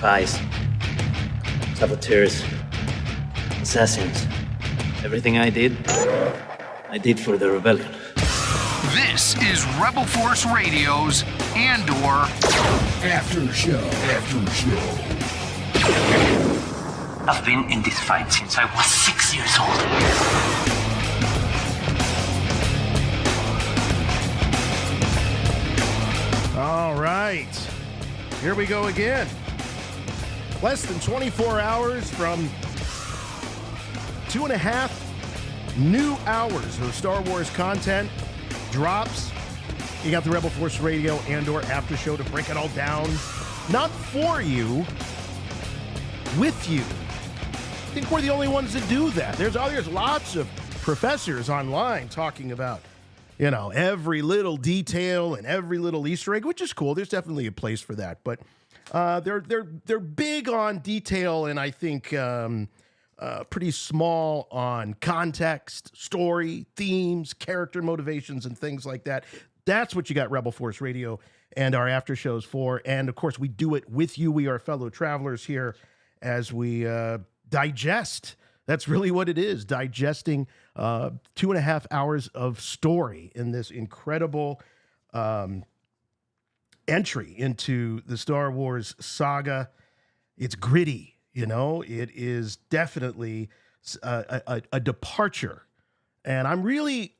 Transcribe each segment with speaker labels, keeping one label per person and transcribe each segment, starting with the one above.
Speaker 1: spies, saboteurs, assassins. Everything I did for the rebellion.
Speaker 2: This is Rebel Force Radio's Andor
Speaker 3: After Show.
Speaker 1: I've been in this fight since I was 6 years old.
Speaker 4: All right, here we go again. Less than 24 hours from 2.5 new hours of Star Wars content drops. You got the Rebel Force Radio Andor After Show to break it all down. Not for you, with you. I think we're the only ones that do that. There's lots of professors online talking about, you know, every little detail and every little Easter egg, which is cool. There's definitely a place for that, but they're big on detail, and I think pretty small on context, story, themes, character motivations, and things like that. That's what you got Rebel Force Radio and our after shows for, and of course we do it with you. We are fellow travelers here as we digest. That's really what it is, digesting 2.5 hours of story in this incredible entry into the Star Wars saga. It's gritty, you know, it is definitely a departure, and I'm really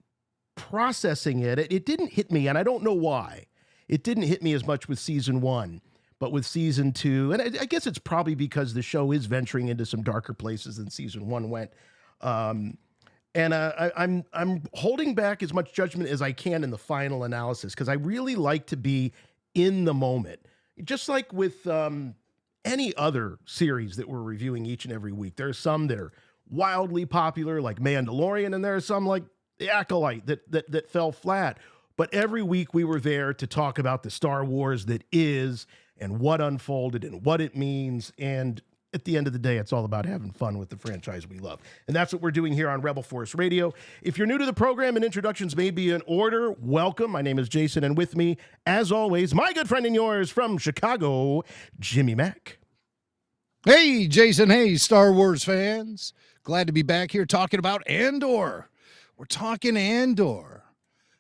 Speaker 4: processing it. It didn't hit me, and I don't know why. It didn't hit me as much with season 1, but with season 2, and I guess it's probably because the show is venturing into some darker places than season 1 went. I'm holding back as much judgment as I can in the final analysis, because I really like to be in the moment. Just like with any other series that we're reviewing each and every week. There's some that are wildly popular, like Mandalorian, and there are some like The Acolyte that fell flat. But every week we were there to talk about the Star Wars that is, and what unfolded, and what it means. And at the end of the day, it's all about having fun with the franchise we love. And that's what we're doing here on Rebel Force Radio. If you're new to the program and introductions may be in order, welcome. My name is Jason, and with me, as always, my good friend and yours from Chicago, Jimmy Mack.
Speaker 3: Hey, Jason. Hey, Star Wars fans. Glad to be back here talking about Andor. We're talking Andor.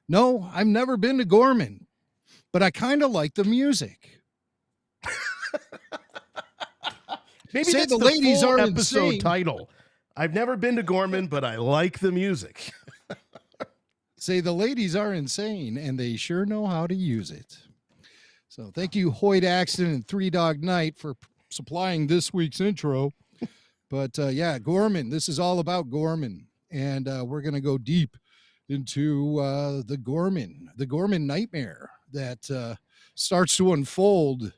Speaker 3: No, I've never been to Gorman, but I kind of like the music.
Speaker 4: Maybe
Speaker 3: Say
Speaker 4: that's
Speaker 3: the ladies
Speaker 4: full
Speaker 3: are
Speaker 4: episode
Speaker 3: insane.
Speaker 4: title. I've never been to Gorman, but I like the music.
Speaker 3: Say the ladies are insane, and they sure know how to use it. So thank you, Hoyt Axton and Three Dog Night, for supplying this week's intro. But yeah, Gorman, this is all about Gorman, and we're going to go deep into the Gorman nightmare that starts to unfold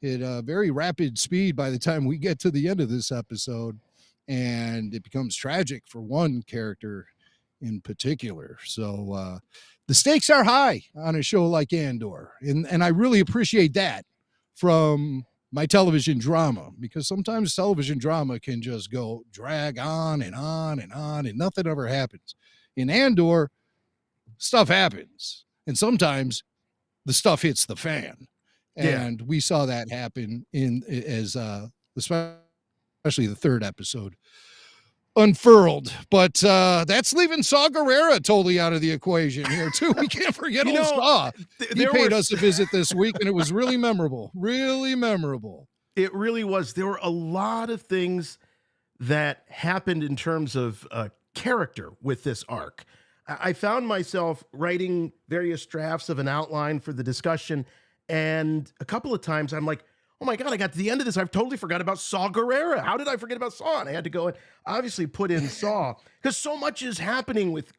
Speaker 3: at a very rapid speed by the time we get to the end of this episode, and it becomes tragic for one character in particular. So the stakes are high on a show like Andor, and I really appreciate that from my television drama, because sometimes television drama can just go drag on and on and on, and nothing ever happens. In Andor, stuff happens, and sometimes the stuff hits the fan. And we saw that happen especially the third episode unfurled. But that's leaving Saw Gerrera totally out of the equation here too. We can't forget old Saw. He paid us a visit this week, and it was really memorable. Really memorable.
Speaker 4: It really was. There were a lot of things that happened in terms of character with this arc. I found myself writing various drafts of an outline for the discussion, and a couple of times I'm like, oh my God, I got to the end of this. I've totally forgot about Saw Gerrera. How did I forget about Saw? And I had to go and obviously put in Saw, because so much is happening with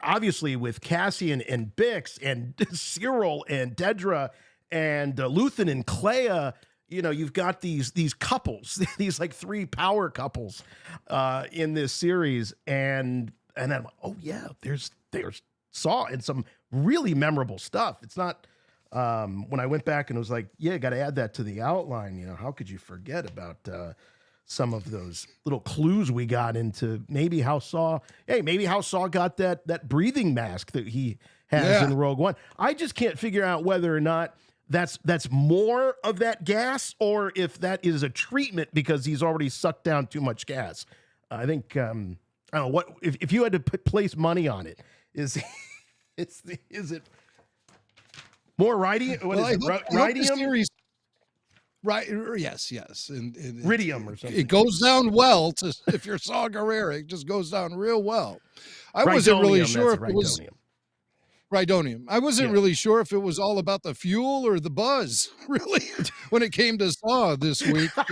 Speaker 4: obviously with Cassian and Bix and Sirill and Dedra and Luthen and Clea. You know, you've got these couples, these like 3 power couples in this series. And then I'm like, oh yeah, there's Saw and some really memorable stuff. It's not, when I went back and was like, yeah, got to add that to the outline. You know, how could you forget about some of those little clues we got into maybe how Saw got that breathing mask that he has in Rogue One. I just can't figure out whether or not that's more of that gas, or if that is a treatment because he's already sucked down too much gas. I think I don't know what if you had to place money on it. Is it more rhodium? What is it? Rhodium?
Speaker 3: Right. Yes. And
Speaker 4: Iridium or something.
Speaker 3: It goes down well if you're Saw Gerrera, it just goes down real well. I wasn't really sure if it was Rhydonium. I wasn't really sure if it was all about the fuel or the buzz, really, when it came to Saw this week. But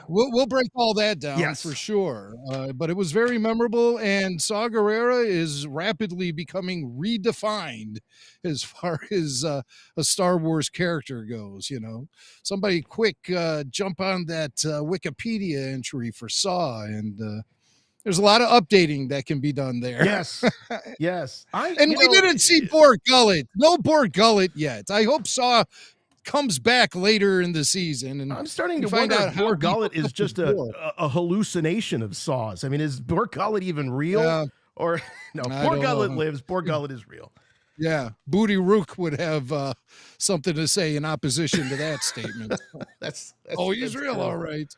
Speaker 3: we'll break all that down for sure. But it was very memorable, and Saw Gerrera is rapidly becoming redefined as far as a Star Wars character goes. You know, somebody quick jump on that Wikipedia entry for Saw, and there's a lot of updating that can be done there.
Speaker 4: Yes.
Speaker 3: We didn't see Borg Gullet. No Borg Gullet yet. I hope Saw comes back later in the season. And
Speaker 4: I'm starting to wonder if Borg Gullet is just a hallucination of Saw's. I mean, is Borg Gullet even real? Or no, Borg Gullet lives. Borg Gullet is real.
Speaker 3: Yeah. Booty Rook would have something to say in opposition to that statement.
Speaker 4: That's
Speaker 3: he's real. Cool. All right.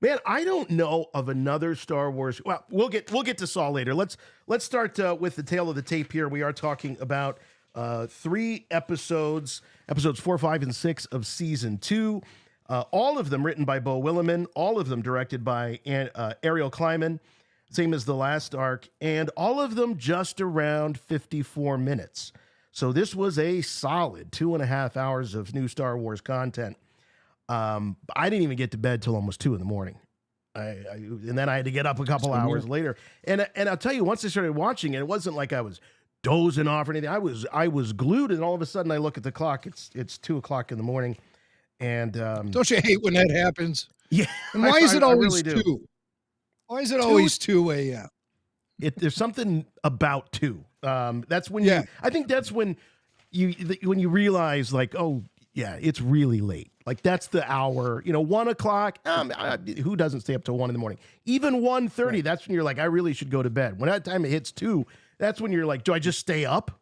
Speaker 4: Man, I don't know of another Star Wars. Well, we'll get to Saw later. Let's start with the tail of the tape here. We are talking about 3 episodes 4, 5, and 6 of season 2. All of them written by Beau Willimon, all of them directed by Ariel Kleiman, same as the last arc, and all of them just around 54 minutes. So this was a solid 2.5 hours of new Star Wars content. I didn't even get to bed till almost 2 a.m. And then I had to get up a couple hours later. And I'll tell you, once I started watching it wasn't like I was dozing off or anything. I was glued, and all of a sudden I look at the clock. It's 2 o'clock in the morning. And
Speaker 3: don't you hate when that happens?
Speaker 4: Yeah.
Speaker 3: And why is it always really 2? Why is it always 2 a.m.?
Speaker 4: There's something about 2. That's when I think that's when you realize, like, oh yeah, it's really late. Like, that's the hour, 1 o'clock. Who doesn't stay up till 1 in the morning? Even 1:30, that's when you're like, I really should go to bed. When that time it hits 2, that's when you're like, do I just stay up?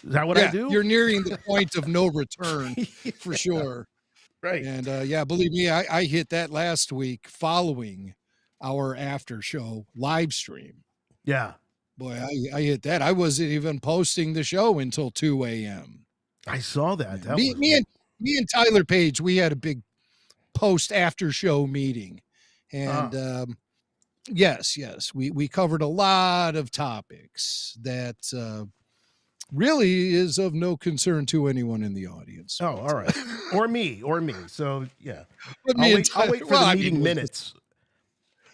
Speaker 4: Is that what I do?
Speaker 3: You're nearing the point of no return for sure.
Speaker 4: Right.
Speaker 3: And believe me, I hit that last week following our after show live stream.
Speaker 4: Yeah.
Speaker 3: Boy, I hit that. I wasn't even posting the show until 2 a.m.
Speaker 4: I saw that.
Speaker 3: Me and Tyler Page, we had a big post after show meeting, and yes, we covered a lot of topics that really is of no concern to anyone in the audience.
Speaker 4: Oh, all right, or me. So yeah,
Speaker 3: but
Speaker 4: I'll wait for the meeting minutes.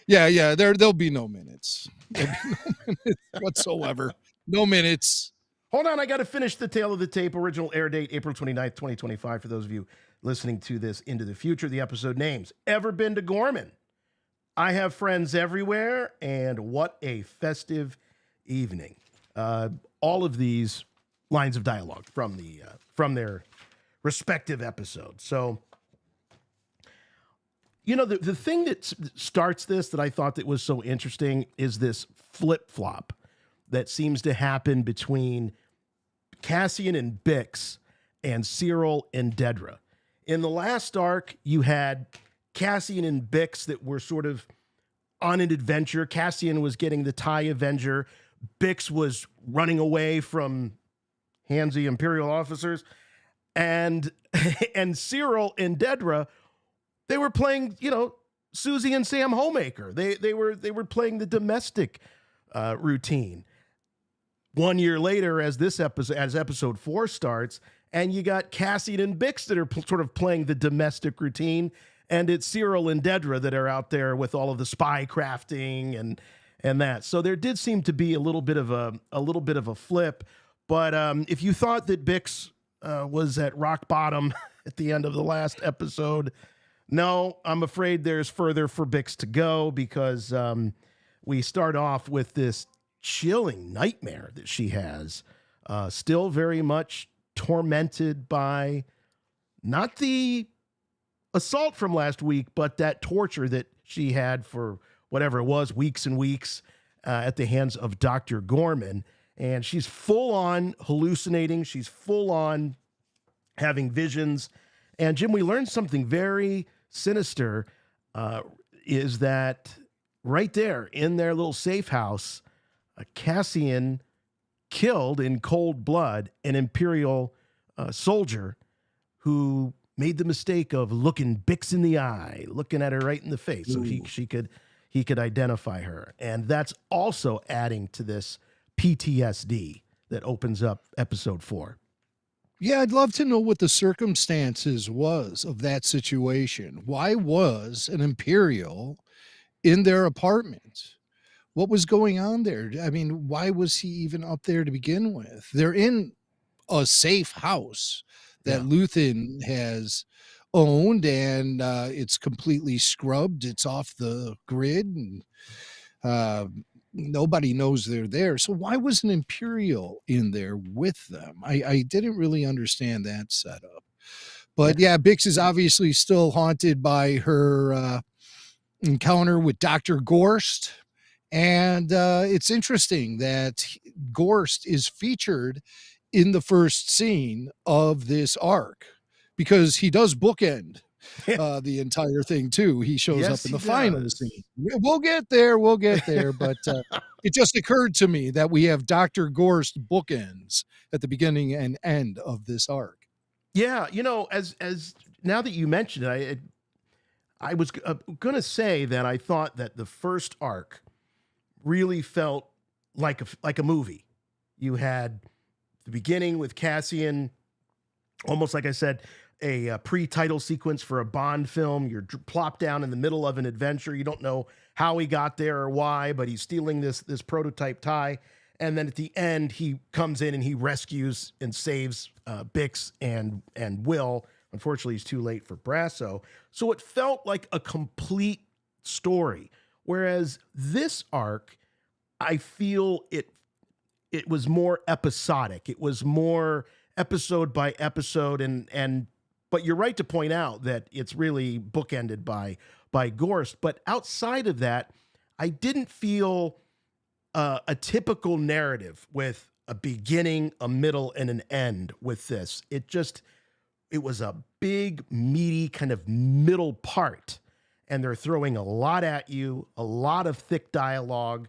Speaker 3: Yeah, there'll be no minutes. There'll be no minutes whatsoever. No minutes.
Speaker 4: Hold on, I got to finish the tail of the tape. Original air date, April 29th, 2025. For those of you listening to this into the future, the episode names. Ever been to Gorman? I have friends everywhere, and what a festive evening. All of these lines of dialogue from their respective episodes. So, the thing that starts this that I thought that was so interesting is this flip-flop that seems to happen between Cassian and Bix and Sirill and Dedra. In the last arc, you had Cassian and Bix that were sort of on an adventure. Cassian was getting the TIE Avenger. Bix was running away from handsy Imperial officers. And Sirill and Dedra, they were playing, Susie and Sam Homemaker. They were playing the domestic routine. 1 year later, as episode 4 starts, and you got Cassian and Bix that are sort of playing the domestic routine, and it's Sirill and Dedra that are out there with all of the spy crafting and that. So there did seem to be a little bit of a flip. But if you thought that Bix was at rock bottom at the end of the last episode, no, I'm afraid there's further for Bix to go, because we start off with this chilling nightmare that she has, still very much tormented by not the assault from last week, but that torture that she had for whatever it was, weeks and weeks, at the hands of Dr. Gorman. and she's full on hallucinating. She's full on having visions. And Jim, we learned something very sinister, is that right there in their little safe house, Cassian killed in cold blood an Imperial soldier who made the mistake of looking Bix in the eye, looking at her right in the face. Ooh. So he could identify her. And that's also adding to this PTSD that opens up episode 4.
Speaker 3: Yeah, I'd love to know what the circumstances was of that situation. Why was an Imperial in their apartment? What was going on there? I mean, why was he even up there to begin with? They're in a safe house that Luthen has owned, and it's completely scrubbed. It's off the grid, and nobody knows they're there. So why was an Imperial in there with them? I didn't really understand that setup. But yeah, Bix is obviously still haunted by her encounter with Dr. Gorst. And it's interesting that Gorst is featured in the first scene of this arc because he does bookend the entire thing too. He shows up in the final scene. We'll get there. But it just occurred to me that we have Dr. Gorst bookends at the beginning and end of this arc.
Speaker 4: Yeah, as now that you mentioned it, I was going to say that I thought that the first arc really felt like a movie. You had the beginning with Cassian, almost like I said, a pre-title sequence for a Bond film. You're plopped down in the middle of an adventure. You don't know how he got there or why, but he's stealing this prototype tie. And then at the end, he comes in and he rescues and saves Bix and Will. Unfortunately, he's too late for Brasso. So it felt like a complete story. Whereas this arc, I feel it was more episodic. It was more episode by episode, but you're right to point out that it's really bookended by Gorst. But outside of that, I didn't feel a typical narrative with a beginning, a middle, and an end with this. It was a big, meaty kind of middle part. And they're throwing a lot at you, a lot of thick dialogue.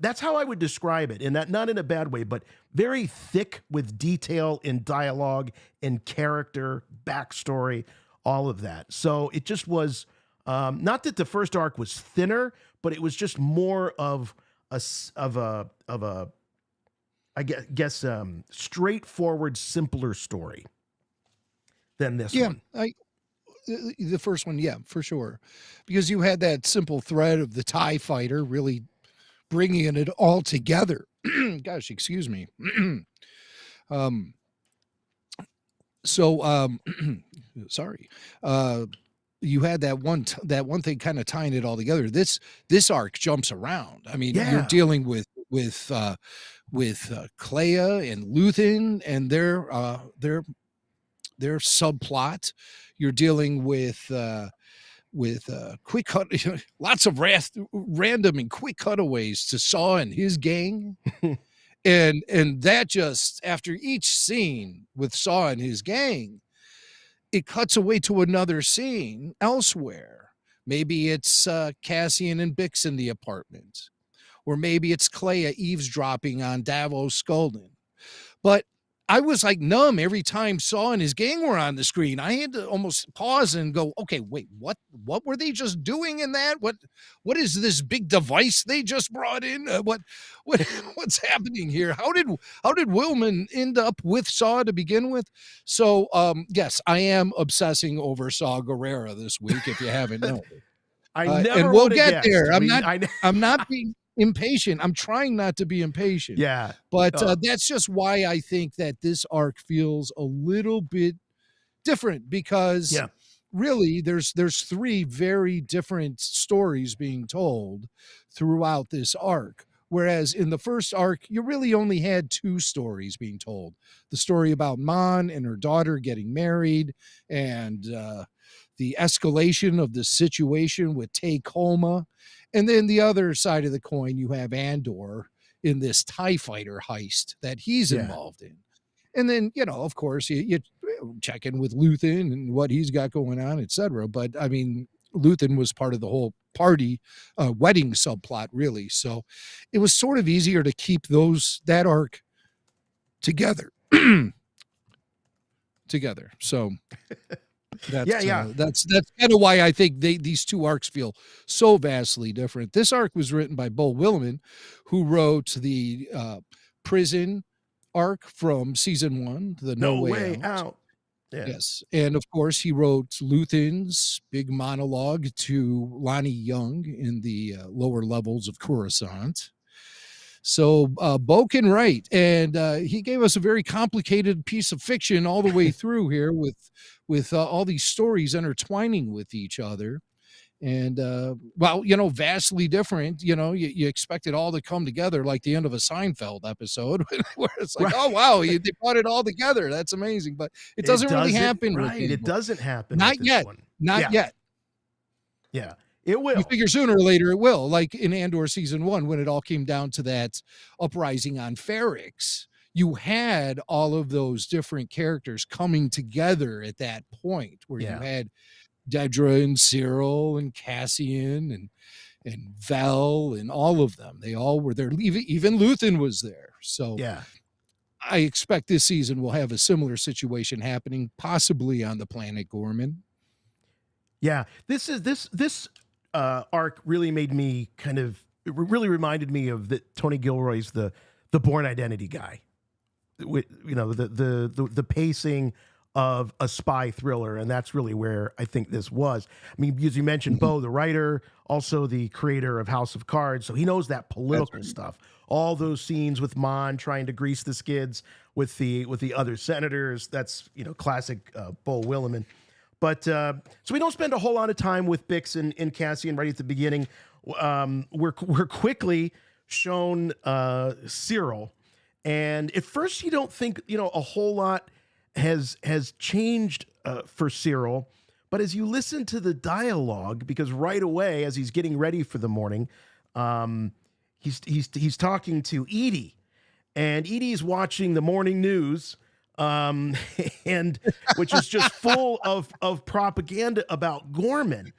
Speaker 4: That's how I would describe it, and that not in a bad way, but very thick with detail in dialogue, in character, backstory, all of that. So it just was not that the first arc was thinner, but it was just more of a I guess straightforward, simpler story than this one.
Speaker 3: The first one, yeah, for sure. Because you had that simple thread of the TIE fighter really bringing it all together. Gosh, excuse me. Sorry. You had that one thing kind of tying it all together. This arc jumps around. I mean, you're dealing with Clea and Luthen and their subplot. You're dealing with quick cut, lots of random and quick cutaways to Saw and his gang. and that just, after each scene with Saw and his gang, it cuts away to another scene elsewhere. Maybe it's Cassian and Bix in the apartment, or maybe it's Clea eavesdropping on Davos Skulden. But I was like numb every time Saw and his gang were on the screen. I had to almost pause and go, okay, wait, what were they just doing in that? What is this big device they just brought in? What's happening here? How did Willman end up with Saw to begin with? So, yes, I am obsessing over Saw Gerrera this week, if you haven't known.
Speaker 4: And
Speaker 3: we'll get there. I'm not being impatient. I'm trying not to be impatient.
Speaker 4: Yeah.
Speaker 3: But that's just why I think that this arc feels a little bit different, because really there's 3 very different stories being told throughout this arc. Whereas in the first arc, you really only had 2 stories being told. The story about Mon and her daughter getting married, and the escalation of the situation with Tay Coma. And then the other side of the coin, you have Andor in this TIE fighter heist that he's involved in. And then, of course, you check in with Luthen and what he's got going on, etc. But I mean, Luthen was part of the whole party wedding subplot, really. So it was sort of easier to keep that arc together. So that's kind of why I think these two arcs feel so vastly different. This arc was written by Bo Willimon, who wrote the prison arc from season 1, the No Way Out.
Speaker 4: Yeah.
Speaker 3: Yes. And of course, he wrote Luthen's big monologue to Lonnie Young in the lower levels of Coruscant. So Bo can write, and he gave us a very complicated piece of fiction all the way through here with all these stories intertwining with each other. And, vastly different, you expect it all to come together like the end of a Seinfeld episode where it's like, oh, wow, they brought it all together. That's amazing. But it doesn't really happen.
Speaker 4: Right. It doesn't happen.
Speaker 3: Not yet. Not yet.
Speaker 4: Yeah. It will.
Speaker 3: You figure sooner or later it will, like in Andor season 1, when it all came down to that uprising on Ferrix. You had all of those different characters coming together at that point where you had Dedra and Sirill and Cassian and Vel and all of them. They all were there. Even Luthen was there. So I expect this season will have a similar situation happening, possibly on the planet Gorman.
Speaker 4: Yeah, this arc really made me it really reminded me of Tony Gilroy's the Bourne Identity guy. With the pacing of a spy thriller, and that's really where I think this was. I mean, as you mentioned, Bo, the writer, also the creator of House of Cards, so he knows that political stuff. All those scenes with Mon trying to grease the skids with the other senators, that's classic Bo Willimon. But so we don't spend a whole lot of time with Bix and Cassian right at the beginning. We're quickly shown Sirill, and at first you don't think a whole lot has changed for Sirill, but as you listen to the dialogue, because right away as he's getting ready for the morning, he's talking to Edie, and Edie's watching the morning news, and which is just full of propaganda about Gorman.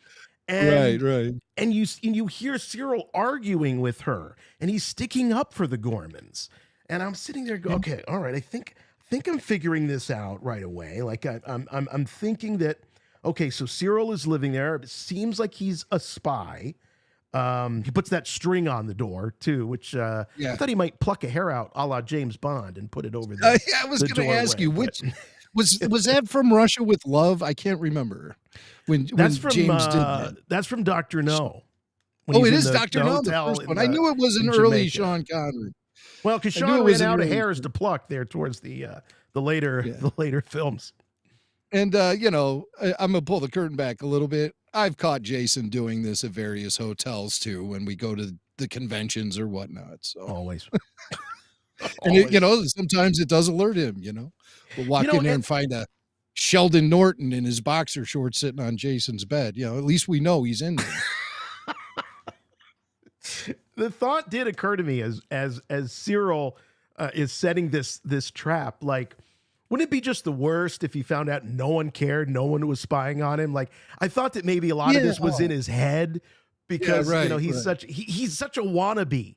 Speaker 4: And,
Speaker 3: right.
Speaker 4: And you hear Sirill arguing with her, and he's sticking up for the Gormans. And I'm sitting there going, okay, all right, I think I'm figuring this out right away. Like I'm thinking that, okay, so Sirill is living there. It seems like he's a spy. He puts that string on the door too, which I thought he might pluck a hair out a la James Bond and put it over there.
Speaker 3: I was going to ask you, which was that from Russia with Love? I can't remember when James did that.
Speaker 4: That's from Dr. No.
Speaker 3: Oh, it is Dr. No, the first one. I knew it was an early Sean Connery.
Speaker 4: Well, because Sean ran out of hairs to pluck there towards the later films.
Speaker 3: And I'm gonna pull the curtain back a little bit. I've caught Jason doing this at various hotels too when we go to the conventions or whatnot. So
Speaker 4: always.
Speaker 3: And sometimes it does alert him. We'll walk in there and find a Sheldon Norton in his boxer shorts sitting on Jason's bed. At least we know he's in there.
Speaker 4: The thought did occur to me as Sirill is setting this trap. Like, wouldn't it be just the worst if he found out no one cared, no one was spying on him? Like, I thought that maybe a lot of this was in his head because he's such a wannabe.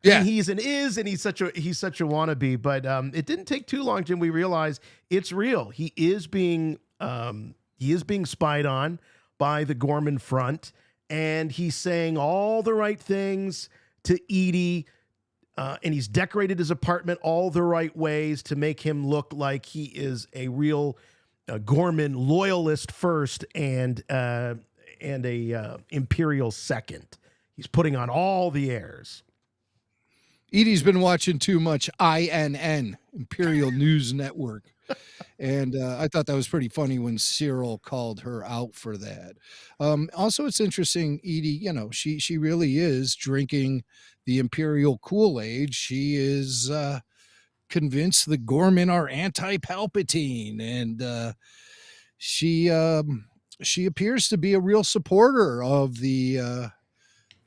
Speaker 4: Yeah, he's such a wannabe. But it didn't take too long, Jim. We realized it's real. He is being spied on by the Gorman front. And he's saying all the right things to Edie, and he's decorated his apartment all the right ways to make him look like he is a real Gorman loyalist first and a Imperial second. He's putting on all the airs.
Speaker 3: Edie's been watching too much INN, Imperial News Network. And I thought that was pretty funny when Sirill called her out for that. Also, it's interesting, Edie, she really is drinking the Imperial Kool-Aid. She is convinced the Gorman are anti-Palpatine. And she appears to be a real supporter of the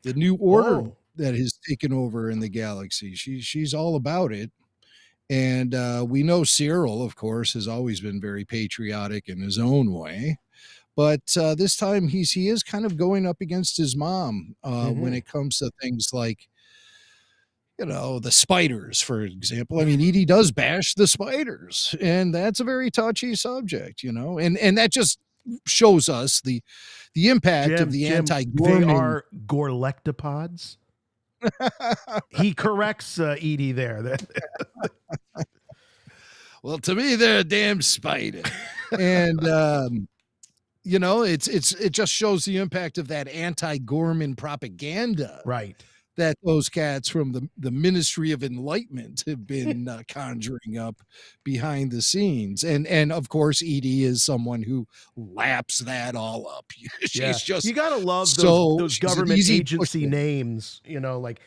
Speaker 3: New Order. that has taken over in the galaxy. She's all about it. And we know Sirill, of course, has always been very patriotic in his own way. But this time he is kind of going up against his mom when it comes to things like, the spiders, for example. I mean, Edie does bash the spiders, and that's a very touchy subject, and that just shows us the impact of the
Speaker 4: Jim,
Speaker 3: anti-Ghorman.
Speaker 4: They are gorlectopods. He corrects Edie there.
Speaker 3: Well, to me, they're a damn spider. And, it just shows the impact of that anti-Gorman propaganda.
Speaker 4: Right.
Speaker 3: That those cats from the Ministry of Enlightenment have been conjuring up behind the scenes. And of course, Edie is someone who laps that all up. She's just,
Speaker 4: you got to love those government agency names, like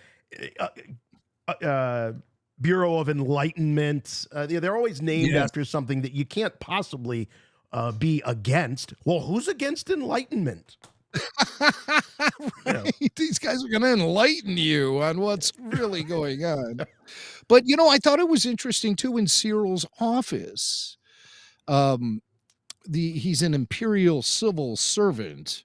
Speaker 4: Bureau of Enlightenment. They're always named after something that you can't possibly be against. Well, who's against enlightenment?
Speaker 3: Right. These guys are going to enlighten you on what's really going on. But, I thought it was interesting, too, in Sirill's office. He's an Imperial civil servant,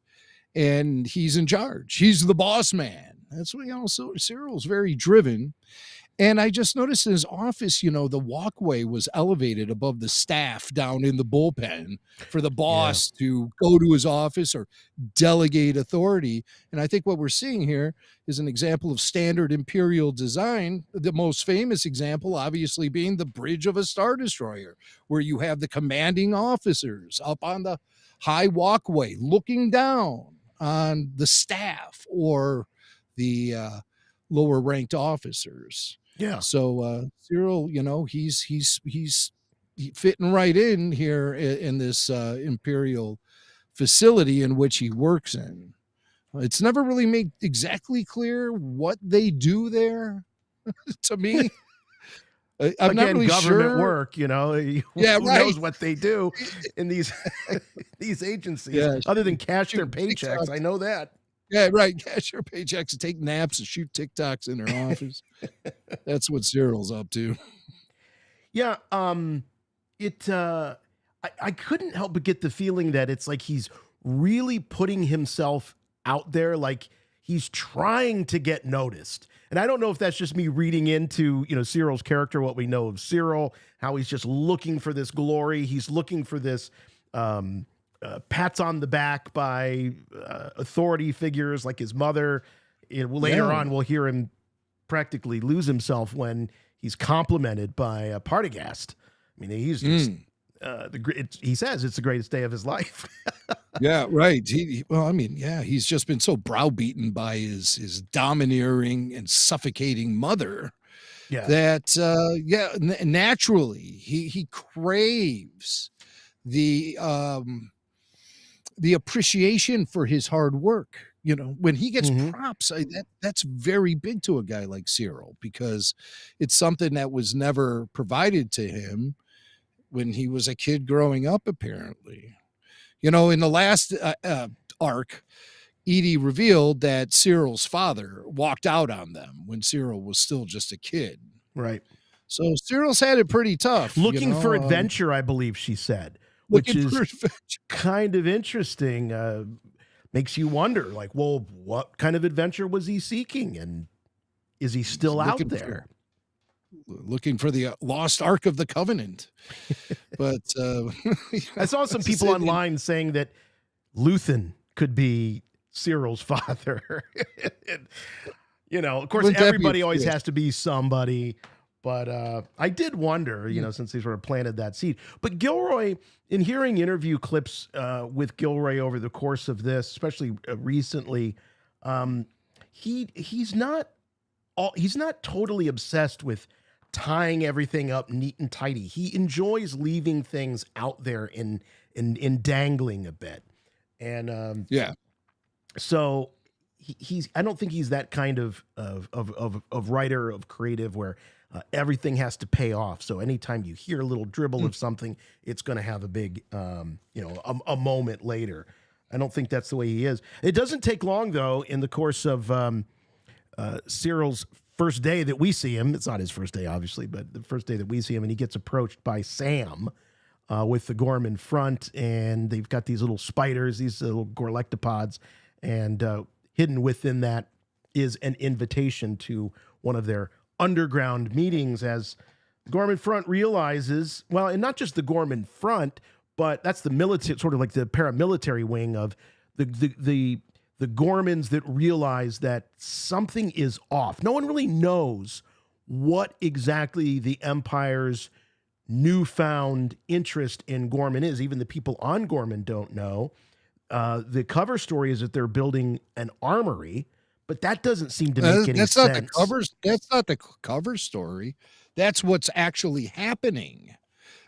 Speaker 3: and he's in charge. He's the boss man. That's what, so Sirill's very driven. And I just noticed in his office, the walkway was elevated above the staff down in the bullpen for the boss to go to his office or delegate authority. And I think what we're seeing here is an example of standard Imperial design. The most famous example, obviously, being the bridge of a Star Destroyer, where you have the commanding officers up on the high walkway looking down on the staff or the lower ranked officers.
Speaker 4: Yeah.
Speaker 3: So Sirill, he's fitting right in here in this Imperial facility in which he works in. It's never really made exactly clear what they do there. To me, I'm not really
Speaker 4: government
Speaker 3: sure.
Speaker 4: Work, who knows what they do in these agencies, other than cash their paychecks. I know that.
Speaker 3: Yeah, right. Cash your paychecks and take naps and shoot TikToks in their office. That's what Sirill's up to. Yeah.
Speaker 4: I couldn't help but get the feeling that it's like he's really putting himself out there, like he's trying to get noticed. And I don't know if that's just me reading into, Sirill's character, what we know of Sirill, how he's just looking for this glory. He's looking for this, pats on the back by authority figures like his mother. Later on, we'll hear him practically lose himself when he's complimented by Partagast. I mean, he's just he says it's the greatest day of his life.
Speaker 3: Yeah, right. He's just been so browbeaten by his domineering and suffocating mother that naturally he craves the appreciation for his hard work. When he gets props, that's very big to a guy like Sirill, because it's something that was never provided to him when he was a kid growing up, apparently. In the last arc, Edie revealed that Sirill's father walked out on them when Sirill was still just a kid.
Speaker 4: Right.
Speaker 3: So Sirill's had it pretty tough.
Speaker 4: Looking for adventure, I believe she said. Which is kind of interesting. Makes you wonder, like, well, what kind of adventure was he seeking? And is he still out there?
Speaker 3: Looking for the lost Ark of the Covenant. But
Speaker 4: I saw some people online saying that Luthen could be Sirill's father. And, of course, everybody always has to be somebody. But I did wonder, since they sort of planted that seed. But Gilroy, in hearing interview clips with Gilroy over the course of this, especially recently, he's not totally obsessed with tying everything up neat and tidy. He enjoys leaving things out there in dangling a bit. And so I don't think he's that kind of writer, of creative, where everything has to pay off. So anytime you hear a little dribble of something, it's going to have a big, a moment later. I don't think that's the way he is. It doesn't take long, though, in the course of Sirill's first day that we see him, it's not his first day, obviously, but the first day that we see him, and he gets approached by Sam with the Gorman front, and they've got these little spiders, these little gorlectopods, and hidden within that is an invitation to one of their underground meetings as the Gorman front realizes, well, and not just the Gorman front, but that's the military, sort of like the paramilitary wing of the Gormans that realize that something is off. No one really knows what exactly the Empire's newfound interest in Gorman is. Even the people on Gorman don't know. The cover story is that they're building an armory, but that doesn't seem to make any sense.
Speaker 3: That's not the cover story. That's what's actually happening.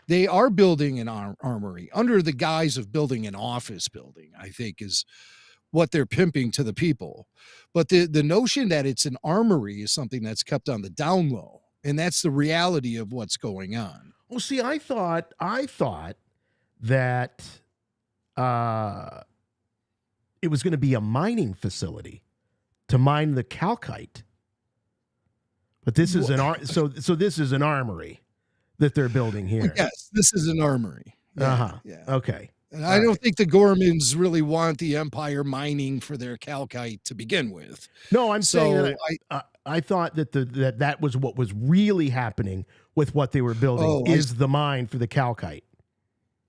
Speaker 3: They are building an armory under the guise of building an office building, I think is what they're pimping to the people. But the notion that it's an armory is something that's kept on the down low. And that's the reality of what's going on.
Speaker 4: Well, see, I thought that it was going to be a mining facility to mine the calcite. But this is so this is an armory that they're building here.
Speaker 3: Yes, this is an armory.
Speaker 4: Yeah,
Speaker 3: Yeah.
Speaker 4: Okay.
Speaker 3: And I don't think the Gormans really want the Empire mining for their calcite to begin with.
Speaker 4: No, I'm saying that I thought that that was what was really happening with what they were building is the mine for the calcite.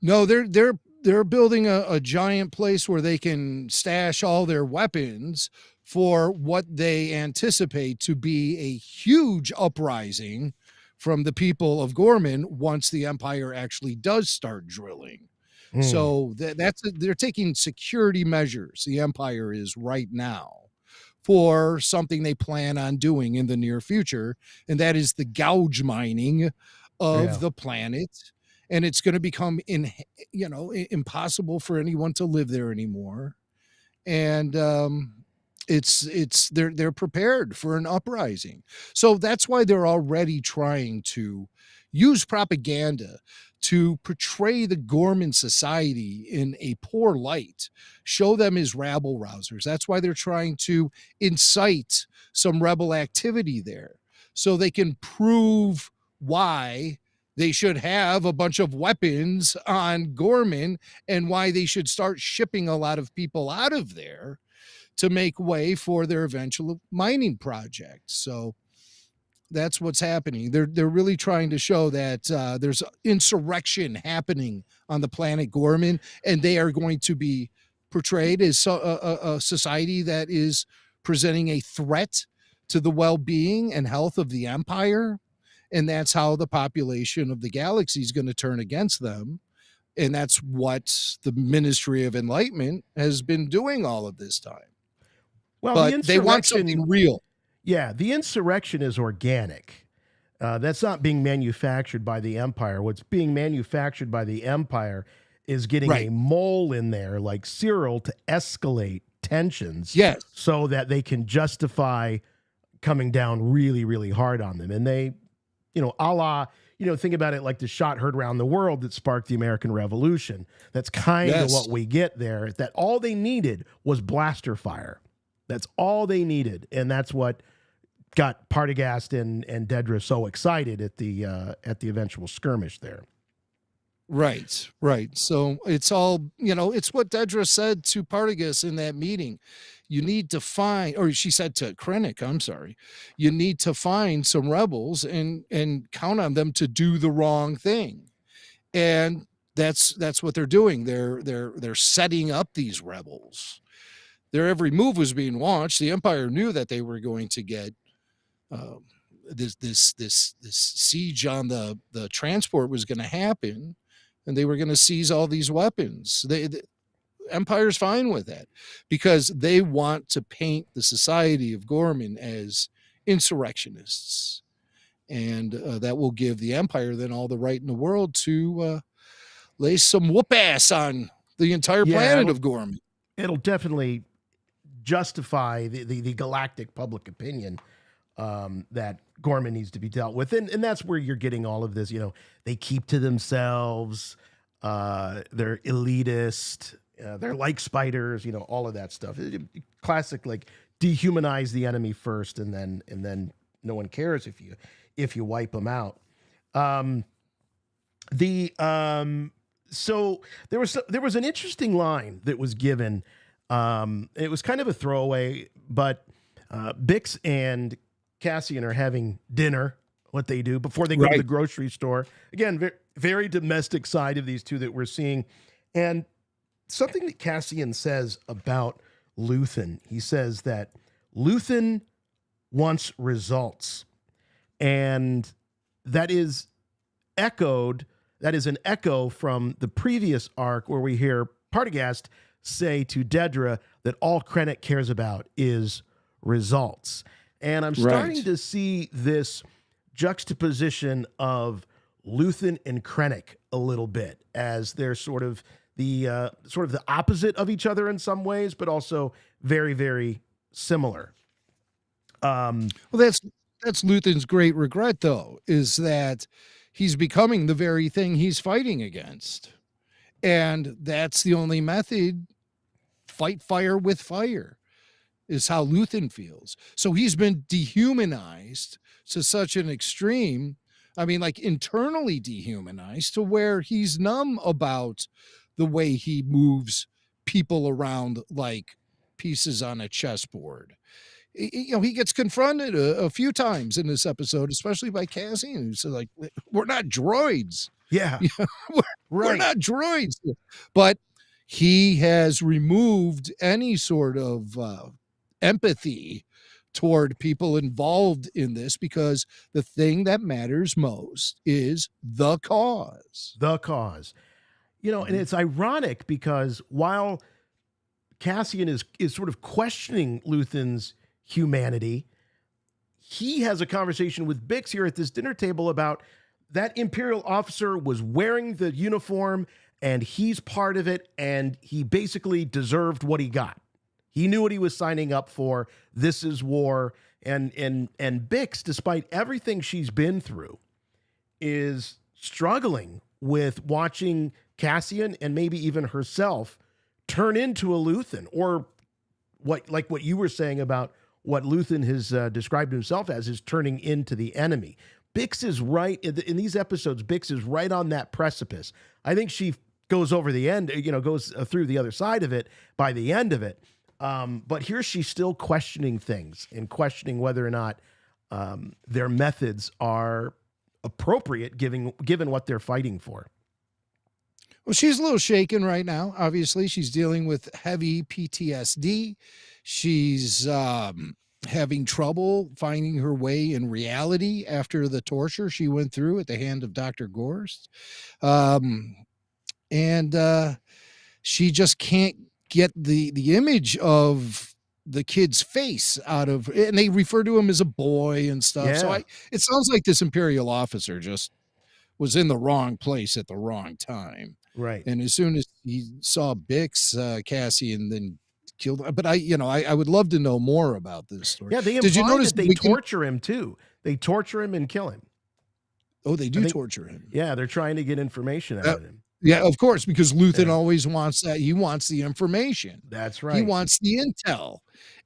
Speaker 3: No, they're building a giant place where they can stash all their weapons for what they anticipate to be a huge uprising from the people of Gorman once the Empire actually does start drilling. So they're taking security measures. The Empire is right now for something they plan on doing in the near future, and that is the gouge mining of the planet. And it's going to become impossible for anyone to live there anymore. And they're prepared for an uprising. So that's why they're already trying to use propaganda to portray the Gorman society in a poor light, show them as rabble rousers. That's why they're trying to incite some rebel activity there so they can prove why they should have a bunch of weapons on Gorman and why they should start shipping a lot of people out of there to make way for their eventual mining project. So that's what's happening. They're really trying to show that there's insurrection happening on the planet Gorman, and they are going to be portrayed as a society that is presenting a threat to the well-being and health of the Empire. And that's how the population of the galaxy is going to turn against them. And that's what the Ministry of Enlightenment has been doing all of this time.
Speaker 4: Well,
Speaker 3: but they want something real.
Speaker 4: Yeah, the insurrection is organic. That's not being manufactured by the Empire. What's being manufactured by the Empire is getting a mole in there like Sirill to escalate tensions so that they can justify coming down really, really hard on them. And they, a la, think about it like the shot heard around the world that sparked the American Revolution. That's kind of what we get there. That all they needed was blaster fire. That's all they needed. And that's what got Partagast and Dedra so excited at the eventual skirmish there.
Speaker 3: Right. So it's all, it's what Dedra said to Partagast in that meeting. You need to find, or she said to Krennic, I'm sorry, you need to find some rebels and count on them to do the wrong thing. And that's what they're doing. They're setting up these rebels. Their every move was being watched. The Empire knew that they were going to get this siege on the transport was going to happen, and they were going to seize all these weapons. The Empire's fine with that because they want to paint the society of Gorman as insurrectionists, and that will give the Empire then all the right in the world to lay some whoop ass on the entire planet of Gorman.
Speaker 4: It'll definitely justify the galactic public opinion that Gorman needs to be dealt with. And that's where you're getting all of this, they keep to themselves, they're elitist, they're like spiders, all of that stuff. Classic, like dehumanize the enemy first, and then no one cares if you wipe them out. So there was an interesting line that was given. It was kind of a throwaway, but Bix and Cassian are having dinner, what they do before they go to the grocery store. Again, very, very domestic side of these two that we're seeing. And something that Cassian says about Luthen, he says that Luthen wants results. And that is an echo from the previous arc where we hear Partagast say to Dedra that all Krennic cares about is results. And I'm starting to see this juxtaposition of Luthen and Krennic a little bit, as they're sort of the opposite of each other in some ways, but also very, very similar.
Speaker 3: Well, that's Luthen's great regret, though, is that he's becoming the very thing he's fighting against. And that's the only method. Fight fire with fire is how Luthen feels. So he's been dehumanized to such an extreme. I mean, like internally dehumanized to where he's numb about the way he moves people around like pieces on a chessboard. You know, he gets confronted a few times in this episode, especially by Cassian, who's like, we're not droids.
Speaker 4: Yeah.
Speaker 3: We're not droids. But he has removed any sort of empathy toward people involved in this, because the thing that matters most is the cause.
Speaker 4: The cause. You know, and it's ironic because while Cassian is sort of questioning Luthen's humanity, he has a conversation with Bix here at this dinner table about that Imperial officer was wearing the uniform and he's part of it, and he basically deserved what he got. He knew what he was signing up for. This is war. And Bix, despite everything she's been through, is struggling with watching Cassian and maybe even herself turn into a Luthen, or what you were saying about what Luthen has described himself as, is turning into the enemy. Bix is right in these episodes. Bix is right on that precipice. I think she goes over the end, goes through the other side of it by the end of it. But here she's still questioning things and questioning whether or not their methods are appropriate given what they're fighting for.
Speaker 3: Well, she's a little shaken right now. Obviously, she's dealing with heavy PTSD. She's having trouble finding her way in reality after the torture she went through at the hand of Dr. Gorst. And she just can't get the image of the kid's face out of, and they refer to him as a boy and stuff. Yeah. So it sounds like this Imperial officer just was in the wrong place at the wrong time.
Speaker 4: Right.
Speaker 3: And as soon as he saw Bix, Cassian then killed. But I would love to know more about this story.
Speaker 4: Yeah, did you notice that they torture him too? They torture him and kill him.
Speaker 3: Oh, they do torture him.
Speaker 4: Yeah, they're trying to get information out of him.
Speaker 3: Yeah, of course, because Luthen always wants that. He wants the information.
Speaker 4: That's right.
Speaker 3: He wants the intel.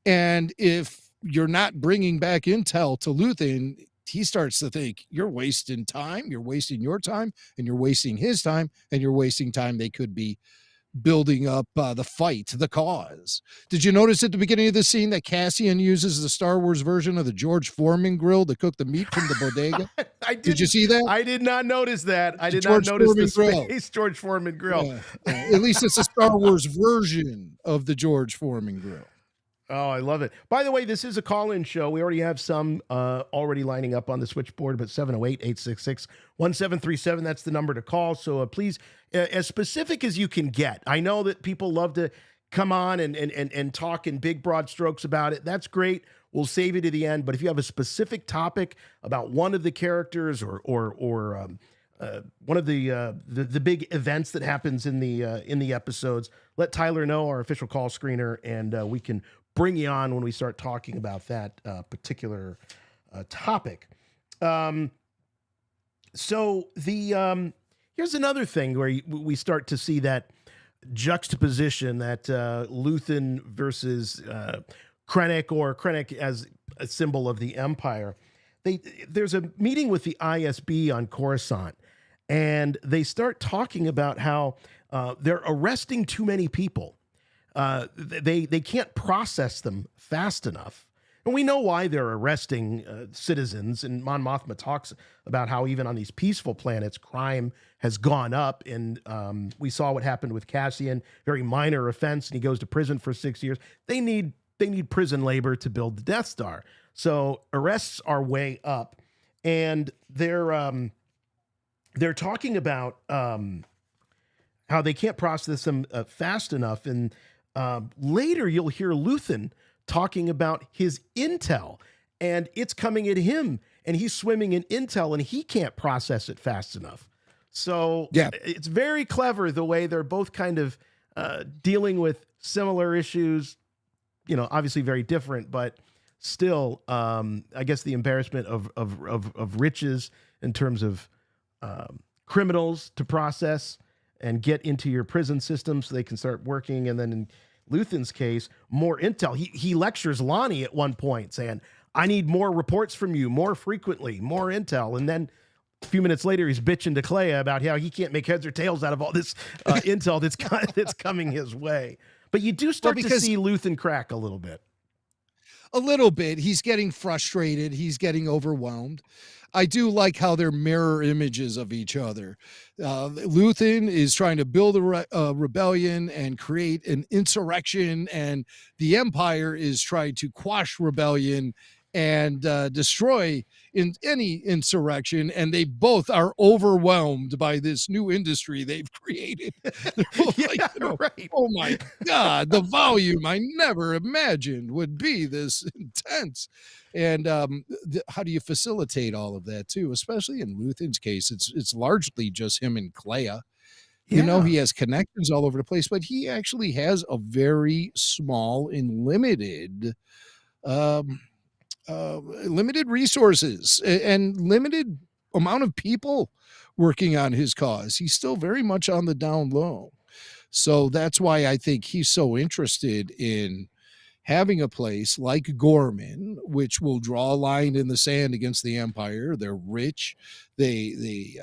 Speaker 3: And if you're not bringing back intel to Luthen, he starts to think you're wasting time, you're wasting your time, and you're wasting his time, and you're wasting time they could be building up the fight, the cause. Did you notice at the beginning of the scene that Cassian uses the Star Wars version of the George Foreman grill to cook the meat from the bodega? Did you see that?
Speaker 4: I did not notice that. I did not notice the space George Foreman grill.
Speaker 3: Yeah. At least it's a Star Wars version of the George Foreman grill.
Speaker 4: Oh, I love it. By the way, this is a call-in show. We already have some already lining up on the switchboard, but 708-866-1737, that's the number to call. So please, as specific as you can get. I know that people love to come on and talk in big, broad strokes about it. That's great. We'll save you to the end. But if you have a specific topic about one of the characters or one of the big events that happens in the episodes, let Tyler know, our official call screener, and we can bring you on when we start talking about that particular topic. So here's another thing where we start to see that juxtaposition, that Luthen versus Krennic, or Krennic as a symbol of the Empire. There's a meeting with the ISB on Coruscant, and they start talking about how they're arresting too many people. They can't process them fast enough. And we know why they're arresting citizens. And Mon Mothma talks about how even on these peaceful planets, crime has gone up. And we saw what happened with Cassian, very minor offense, and he goes to prison for 6 years. They need prison labor to build the Death Star. So arrests are way up. And they're talking about how they can't process them fast enough. And later you'll hear Luthen talking about his intel, and it's coming at him, and he's swimming in intel, and he can't process it fast enough. So yeah, it's very clever the way they're both kind of dealing with similar issues, obviously very different, but still, I guess the embarrassment of riches in terms of criminals to process and get into your prison system so they can start working. And then in Luthen's case, more intel. He lectures Lonnie at one point saying, I need more reports from you more frequently, more intel. And then a few minutes later, he's bitching to Clea about how he can't make heads or tails out of all this intel that's coming his way. But you do start to see Luthen crack a little bit.
Speaker 3: A little bit. He's getting frustrated. He's getting overwhelmed. I do like how they're mirror images of each other. Luthen is trying to build a rebellion and create an insurrection, and the Empire is trying to quash rebellion and destroy any insurrection, and they both are overwhelmed by this new industry they've created. Right. Oh my God, the volume I never imagined would be this intense. And how do you facilitate all of that too? Especially in Luthen's case, it's largely just him and Clea. Yeah. He has connections all over the place, but he actually has a very small and limited resources and limited amount of people working on his cause. He's still very much on the down low. So that's why I think he's so interested in having a place like Gorman, which will draw a line in the sand against the Empire. They're rich. They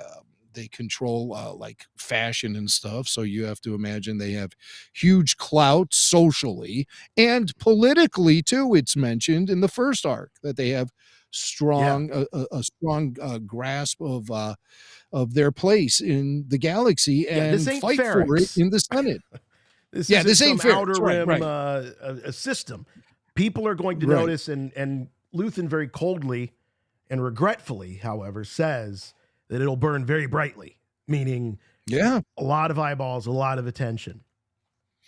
Speaker 3: control like fashion and stuff. So you have to imagine they have huge clout socially and politically too. It's mentioned in the first arc that they have a strong grasp of their place in the galaxy and fight for it in the Senate.
Speaker 4: This isn't some outer rim a system. People are going to notice, and Luthen very coldly and regretfully, however, says that it'll burn very brightly, meaning a lot of eyeballs, a lot of attention.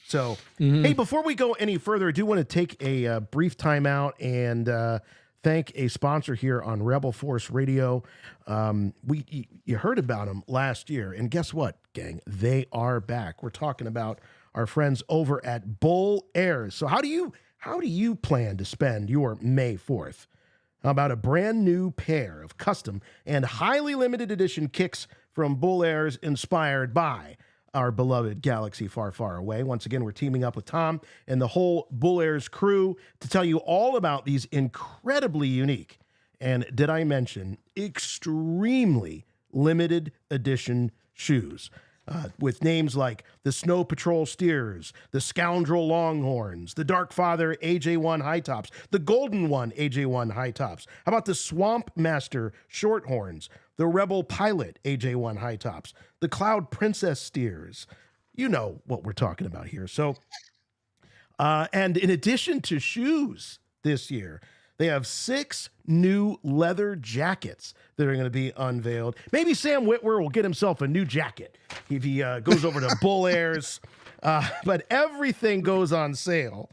Speaker 4: So, hey, before we go any further, I do want to take a brief time out and thank a sponsor here on Rebel Force Radio. You heard about them last year, and guess what, gang? They are back. We're talking about our friends over at Bull Airs. So how do you plan to spend your May 4th? How about a brand new pair of custom and highly limited edition kicks from Bull Airs inspired by our beloved galaxy far, far away? Once again, we're teaming up with Tom and the whole Bull Airs crew to tell you all about these incredibly unique and, did I mention, extremely limited edition shoes. With names like the Snow Patrol Steers, the Scoundrel Longhorns, the Dark Father AJ1 High Tops, the Golden One AJ1 High Tops. How about the Swamp Master Shorthorns, the Rebel Pilot AJ1 High Tops, the Cloud Princess Steers? You know what we're talking about here. So, and in addition to shoes this year, they have 6 new leather jackets that are going to be unveiled. Maybe Sam Witwer will get himself a new jacket if he goes over to Bull Airs. But everything goes on sale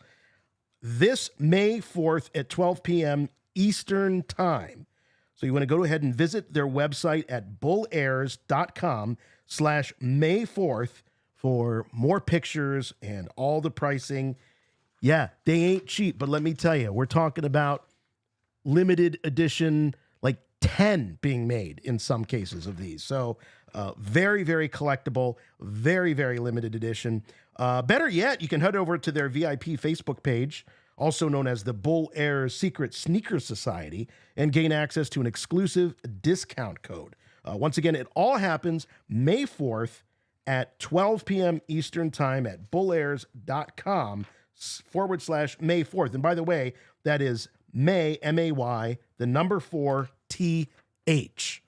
Speaker 4: this May 4th at 12 p.m. Eastern Time. So you want to go ahead and visit their website at bullairs.com/May 4th for more pictures and all the pricing. Yeah, they ain't cheap, but let me tell you, we're talking about limited edition, like 10 being made in some cases of these. So very, very collectible, very, very limited edition. Better yet, you can head over to their VIP Facebook page also known as the Bull Air Secret Sneaker Society, and gain access to an exclusive discount code. Once again, it all happens May 4th at 12 p.m. Eastern Time at bullairs.com/May 4th. And by the way, that is May, M-A-Y, the number 4, T-H.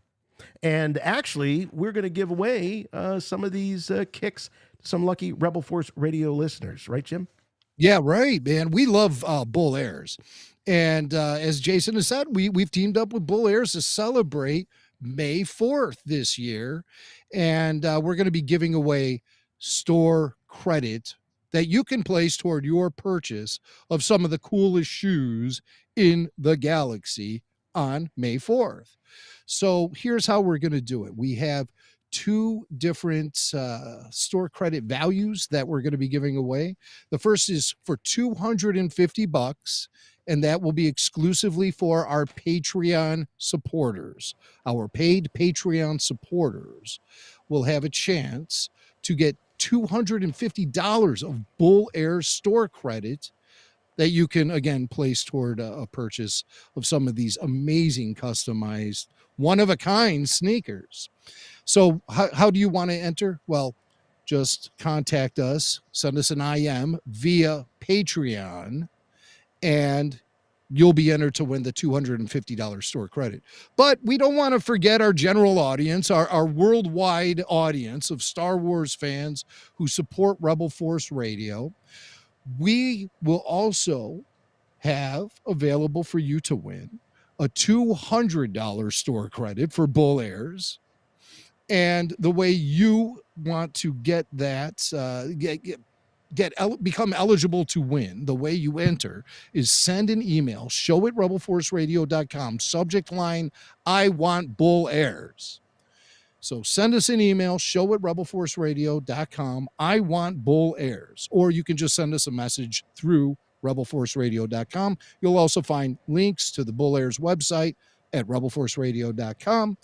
Speaker 4: And actually, we're going to give away some of these kicks to some lucky Rebel Force Radio listeners. Right, Jim?
Speaker 3: Yeah, right, man. We love Bull Airs. And as Jason has said, we've teamed up with Bull Airs to celebrate May 4th this year. And we're going to be giving away store credit that you can place toward your purchase of some of the coolest shoes in the galaxy on May 4th. So here's how we're going to do it. We have 2 different store credit values that we're going to be giving away. The first is for $250, and that will be exclusively for our Patreon supporters. Our paid Patreon supporters will have a chance to get $250 of Bull Air store credit that you can, again, place toward a purchase of some of these amazing customized one-of-a-kind sneakers. So how do you want to enter? Well, just contact us, send us an IM via Patreon, and you'll be entered to win the $250 store credit. But we don't want to forget our general audience, our worldwide audience of Star Wars fans who support Rebel Force Radio. We will also have available for you to win a $200 store credit for Bull Airs. And the way you want to get that, become eligible to win, the way you enter is send an email, show@rebelforceradio.com, subject line, I want Bull Airs. So send us an email, show@rebelforceradio.com, I want Bull Airs. Or you can just send us a message through rebelforceradio.com. You'll also find links to the Bull Airs website at rebelforceradio.com.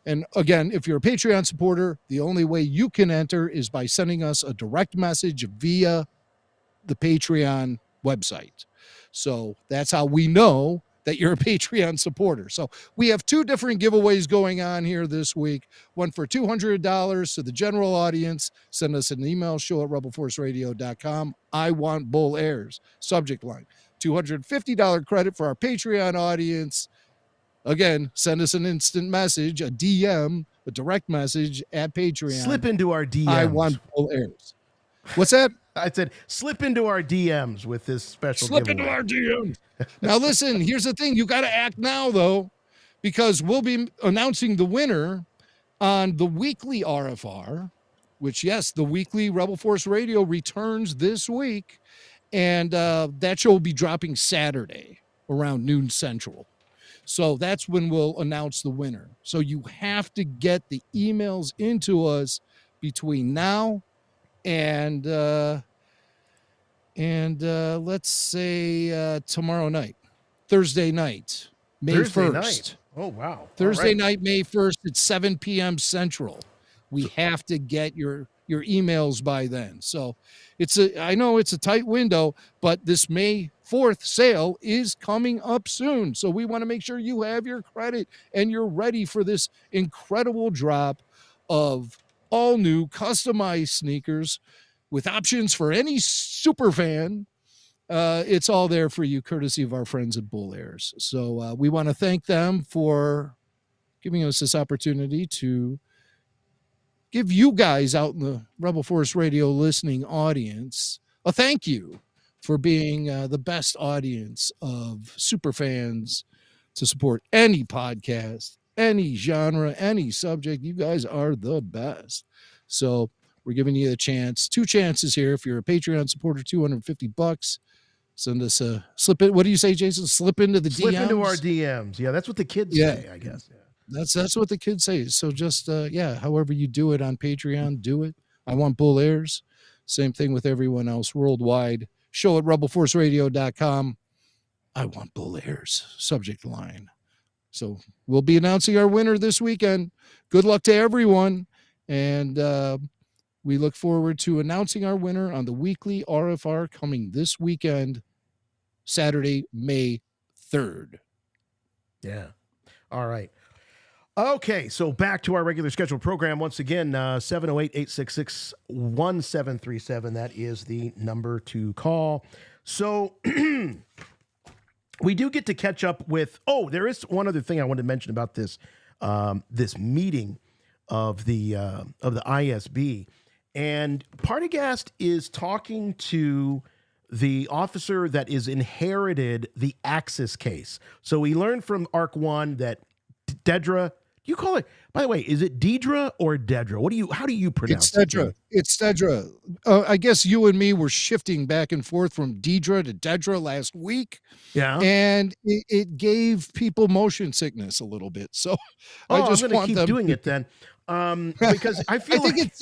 Speaker 3: And again, if you're a Patreon supporter, the only way you can enter is by sending us a direct message via the Patreon website. So that's how we know that you're a Patreon supporter. So we have 2 different giveaways going on here this week. One for $200 to the general audience. Send us an email, show@rebelforceradio.com. I want Bull Airs. Subject line. $250 credit for our Patreon audience. Again, send us an instant message, a DM, a direct message at Patreon.
Speaker 4: Slip into our DMs.
Speaker 3: I want Bull Airs. What's that?
Speaker 4: I said, slip into our DMs with this special giveaway.
Speaker 3: Into our DMs. Now, listen, here's the thing. You got to act now, though, because we'll be announcing the winner on the weekly RFR, which, yes, the weekly Rebel Force Radio returns this week. And that show will be dropping Saturday around noon Central. So that's when we'll announce the winner. So you have to get the emails into us between now and let's say tomorrow night, Thursday night, May 1st.
Speaker 4: Oh, wow.
Speaker 3: Thursday night, May 1st at 7 p.m. Central. We have to get your emails by then. So I know it's a tight window, but this May 4th sale is coming up soon. So we want to make sure you have your credit and you're ready for this incredible drop of all new customized sneakers with options for any super fan. It's all there for you, courtesy of our friends at Bull Airs. So we want to thank them for giving us this opportunity to give you guys out in the Rebel Force Radio listening audience a thank you for being the best audience of super fans to support any podcast, any genre, any subject. You guys are the best. So we're giving you a chance, 2 chances here. If you're a Patreon supporter, $250. Send us a slip in. What do you say, Jason? Slip into the DMs?
Speaker 4: Slip into our DMs. Yeah, that's what the kids say, I guess. Yeah.
Speaker 3: That's what the kids say. So just, however you do it on Patreon, do it. I want Bull Airs. Same thing with everyone else worldwide. Show@rebelforceradio.com. I want Bull Airs. Subject line. So we'll be announcing our winner this weekend. Good luck to everyone. And we look forward to announcing our winner on the weekly RFR coming this weekend, Saturday, May 3rd.
Speaker 4: Yeah. All right. Okay, so back to our regular scheduled program. Once again, 708-866-1737. That is the number to call. So we do get to catch up with, there is one other thing I wanted to mention about this this meeting of the ISB. And Partagast is talking to the officer that is inherited the Axis case. So we learned from Arc 1 that Dedra, you call it, by the way, is it Dedra or Dedra? How do you pronounce it?
Speaker 3: It's Dedra. I guess you and me were shifting back and forth from Dedra to Dedra last week.
Speaker 4: Yeah.
Speaker 3: And it gave people motion sickness a little bit. So I just
Speaker 4: want to keep doing it then. Because I feel
Speaker 3: think it's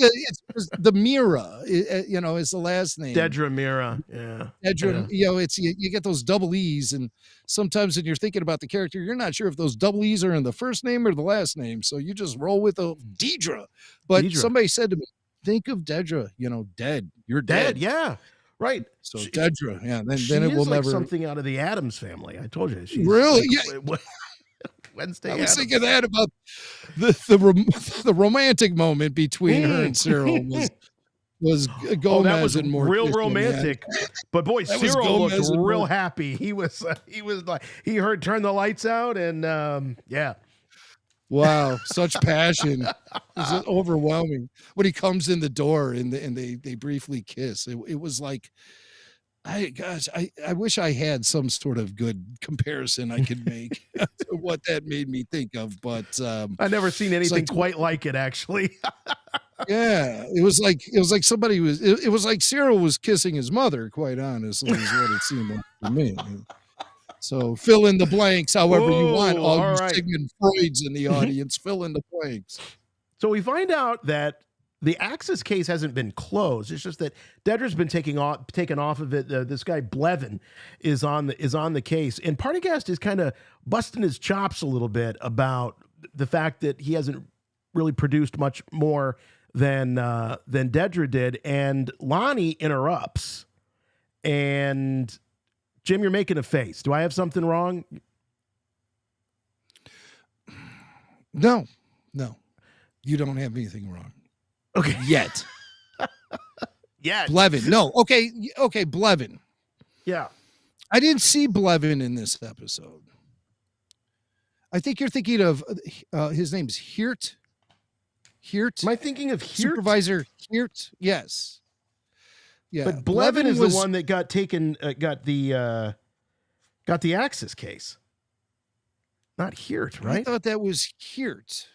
Speaker 3: the Mira, is the last name.
Speaker 4: Dedra Mira. Yeah.
Speaker 3: Dedra, you get those double E's, and sometimes when you're thinking about the character, you're not sure if those double E's are in the first name or the last name. So you just roll with a Dedra. But
Speaker 4: Dedra.
Speaker 3: Somebody said to me, think of Dedra, dead. You're dead.
Speaker 4: Yeah. Right.
Speaker 3: So Dedra. Yeah. Then it will
Speaker 4: like
Speaker 3: never.
Speaker 4: Something out of the Addams Family. I told you. She's
Speaker 3: really?
Speaker 4: Like, Wednesday.
Speaker 3: I was thinking that about the romantic moment between her and Sirill was Gomez
Speaker 4: that was
Speaker 3: and more
Speaker 4: real romantic. Yeah. But boy, Sirill looked real happy. He was like he heard turn the lights out and yeah.
Speaker 3: Wow, such passion. It's overwhelming. When he comes in the door and they briefly kiss. It was like, I wish I had some sort of good comparison I could make to what that made me think of, but
Speaker 4: I've never seen anything quite like it, actually.
Speaker 3: Yeah, it was like somebody was. It was like Sirill was kissing his mother. Quite honestly, is what it seemed like to me. So fill in the blanks however you want. All you Sigmund Freuds in the audience, fill in the blanks.
Speaker 4: So we find out that the Axis case hasn't been closed. It's just that Dedra's been taken off of it. This guy Blevin is on the case, and Partagast is kind of busting his chops a little bit about the fact that he hasn't really produced much more than Dedra did. And Lonnie interrupts, and Jim, you're making a face. Do I have something wrong?
Speaker 3: No, you don't have anything wrong.
Speaker 4: Okay.
Speaker 3: Yet.
Speaker 4: Yet.
Speaker 3: Blevin. No. Okay, Blevin.
Speaker 4: Yeah.
Speaker 3: I didn't see Blevin in this episode. I think you're thinking of his name's Hirt.
Speaker 4: Am I thinking of Hirt?
Speaker 3: Supervisor Hirt? Yes. Yeah.
Speaker 4: But Blevin is the one that got the Axis case. Not Hirt, right?
Speaker 3: I thought that was Hirt.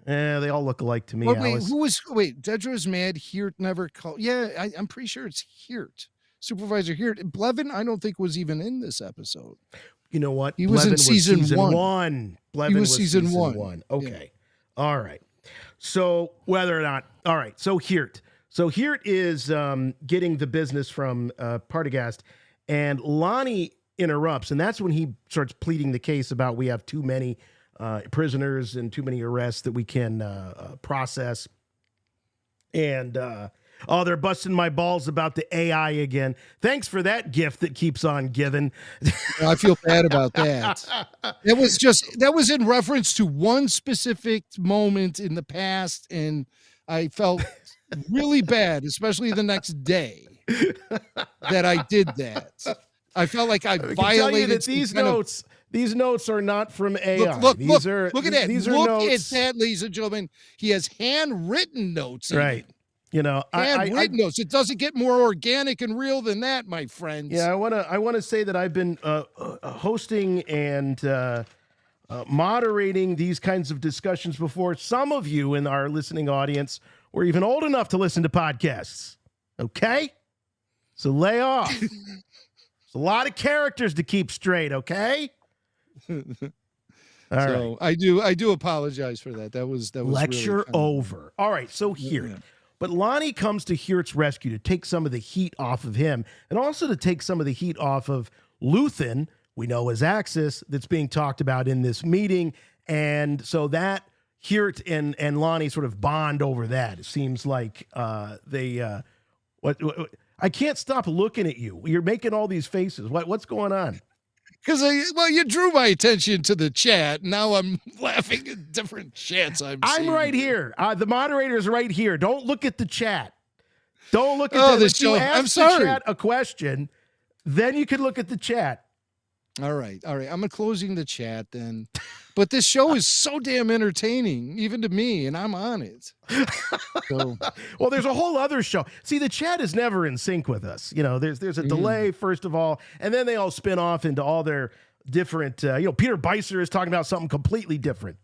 Speaker 4: They all look alike to me.
Speaker 3: Dedra's mad. Hirt never called. Yeah, I'm pretty sure it's Hirt. Supervisor Hirt. Blevin, I don't think was even in this episode.
Speaker 4: You know what?
Speaker 3: He was in season one.
Speaker 4: Blevin was season
Speaker 3: one.
Speaker 4: one. Okay. Yeah. All right. So whether or not, all right. So Hirt. is getting the business from Partagast, and Lonnie interrupts, and that's when he starts pleading the case about we have too many prisoners and too many arrests that we can process. And they're busting my balls about the AI again. Thanks for that gift that keeps on giving.
Speaker 3: I feel bad about that. That was in reference to one specific moment in the past, and I felt really bad, especially the next day that I did that. I felt like I violated
Speaker 4: These notes are not from AI.
Speaker 3: Look at that.
Speaker 4: Look
Speaker 3: at that, ladies and gentlemen. He has handwritten notes.
Speaker 4: Right.
Speaker 3: Handwritten notes. It doesn't get more organic and real than that, my friends.
Speaker 4: Yeah, I want to say that I've been hosting and moderating these kinds of discussions before. Some of you in our listening audience were even old enough to listen to podcasts. Okay? So lay off. It's a lot of characters to keep straight, okay? All right.
Speaker 3: I do apologize for that. That was
Speaker 4: lecture
Speaker 3: really
Speaker 4: over. All right, so here. Yeah. But Lonnie comes to Hirt's rescue to take some of the heat off of him, and also to take some of the heat off of Luthen, we know as Axis, that's being talked about in this meeting. And so that Hirt and Lonnie sort of bond over that. It seems like I I can't stop looking at you. You're making all these faces. What's going on?
Speaker 3: Because you drew my attention to the chat. Now I'm laughing at different chats I'm
Speaker 4: right here. The moderator is right here. Don't look at the chat. Don't look at
Speaker 3: the show.
Speaker 4: I'm sorry. The chat a question, then you can look at the chat.
Speaker 3: All right. I'm closing the chat then. But this show is so damn entertaining, even to me, and I'm on it. So.
Speaker 4: Well, there's a whole other show. See, the chat is never in sync with us. You know, there's a delay, first of all, and then they all spin off into all their different, Peter Beiser is talking about something completely different.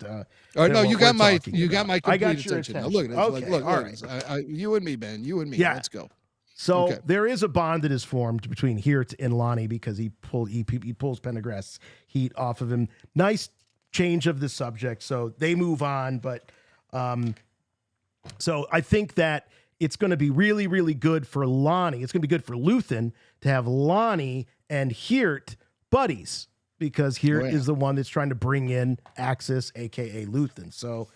Speaker 3: No, you got my complete
Speaker 4: attention.
Speaker 3: Now, look at this.
Speaker 4: Okay.
Speaker 3: Look,
Speaker 4: all right.
Speaker 3: You and me, Ben. You and me.
Speaker 4: Yeah.
Speaker 3: Let's go.
Speaker 4: So there is a bond that is formed between Hirt and Lonnie because he pulls Pendergast's heat off of him. Nice change of the subject. So they move on. But so I think that it's going to be really, really good for Lonnie. It's going to be good for Luthen to have Lonnie and Hirt buddies because Hirt is the one that's trying to bring in Axis, a.k.a. Luthen. So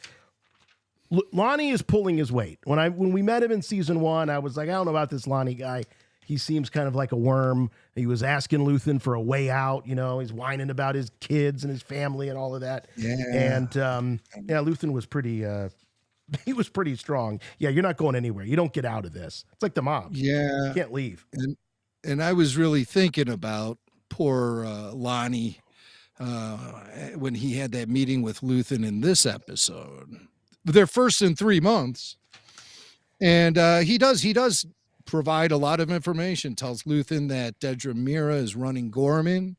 Speaker 4: Lonnie is pulling his weight. When we met him in season 1, I was like, I don't know about this Lonnie guy. He seems kind of like a worm. He was asking Luthen for a way out. He's whining about his kids and his family and all of that. Yeah. And Luthen was pretty. He was pretty strong. Yeah, you're not going anywhere. You don't get out of this. It's like the mob.
Speaker 3: Yeah,
Speaker 4: you can't leave.
Speaker 3: And I was really thinking about poor Lonnie when he had that meeting with Luthen in this episode. They're first in 3 months, and he does provide a lot of information. Tells Luthen that Dedra Meera is running Gorman,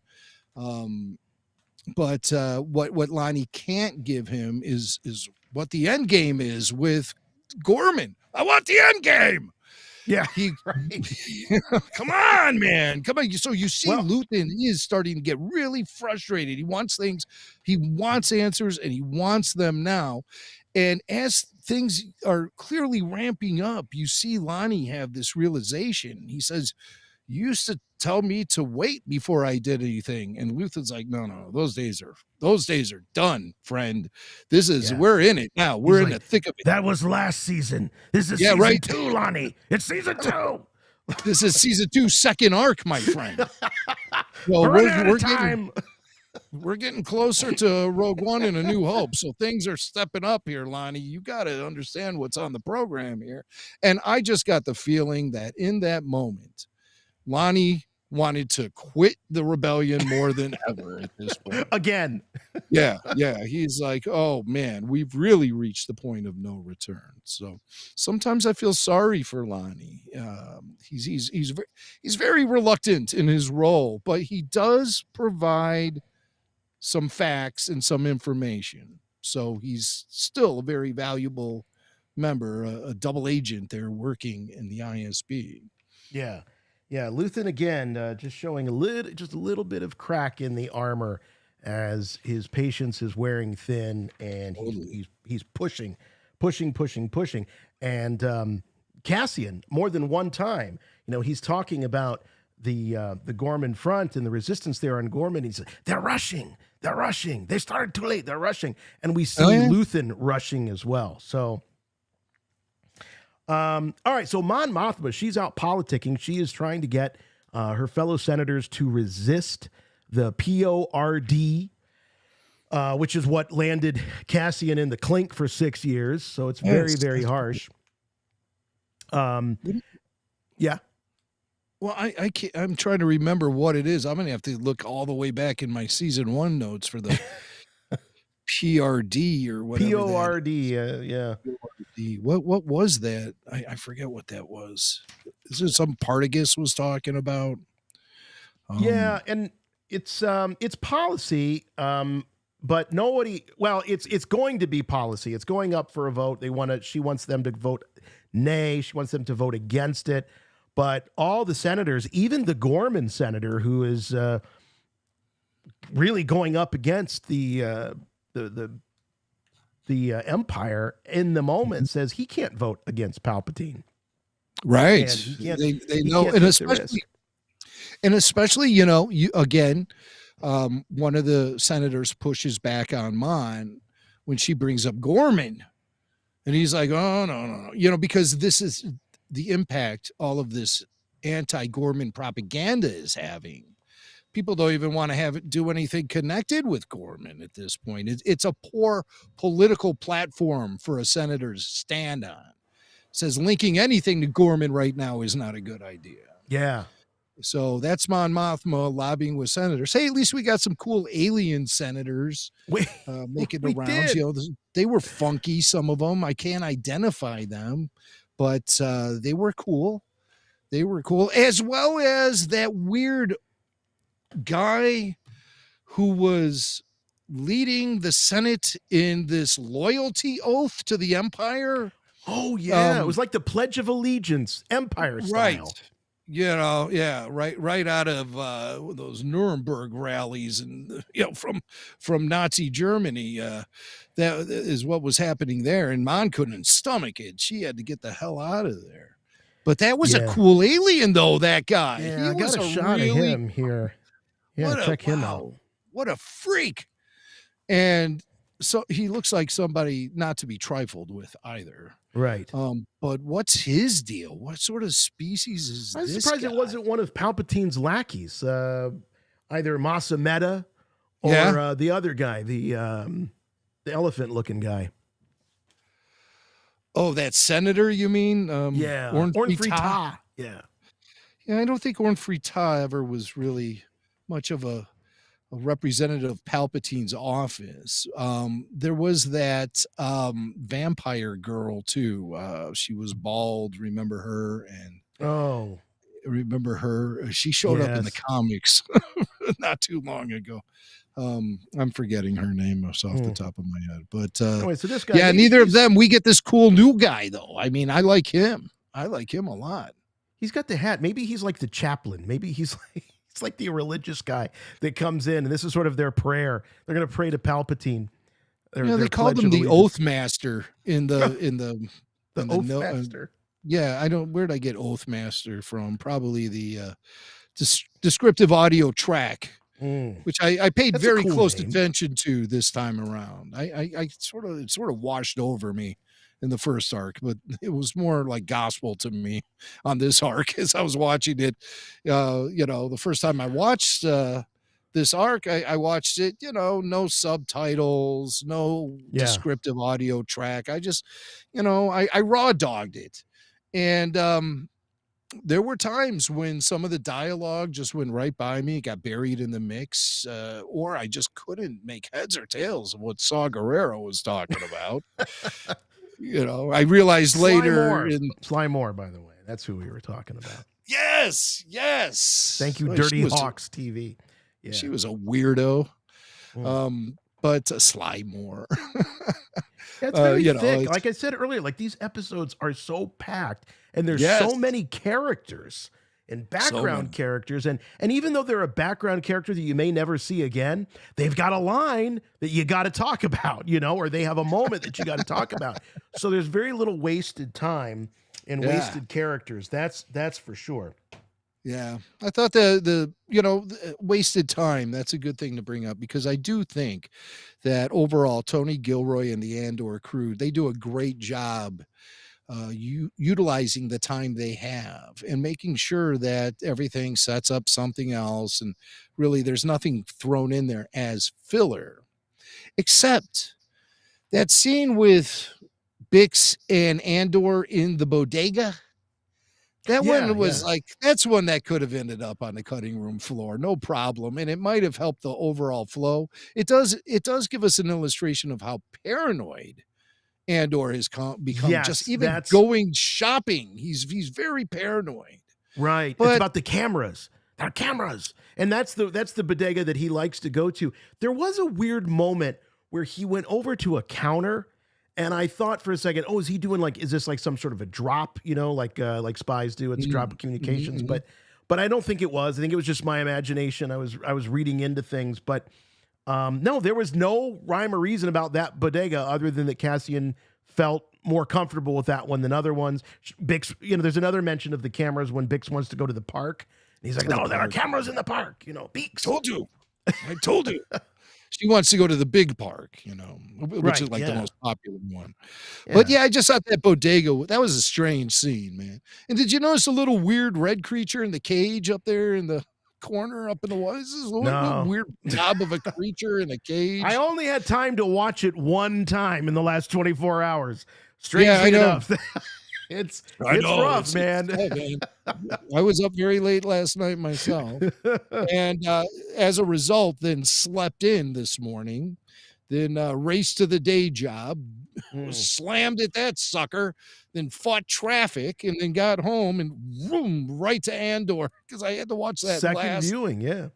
Speaker 3: but what Lonnie can't give him is what the end game is with Gorman. I want the end game.
Speaker 4: Yeah,
Speaker 3: come on, man, come on. So you see, Luthen is starting to get really frustrated. He wants things, he wants answers, and he wants them now. And as things are clearly ramping up, you see Lonnie have this realization. He says, "You used to tell me to wait before I did anything." And Luthen's like, no, those days are done, friend. This is, we're in it now. We're in the thick of it.
Speaker 4: That was last season. This is season 2, Lonnie. It's season 2.
Speaker 3: This is season 2, second arc, my friend. Well, we're getting closer to Rogue One and A New Hope, so things are stepping up here, Lonnie. You got to understand what's on the program here. And I just got the feeling that in that moment, Lonnie wanted to quit the rebellion more than ever at this point.
Speaker 4: Again.
Speaker 3: Yeah. He's like, oh, man, we've really reached the point of no return. So sometimes I feel sorry for Lonnie. He's very reluctant in his role, but he does provide some facts and some information. So he's still a very valuable member, a double agent there working in the ISB.
Speaker 4: Yeah. Luthen again, just showing a little bit of crack in the armor as his patience is wearing thin, and he's pushing. And Cassian, more than one time, he's talking about the Gorman front and the resistance there on Gorman. He's like, they're rushing. They started too late. They're rushing, and we see Luthen rushing as well. So. All right, so Mon Mothma, she's out politicking. She is trying to get her fellow senators to resist the PORD, which is what landed Cassian in the clink for 6 years. So it's very, very harsh. Yeah.
Speaker 3: Well, I'm trying to remember what it is. I'm going to have to look all the way back in my season 1 notes for the PRD or whatever.
Speaker 4: PORD, yeah.
Speaker 3: What was that? I forget what that was. Is it some Partagas was talking about?
Speaker 4: Yeah, and it's policy, but nobody. Well, it's going to be policy. It's going up for a vote. She wants them to vote nay. She wants them to vote against it. But all the senators, even the Gorman senator, who is really going up against the Empire in the moment, says he can't vote against Palpatine.
Speaker 3: Right. They know, and especially, you again, one of the senators pushes back on Mon when she brings up Gorman, and he's like, oh, no, because this is the impact all of this anti-Gorman propaganda is having. People don't even want to do anything connected with Gorman at this point. It's a poor political platform for a senator to stand on. It says linking anything to Gorman right now is not a good idea.
Speaker 4: Yeah.
Speaker 3: So that's Mon Mothma lobbying with senators. Hey, at least we got some cool alien senators making the rounds. You know, they were funky, some of them. I can't identify them, but they were cool. They were cool, as well as that weird guy who was leading the Senate in this loyalty oath to the Empire.
Speaker 4: Oh, yeah. It was like the Pledge of Allegiance, Empire style.
Speaker 3: Right. You know, yeah, right out of those Nuremberg rallies, and from Nazi Germany. That is what was happening there, and Mon couldn't stomach it. She had to get the hell out of there. But that was a cool alien, though. That guy.
Speaker 4: Yeah, I got a shot of him here. Yeah, check him out.
Speaker 3: What a freak! And so he looks like somebody not to be trifled with either.
Speaker 4: Right.
Speaker 3: But what's his deal? What sort of species is
Speaker 4: I'm
Speaker 3: this
Speaker 4: surprised
Speaker 3: guy?
Speaker 4: it wasn't one of Palpatine's lackeys, either Masa Meta or the other guy, the elephant-looking guy.
Speaker 3: Oh, that senator, you mean?
Speaker 4: Yeah.
Speaker 3: Orn
Speaker 4: Frita. Yeah.
Speaker 3: Yeah, I don't think Orn Frita ever was really much of a representative of Palpatine's office. There was that vampire girl too. She was bald. Remember her? And remember her? She showed up in the comics not too long ago. I'm forgetting her name off the top of my head. But
Speaker 4: anyway, so this guy,
Speaker 3: yeah, neither of them. We get this cool new guy though. I mean, I like him. I like him a lot.
Speaker 4: He's got the hat. Maybe he's like the chaplain. Maybe he's like. It's like the religious guy that comes in, and this is sort of their prayer. They're going to pray to Palpatine.
Speaker 3: They called him the Oath Master in the
Speaker 4: Oath Master.
Speaker 3: Yeah, where'd I get Oath Master from? Probably the descriptive audio track, which I paid very close attention to this time around. It sort of washed over me in the first arc, but it was more like gospel to me on this arc as I was watching it. The first time I watched this arc, I watched it, no subtitles, no descriptive audio track. I just, I raw dogged it. And there were times when some of the dialogue just went right by me, got buried in the mix, or I just couldn't make heads or tails of what Saw Gerrera was talking about. I realized later
Speaker 4: Sly Moore, by the way, that's who we were talking about.
Speaker 3: Yes.
Speaker 4: Thank you, Dirty Hawks TV. Yeah.
Speaker 3: She was a weirdo. But Sly Moore.
Speaker 4: That's very thick. Like I said earlier, like these episodes are so packed, and there's so many characters and background characters, and even though they're a background character that you may never see again, they've got a line that you got to talk about, or they have a moment that you got to talk about. So there's very little wasted time and wasted characters. That's for sure.
Speaker 3: Yeah, I thought the wasted time, that's a good thing to bring up, because I do think that overall Tony Gilroy and the Andor crew, they do a great job utilizing the time they have and making sure that everything sets up something else, and really there's nothing thrown in there as filler, except that scene with Bix and Andor in the bodega. That one was that's one that could have ended up on the cutting room floor, no problem, and it might have helped the overall flow. It does give us an illustration of how paranoid Andor has become, just even going shopping. He's very paranoid.
Speaker 4: Right. But it's about the cameras. There are cameras. And that's the bodega that he likes to go to. There was a weird moment where he went over to a counter, and I thought for a second, is he doing is this like some sort of a drop, like spies do? It's drop communications. But I don't think it was. I think it was just my imagination. I was reading into things, but no, there was no rhyme or reason about that bodega other than that Cassian felt more comfortable with that one than other ones. Bix, there's another mention of the cameras when Bix wants to go to the park. And he's like, no, there are cameras in the park. Bix.
Speaker 3: I told you. She wants to go to the big park, which
Speaker 4: Right,
Speaker 3: is like the
Speaker 4: yeah.
Speaker 3: most popular one.
Speaker 4: Yeah.
Speaker 3: But yeah, I just thought that bodega, that was a strange scene, man. And did you notice a little weird red creature in the cage up there in the corner up in the wall? This is a little
Speaker 4: No.
Speaker 3: weird blob of a creature in a cage.
Speaker 4: I only had time to watch it one time in the last 24 hours. Strangely
Speaker 3: I know.
Speaker 4: enough. It's rough, man.
Speaker 3: Tough, man. I was up very late last night myself. And as a result, then slept in this morning, then raced to the day job, slammed at that sucker, then fought traffic, and then got home and right to Andor because I had to watch that
Speaker 4: Second viewing, yeah.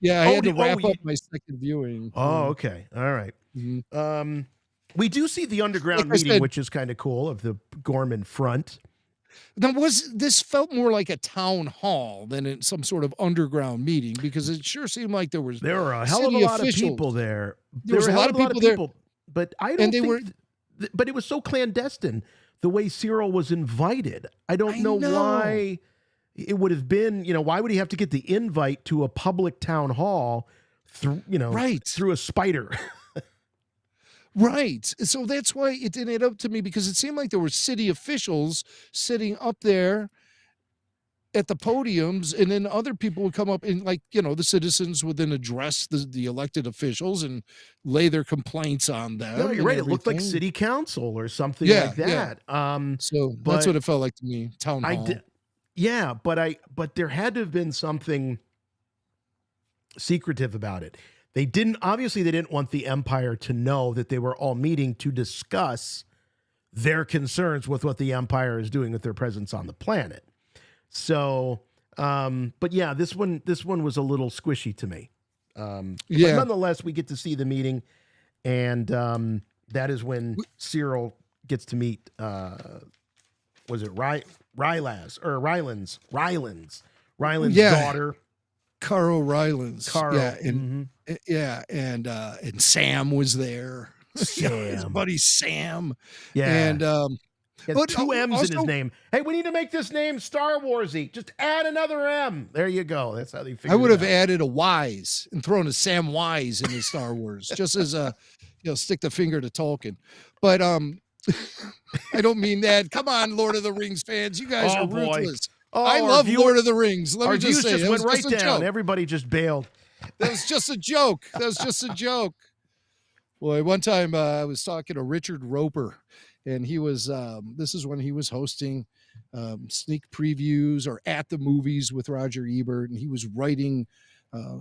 Speaker 3: Yeah, I had to wrap up my second viewing.
Speaker 4: Oh, okay. All right.
Speaker 3: Mhm.
Speaker 4: We do see the underground
Speaker 3: Like I
Speaker 4: meeting,
Speaker 3: said-
Speaker 4: which is kind of cool, of the Gorman front.
Speaker 3: Now, this felt more like a town hall than some sort of underground meeting because it sure seemed like there
Speaker 4: were a hell of a
Speaker 3: city
Speaker 4: lot
Speaker 3: officials.
Speaker 4: of people there.
Speaker 3: There was a lot of people there.
Speaker 4: But I don't
Speaker 3: And they
Speaker 4: think but it was so clandestine the way Sirill was invited. I don't know why it would have been, why would he have to get the invite to a public town hall through, through a spider?
Speaker 3: Right. So that's why it didn't add up to me because it seemed like there were city officials sitting up there at the podiums, and then other people would come up and the citizens would then address the elected officials and lay their complaints on them.
Speaker 4: No, you're
Speaker 3: and
Speaker 4: right. It looked like
Speaker 3: everything.
Speaker 4: city council or something
Speaker 3: Yeah,
Speaker 4: like that.
Speaker 3: So
Speaker 4: but
Speaker 3: that's what it felt like to me. Town hall.
Speaker 4: Yeah, but there had to have been something secretive about it. They didn't want the Empire to know that they were all meeting to discuss their concerns with what the Empire is doing with their presence on the planet. So, but yeah, this one was a little squishy to me. But nonetheless, we get to see the meeting, and that is when Sirill gets to meet, was it Rylan's daughter,
Speaker 3: Caro Rylands.
Speaker 4: Caro.
Speaker 3: Yeah, and Sam was there. His buddy Sam.
Speaker 4: Yeah,
Speaker 3: and
Speaker 4: he has 2 M's in his name. Hey, we need to make this name Star Warsy. Just add another M. There you go. That's how they figured it out.
Speaker 3: I would have added a Wise and thrown a Sam Wise in his Star Wars, just as a stick the finger to Tolkien. But I don't mean that. Come on, Lord of the Rings fans, you guys are ruthless. I love Lord of the Rings. Let me just say,
Speaker 4: went right down. Everybody just bailed.
Speaker 3: That was just a joke. Boy, one time I was talking to Richard Roper, and he was, this is when he was hosting sneak previews or at the movies with Roger Ebert, and he was writing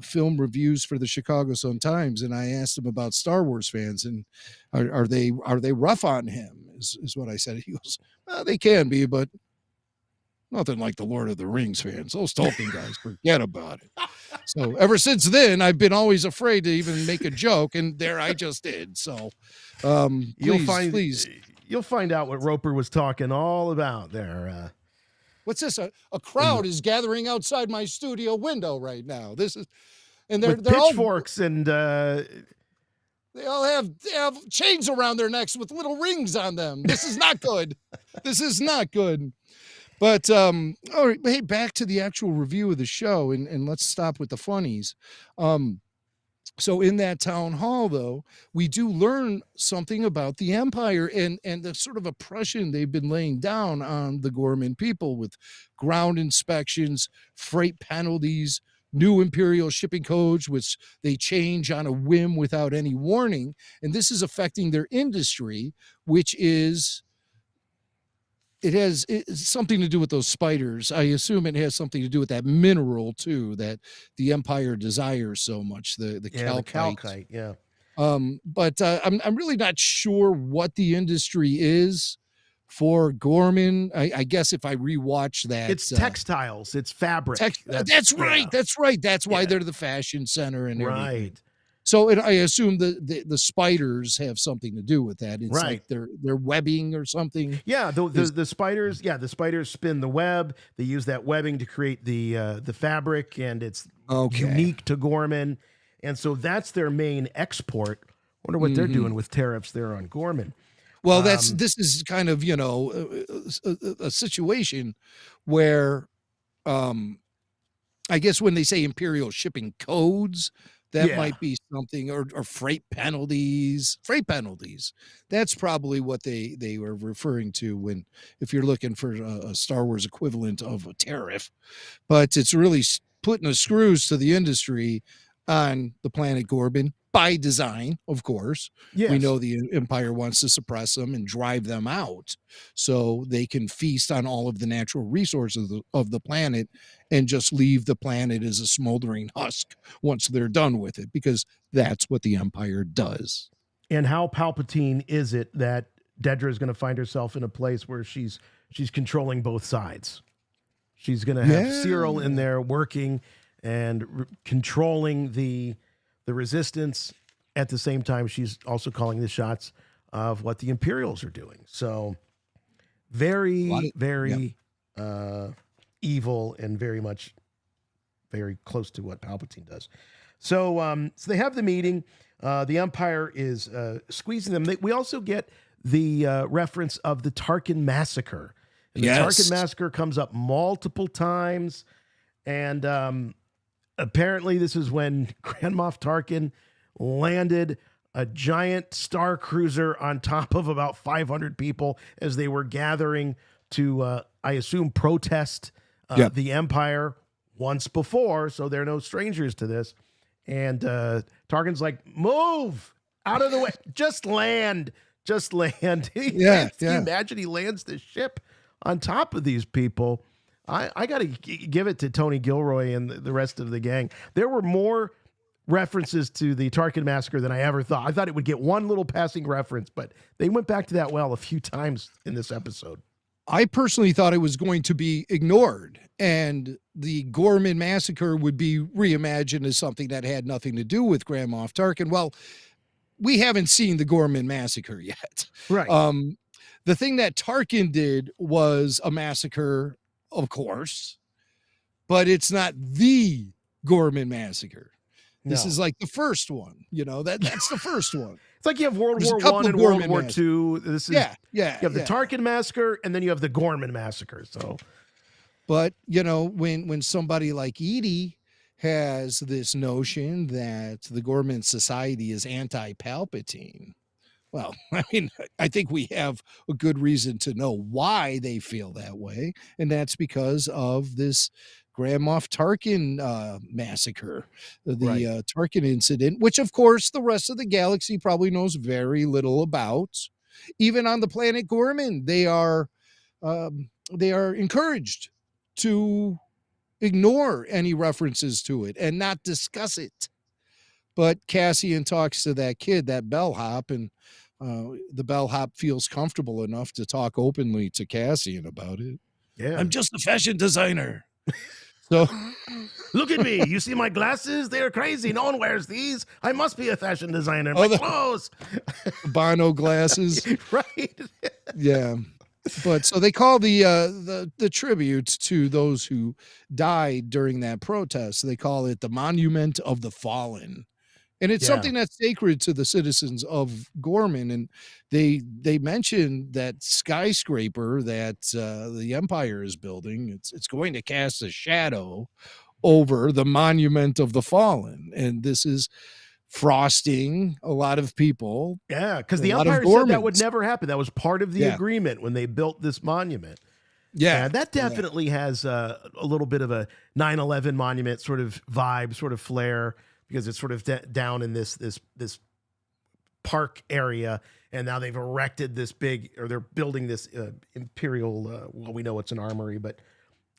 Speaker 3: film reviews for the Chicago Sun-Times. And I asked him about Star Wars fans, and are they rough on him is what I said. He goes, well, they can be, but nothing like the Lord of the Rings fans. Those Tolkien guys, forget about it. So ever since then, I've been always afraid to even make a joke, and there I just did. So please.
Speaker 4: You'll find out what Roper was talking all about there.
Speaker 3: What's this? A crowd is gathering outside my studio window right now. This is, and they're
Speaker 4: pitchforks and
Speaker 3: they all have chains around their necks with little rings on them. This is not good. This is not good. But all right, hey, back to the actual review of the show, and let's stop with the funnies. So in that town hall, though, we do learn something about the Empire and the sort of oppression they've been laying down on the Gorman people with ground inspections, freight penalties, new Imperial shipping codes, which they change on a whim without any warning. And this is affecting their industry, which is... It's something to do with those spiders. I assume it has something to do with that mineral too that the Empire desires so much, the calcite.
Speaker 4: Yeah.
Speaker 3: But I'm really not sure what the industry is for Gorman. I guess if I rewatch that,
Speaker 4: it's textiles, it's fabric.
Speaker 3: That's right. That's why they're the fashion center and everything.
Speaker 4: Right.
Speaker 3: So I assume the spiders have something to do with that. It's like they're webbing or something.
Speaker 4: Yeah, the spiders. Yeah, the spiders spin the web. They use that webbing to create the fabric, and it's unique to Gorman. And so that's their main export. Wonder what they're doing with tariffs there on Gorman.
Speaker 3: Well, this is kind of a situation where, I guess when they say Imperial shipping codes. That might be something, or freight penalties. Freight penalties. That's probably what they were referring to when, if you're looking for a Star Wars equivalent of a tariff. But it's really putting the screws to the industry on the planet Gorman by design, of course.
Speaker 4: Yes.
Speaker 3: We know the Empire wants to suppress them and drive them out so they can feast on all of the natural resources of the planet and just leave the planet as a smoldering husk once they're done with it, because that's what the Empire does.
Speaker 4: And how Palpatine is it that Dedra is going to find herself in a place where she's controlling both sides? She's going to have Sirill in there working and controlling the resistance. At the same time, she's also calling the shots of what the Imperials are doing. So very, very evil, and very close to what Palpatine does. So they have the meeting. The Empire is squeezing them. We also get the reference of the Tarkin massacre. And the Tarkin massacre comes up multiple times. And apparently this is when Grand Moff Tarkin landed a giant star cruiser on top of about 500 people as they were gathering to, I assume, protest the Empire once before. So they're no strangers to this. And Tarkin's like, move out of the way. Just land. Just land. Can you imagine he lands the ship on top of these people? I got to give it to Tony Gilroy and the rest of the gang. There were more references to the Tarkin massacre than I ever thought. I thought it would get one little passing reference, but they went back to that well a few times in this episode.
Speaker 3: I personally thought it was going to be ignored, and the Gorman massacre would be reimagined as something that had nothing to do with Grand Moff Tarkin. Well, we haven't seen the Gorman massacre yet.
Speaker 4: Right.
Speaker 3: The thing that Tarkin did was a massacre, of course, but it's not the Gorman massacre. This is like the first one, that's the first one.
Speaker 4: It's like you have World War I and World War II. This is you have the Tarkin massacre, and then you have the Gorman massacre. So,
Speaker 3: but when somebody like Edie has this notion that the Gorman society is anti-Palpatine, well, I mean, I think we have a good reason to know why they feel that way, and that's because of this Grand Moff Tarkin massacre, the Tarkin incident, which of course the rest of the galaxy probably knows very little about. Even on the planet Gorman, they are encouraged to ignore any references to it and not discuss it. But Cassian talks to that kid, that bellhop, and the bellhop feels comfortable enough to talk openly to Cassian about it.
Speaker 4: Yeah,
Speaker 3: I'm just a fashion designer. So
Speaker 4: look at me. You see my glasses? They're crazy. No one wears these. I must be a fashion designer. My clothes.
Speaker 3: Bono glasses.
Speaker 4: Right.
Speaker 3: Yeah. But so they call the tributes to those who died during that protest. They call it the Monument of the Fallen. And it's something that's sacred to the citizens of Gorman. And they mentioned that skyscraper that the Empire is building. It's going to cast a shadow over the Monument of the Fallen. And this is frosting a lot of people.
Speaker 4: Yeah, because the Empire said that would never happen. That was part of the agreement when they built this monument.
Speaker 3: Yeah,
Speaker 4: and that definitely has a little bit of a 9/11 monument sort of vibe, sort of flair, because it's sort of down in this park area, and now they've erected this big, or they're building this Imperial, well, we know it's an armory, but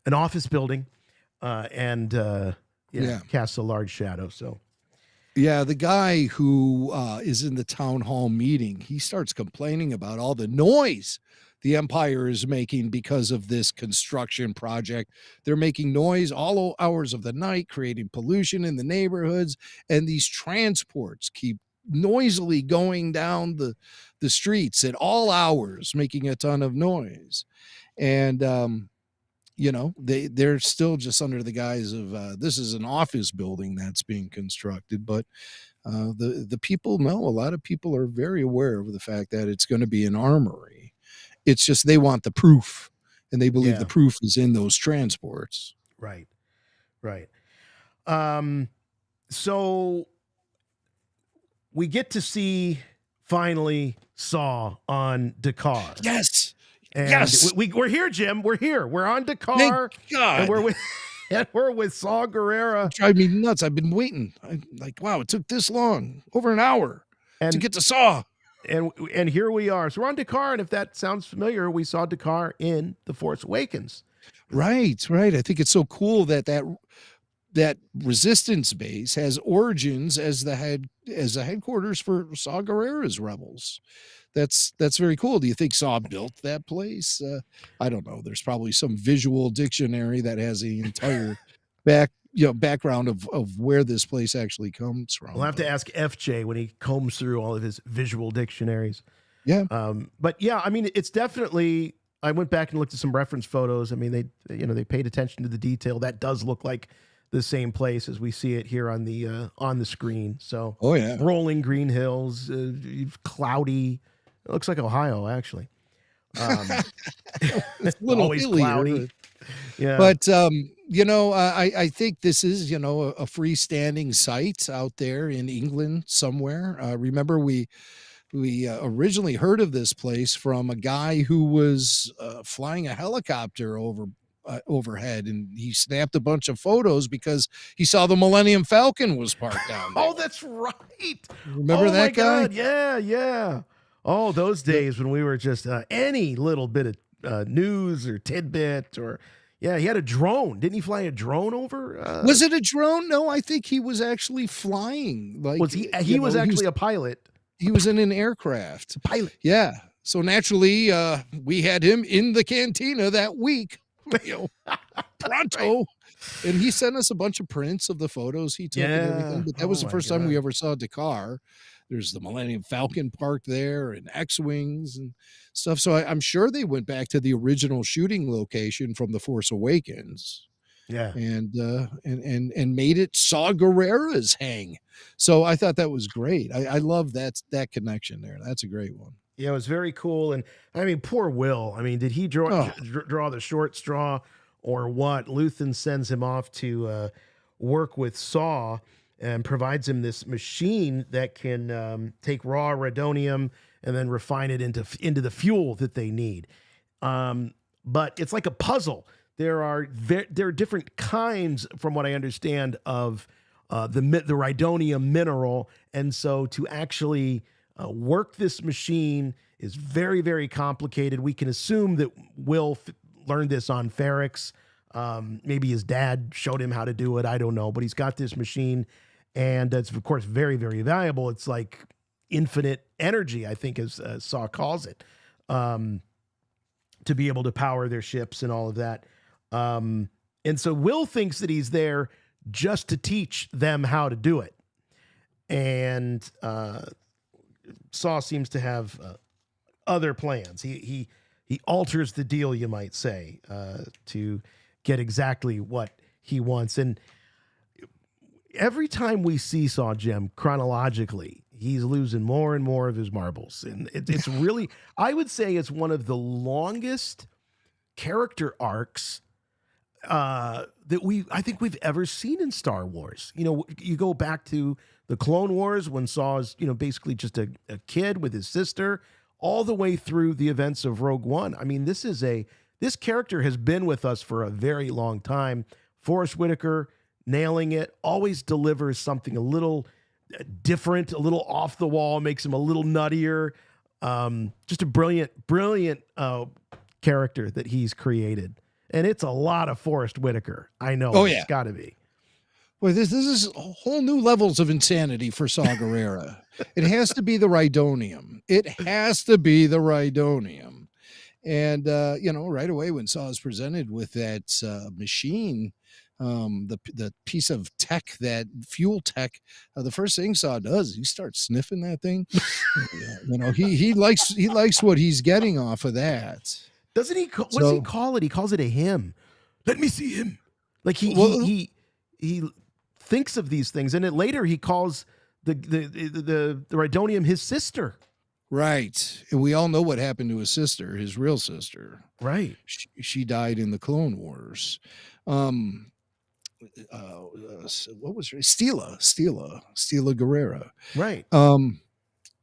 Speaker 4: an office building, and casts a large shadow. So,
Speaker 3: yeah, the guy who is in the town hall meeting, he starts complaining about all the noise the Empire is making because of this construction project. They're making noise all hours of the night, creating pollution in the neighborhoods, and these transports keep noisily going down the streets at all hours, making a ton of noise. And they're still just under the guise of this is an office building that's being constructed, but the people know, a lot of people are very aware of the fact that it's going to be an armory. It's just they want the proof, and they believe the proof is in those transports.
Speaker 4: Right. So we get to see finally Saw on Dakar.
Speaker 3: Yes.
Speaker 4: And
Speaker 3: yes.
Speaker 4: we're here, Jim. We're here. We're on Dakar.
Speaker 3: Thank God.
Speaker 4: And we're with Saw Gerrera.
Speaker 3: Drive me nuts. I've been waiting. I'm like, wow, it took this long, over an hour to get to Saw.
Speaker 4: And here we are. So we're on Dakar, and if that sounds familiar, we saw Dakar in The Force Awakens.
Speaker 3: Right. I think it's so cool that resistance base has origins as the headquarters for Saw Gerrera's rebels. That's very cool. Do you think Saw built that place? I don't know. There's probably some visual dictionary that has the entire background of where this place actually comes from.
Speaker 4: We'll have to ask FJ when he combs through all of his visual dictionaries.
Speaker 3: Yeah.
Speaker 4: But yeah, I mean, it's definitely, I went back and looked at some reference photos. I mean, they paid attention to the detail. That does look like the same place as we see it here on the screen. So,
Speaker 3: oh yeah,
Speaker 4: rolling green hills, cloudy. It looks like Ohio, actually.
Speaker 3: It's a little
Speaker 4: always
Speaker 3: hillier.
Speaker 4: cloudy. Yeah,
Speaker 3: but I think this is a freestanding site out there in England somewhere. Remember we originally heard of this place from a guy who was flying a helicopter overhead, and he snapped a bunch of photos because he saw the Millennium Falcon was parked down there.
Speaker 4: Oh, that's right.
Speaker 3: Remember that guy?
Speaker 4: God. Yeah. Oh, those days when we were just any little bit of news or tidbit or. Yeah, he had a drone. Didn't he fly a drone over?
Speaker 3: Was it a drone? No, I think he was actually flying. Like,
Speaker 4: was he? He was actually a pilot.
Speaker 3: He was in an aircraft.
Speaker 4: A pilot.
Speaker 3: Yeah. So naturally, we had him in the cantina that week. Pronto. Right. And he sent us a bunch of prints of the photos he took and everything. But that was the first time we ever saw Dakar. There's the Millennium Falcon parked there and X-Wings and stuff. So I'm sure they went back to the original shooting location from The Force Awakens.
Speaker 4: Yeah.
Speaker 3: And made it Saw Gerrera's hang. So I thought that was great. I love that connection there. That's a great one.
Speaker 4: Yeah, it was very cool. And I mean, poor Will. I mean, did he draw the short straw or what? Luthen sends him off to work with Saw and provides him this machine that can take raw radonium and then refine it into the fuel that they need. But it's like a puzzle. There are different kinds, from what I understand, of the radonium mineral, and so to actually work this machine is very, very complicated. We can assume that Will learned this on Ferrix. Maybe his dad showed him how to do it. I don't know, but he's got this machine. And it's, of course, very, very valuable. It's like infinite energy, I think, as Saw calls it, to be able to power their ships and all of that. And so Will thinks that he's there just to teach them how to do it. And Saw seems to have other plans. He alters the deal, you might say, to get exactly what he wants. And every time we see Saw, Jim, chronologically, he's losing more and more of his marbles. And it's really, I would say it's one of the longest character arcs that I think we've ever seen in Star Wars. You go back to the Clone Wars when Saw is, basically just a kid with his sister, all the way through the events of Rogue One. I mean, this character has been with us for a very long time. Forrest Whitaker, nailing it, always delivers something a little different, a little off the wall, makes him a little nuttier. Just a brilliant character that he's created. And it's a lot of Forrest Whitaker. I know.
Speaker 3: Oh, yeah.
Speaker 4: It's got to be.
Speaker 3: Well, this is whole new levels of insanity for Saw Gerrera. It has to be the Rhydonium. It has to be the Rhydonium. And, right away when Saw is presented with that machine, the piece of tech, that fuel tech, the first thing Saw does, he starts sniffing that thing. He likes what he's getting off of that.
Speaker 4: Doesn't he? What does he call it? He calls it a hymn. Let me see him. Like he thinks of these things, and then later he calls the Rhydonium his sister.
Speaker 3: Right, and we all know what happened to his sister, his real sister.
Speaker 4: Right,
Speaker 3: she died in the Clone Wars. what was her Stila Gerrera.
Speaker 4: Right.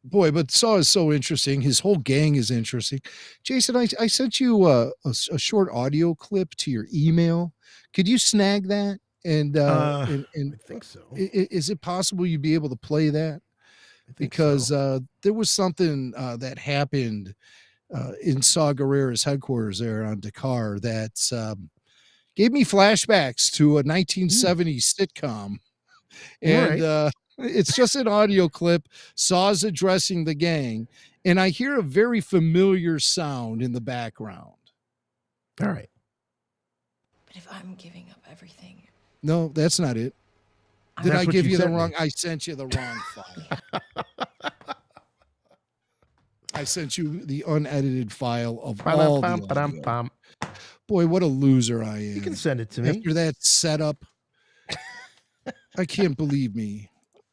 Speaker 3: Boy, but Saw is so interesting. His whole gang is interesting. Jason, I sent you a short audio clip to your email. Could you snag that? And
Speaker 4: I think so.
Speaker 3: Is it possible you'd be able to play that? Because there was something that happened in Saw Gerrera's headquarters there on Dakar that gave me flashbacks to a 1970s sitcom. And it's just an audio clip. Saw's addressing the gang, and I hear a very familiar sound in the background.
Speaker 4: All right.
Speaker 5: But if I'm giving up everything.
Speaker 3: No, that's not it. Did I give you the wrong? I sent you the wrong file. I sent you the unedited file of all the audio. Boy, what a loser I am.
Speaker 4: You can send it to me.
Speaker 3: After that setup, I can't believe me.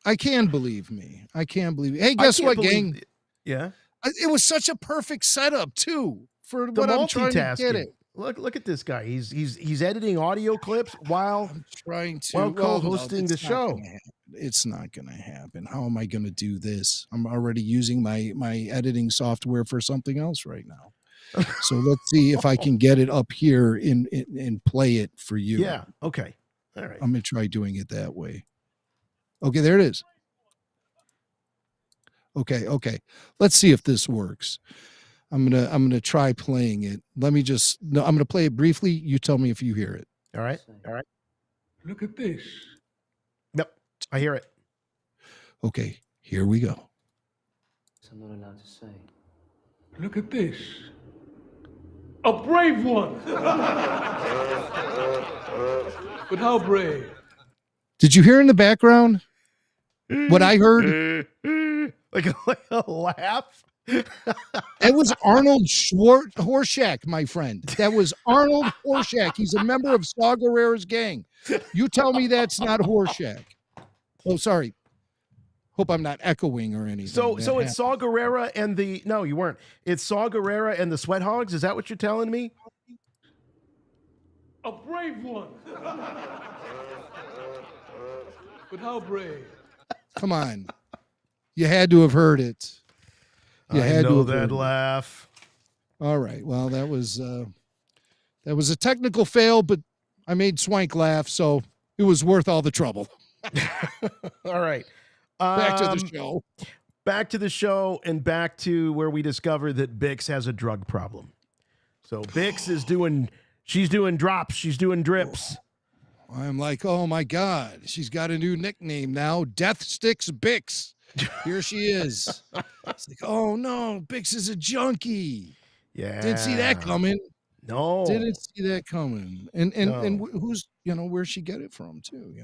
Speaker 3: I can believe me. I can't believe. Hey, guess what, gang?
Speaker 4: Yeah.
Speaker 3: It was such a perfect setup too for
Speaker 4: The
Speaker 3: what I'm trying to get it.
Speaker 4: Look at this guy. He's editing audio clips while
Speaker 3: I'm trying to
Speaker 4: while co-hosting the show.
Speaker 3: It's not going to happen. How am I going to do this? I'm already using my editing software for something else right now. So let's see if I can get it up here and play it for you.
Speaker 4: Yeah. Okay. All right.
Speaker 3: I'm going to try doing it that way. Okay, there it is. Okay. Let's see if this works. I'm gonna try playing it. I'm gonna play it briefly. You tell me if you hear it.
Speaker 4: All right.
Speaker 6: Look at this.
Speaker 4: Yep, I hear it.
Speaker 3: Okay, here we go.
Speaker 6: I'm not allowed to say. Look at this. A brave one. But how brave?
Speaker 3: Did you hear in the background what I heard?
Speaker 4: Like a laugh.
Speaker 3: It was Arnold Horshack, my friend. That was Arnold Horshack. He's a member of Saw Gerrera's gang. You tell me that's not Horshack. Oh, sorry. Hope I'm not echoing or anything.
Speaker 4: So it's Saw Gerrera and no, you weren't. It's Saw Gerrera and the Sweat Hogs. Is that what you're telling me?
Speaker 6: A brave one. But how brave?
Speaker 3: Come on. You had to have heard it.
Speaker 4: I know that laugh.
Speaker 3: All right. Well, that was a technical fail, but I made Swank laugh, so it was worth all the trouble.
Speaker 4: All right.
Speaker 3: Back to the show.
Speaker 4: Back to the show and back to where we discover that Bix has a drug problem. So Bix is she's doing drops, she's doing drips.
Speaker 3: I'm like, oh my God, she's got a new nickname now, Death Sticks Bix. Here she is. It's like, oh no, Bix is a junkie.
Speaker 4: Yeah.
Speaker 3: Didn't see that coming.
Speaker 4: No.
Speaker 3: Didn't see that coming. And who's, where'd she get it from too?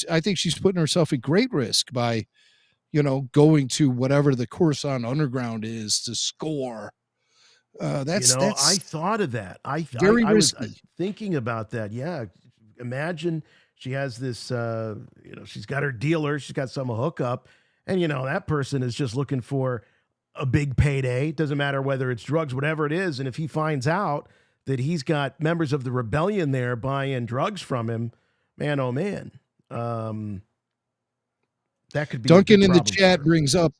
Speaker 3: I think she's putting herself at great risk by, going to whatever the Coruscant Underground is to score. That's
Speaker 4: I thought of that. I was thinking about that. Yeah. Imagine she has this, she's got her dealer, she's got some hookup, and that person is just looking for a big payday. Doesn't matter whether it's drugs, whatever it is. And if he finds out that he's got members of the rebellion there buying drugs from him, man, oh man, that could be.
Speaker 3: Duncan in the chat brings up,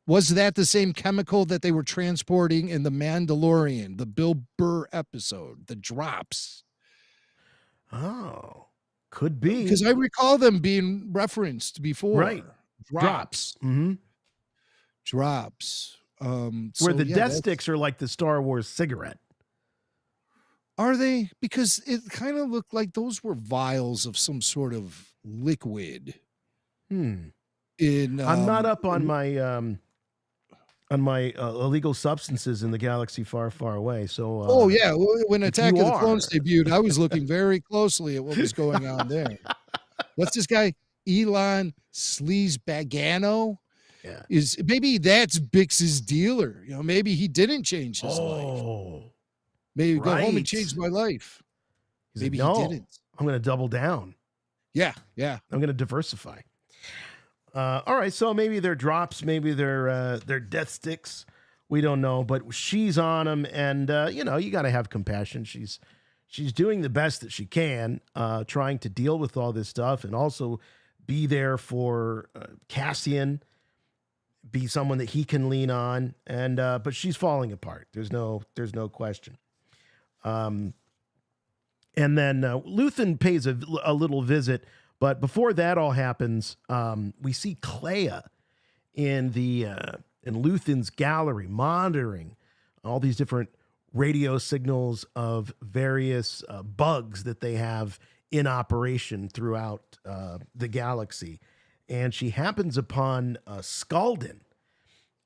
Speaker 3: was that the same chemical that they were transporting in The Mandalorian, the Bill Burr episode, the drops?
Speaker 4: Oh, could be.
Speaker 3: Because I recall them being referenced before.
Speaker 4: Right. Drops. Mm-hmm.
Speaker 3: Drops.
Speaker 4: Where the death sticks are like the Star Wars cigarette.
Speaker 3: Are they? Because it kind of looked like those were vials of some sort of liquid.
Speaker 4: I'm not up on my illegal substances in the galaxy far, far away. So,
Speaker 3: when Attack of the Clones debuted, I was looking very closely at what was going on there. What's this guy? Elon Sleazebagano?
Speaker 4: Yeah.
Speaker 3: Maybe that's Bix's dealer. Maybe he didn't change his life. Maybe go home and change my life. Maybe he didn't.
Speaker 4: I'm going to double down.
Speaker 3: Yeah.
Speaker 4: I'm going to diversify. All right, so maybe they're drops, maybe they're death sticks. We don't know, but she's on them, and you got to have compassion. She's she's doing the best that she can, trying to deal with all this stuff and also be there for Cassian, be someone that he can lean on. And but she's falling apart. There's no question. And then Luthen pays a little visit, but before that all happens, we see Clea in Luthen's gallery monitoring all these different radio signals of various bugs that they have in operation throughout the galaxy. And she happens upon Skalden.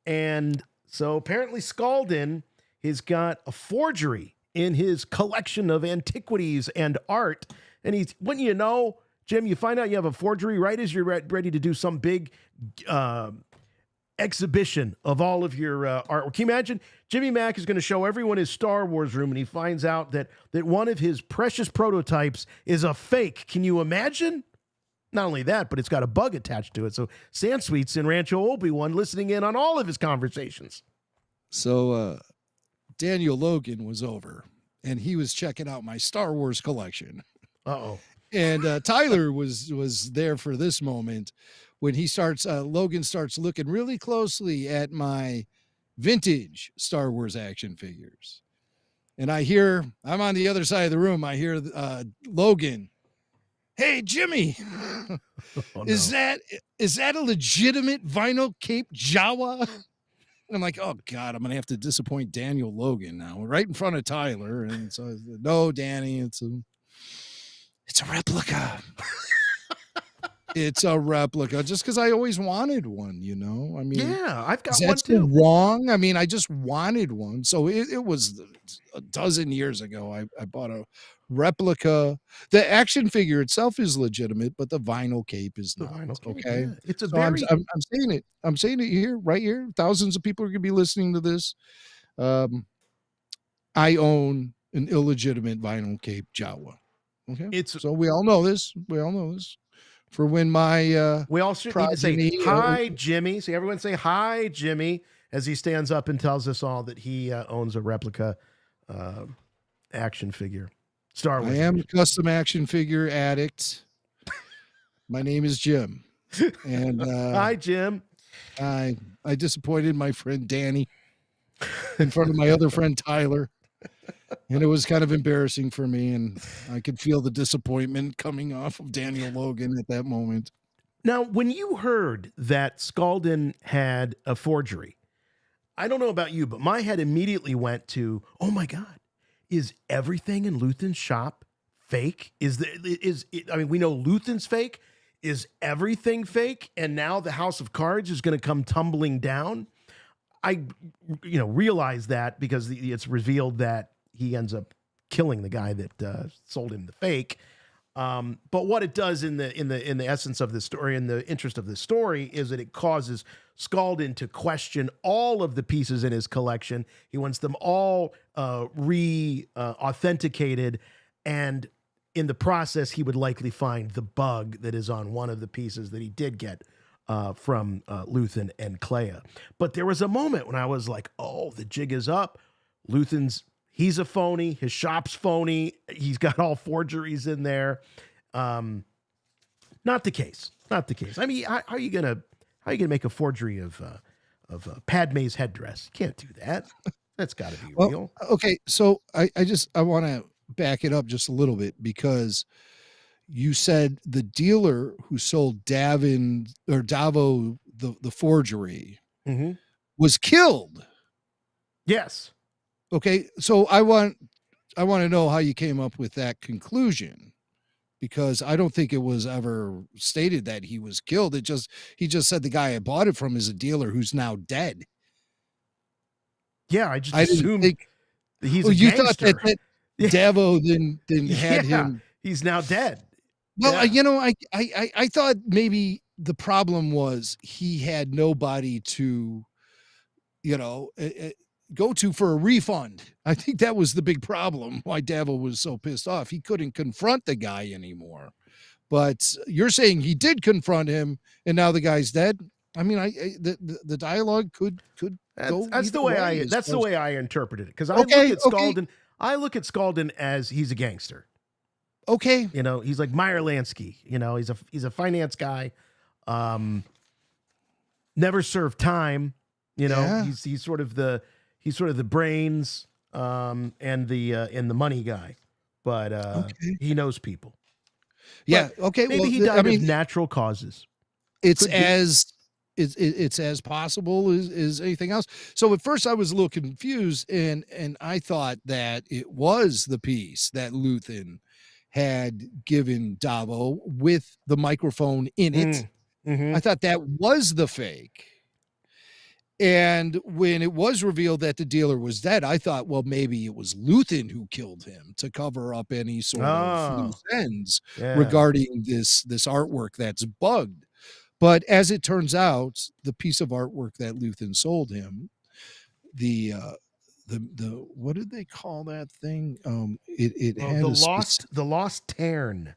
Speaker 4: And so apparently Skalden has got a forgery in his collection of antiquities and art. And he's, wouldn't you know, Jim, you find out you have a forgery right as you're ready to do some big exhibition of all of your artwork. Can you imagine? Jimmy Mack is going to show everyone his Star Wars room, and he finds out that one of his precious prototypes is a fake. Can you imagine? Not only that, but it's got a bug attached to it. So Sansweet's in Rancho Obi-Wan listening in on all of his conversations.
Speaker 3: So Daniel Logan was over, and he was checking out my Star Wars collection.
Speaker 4: Uh-oh.
Speaker 3: And Tyler was there for this moment when he starts, Logan starts looking really closely at my vintage Star Wars action figures. And I'm on the other side of the room. I hear Logan, "Hey, Jimmy,
Speaker 4: Oh, no.
Speaker 3: is that a legitimate vinyl Cape Jawa?" I'm like, "Oh God, I'm going to have to disappoint Daniel Logan now right in front of Tyler." And so I said, "No, Danny, it's a replica." It's a replica, just because I always wanted one, you know. I mean,
Speaker 4: Yeah, I've got
Speaker 3: is
Speaker 4: one
Speaker 3: that so
Speaker 4: too.
Speaker 3: wrong? I mean, I just wanted one. So it was a dozen years ago. I bought a replica. The action figure itself is legitimate, but the vinyl cape is
Speaker 4: The
Speaker 3: not.
Speaker 4: vinyl cape,
Speaker 3: Okay,
Speaker 4: yeah. It's a
Speaker 3: so
Speaker 4: very
Speaker 3: I'm saying it. I'm saying it here, right here. Thousands of people are going to be listening to this. I own an illegitimate vinyl cape Jawa. Okay, so we all know this. For when my
Speaker 4: we all should need to say
Speaker 3: progeny,
Speaker 4: hi, Jimmy. See, everyone say hi, Jimmy, as he stands up and tells us all that he owns a replica action figure. Star Wars.
Speaker 3: I am a custom action figure addict. My name is Jim, and
Speaker 4: Hi, Jim.
Speaker 3: I disappointed my friend Danny in front of my other friend Tyler, and it was kind of embarrassing for me, and I could feel the disappointment coming off of Daniel Logan at that moment.
Speaker 4: Now, when you heard that Skalden had a forgery, I don't know about you, but my head immediately went to, oh my God, is everything in Luthen's shop fake? I mean, we know Luthen's fake. Is everything fake? And now the House of Cards is going to come tumbling down? I realize that because it's revealed that he ends up killing the guy that sold him the fake. But what it does in the essence of this story, in the interest of this story, is that it causes Skalden to question all of the pieces in his collection. He wants them all authenticated, and in the process, he would likely find the bug that is on one of the pieces that he did get from Luthen and Clea. But there was a moment when I was like, oh, the jig is up. He's a phony. His shop's phony. He's got all forgeries in there. Not the case. I mean, how are you gonna make a forgery of Padme's headdress? You can't do that. That's got to be real.
Speaker 3: Okay, so I want to back it up just a little bit, because you said the dealer who sold Davo the forgery was killed.
Speaker 4: Yes.
Speaker 3: Okay, so I want to know how you came up with that conclusion, because I don't think it was ever stated that he was killed. He just said the guy I bought it from is a dealer who's now dead.
Speaker 4: Yeah, I assumed he's a
Speaker 3: you
Speaker 4: gangster.
Speaker 3: thought that Davo then had him.
Speaker 4: He's now dead.
Speaker 3: Well, I thought maybe the problem was he had nobody to, go to for a refund. I think that was the big problem why Davo was so pissed off. He couldn't confront the guy anymore. But you're saying he did confront him, and now the guy's dead. I mean, the dialogue could go.
Speaker 4: That's the way I interpreted it, because I I look at Skalden as he's a gangster.
Speaker 3: Okay.
Speaker 4: You know, he's like Meyer Lansky. You know, he's a finance guy. Never served time. You know,
Speaker 3: Yeah.
Speaker 4: he's sort of the brains and the money guy. But
Speaker 3: Okay.
Speaker 4: he knows people.
Speaker 3: Yeah.
Speaker 4: But
Speaker 3: Okay.
Speaker 4: maybe
Speaker 3: well,
Speaker 4: he
Speaker 3: th-
Speaker 4: died
Speaker 3: I mean,
Speaker 4: of natural causes.
Speaker 3: it's
Speaker 4: Could be.
Speaker 3: it's as possible as anything else. So at first I was a little confused, and I thought that it was the piece that Luthen had given Davo with the microphone in it.
Speaker 4: Mhm.
Speaker 3: I thought that was the fake. And when it was revealed that the dealer was dead, I thought, well, maybe it was Luthen who killed him to cover up any sort of
Speaker 4: Oh,
Speaker 3: loose ends
Speaker 4: yeah.
Speaker 3: regarding this artwork that's bugged. But as it turns out, the piece of artwork that Luthen sold him, the what did they call that thing? It
Speaker 4: Well,
Speaker 3: had
Speaker 4: the lost Tairn.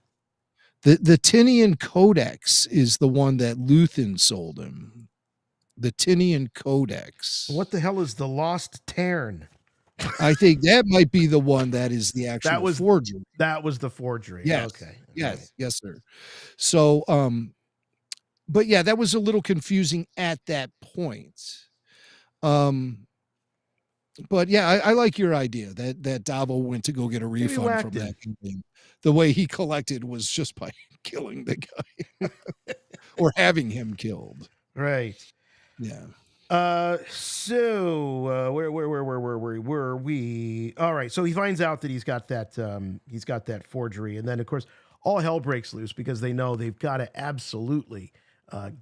Speaker 3: the Tinian Codex is the one that Luthen sold him. The Tinian Codex.
Speaker 4: What the hell is the lost Tairn?
Speaker 3: I think that might be the one that is the actual forgery.
Speaker 4: That was the forgery.
Speaker 3: Yes.
Speaker 4: Okay.
Speaker 3: Yes, sir. So, but yeah, that was a little confusing at that point. But yeah, I like your idea that Davo went to go get a refund from
Speaker 4: whacked
Speaker 3: that
Speaker 4: him.
Speaker 3: thing. The way he collected was just by killing the guy or having him killed.
Speaker 4: Right.
Speaker 3: Yeah.
Speaker 4: So where were we? All right. So he finds out that he's got that forgery, and then of course all hell breaks loose because they know they've got to absolutely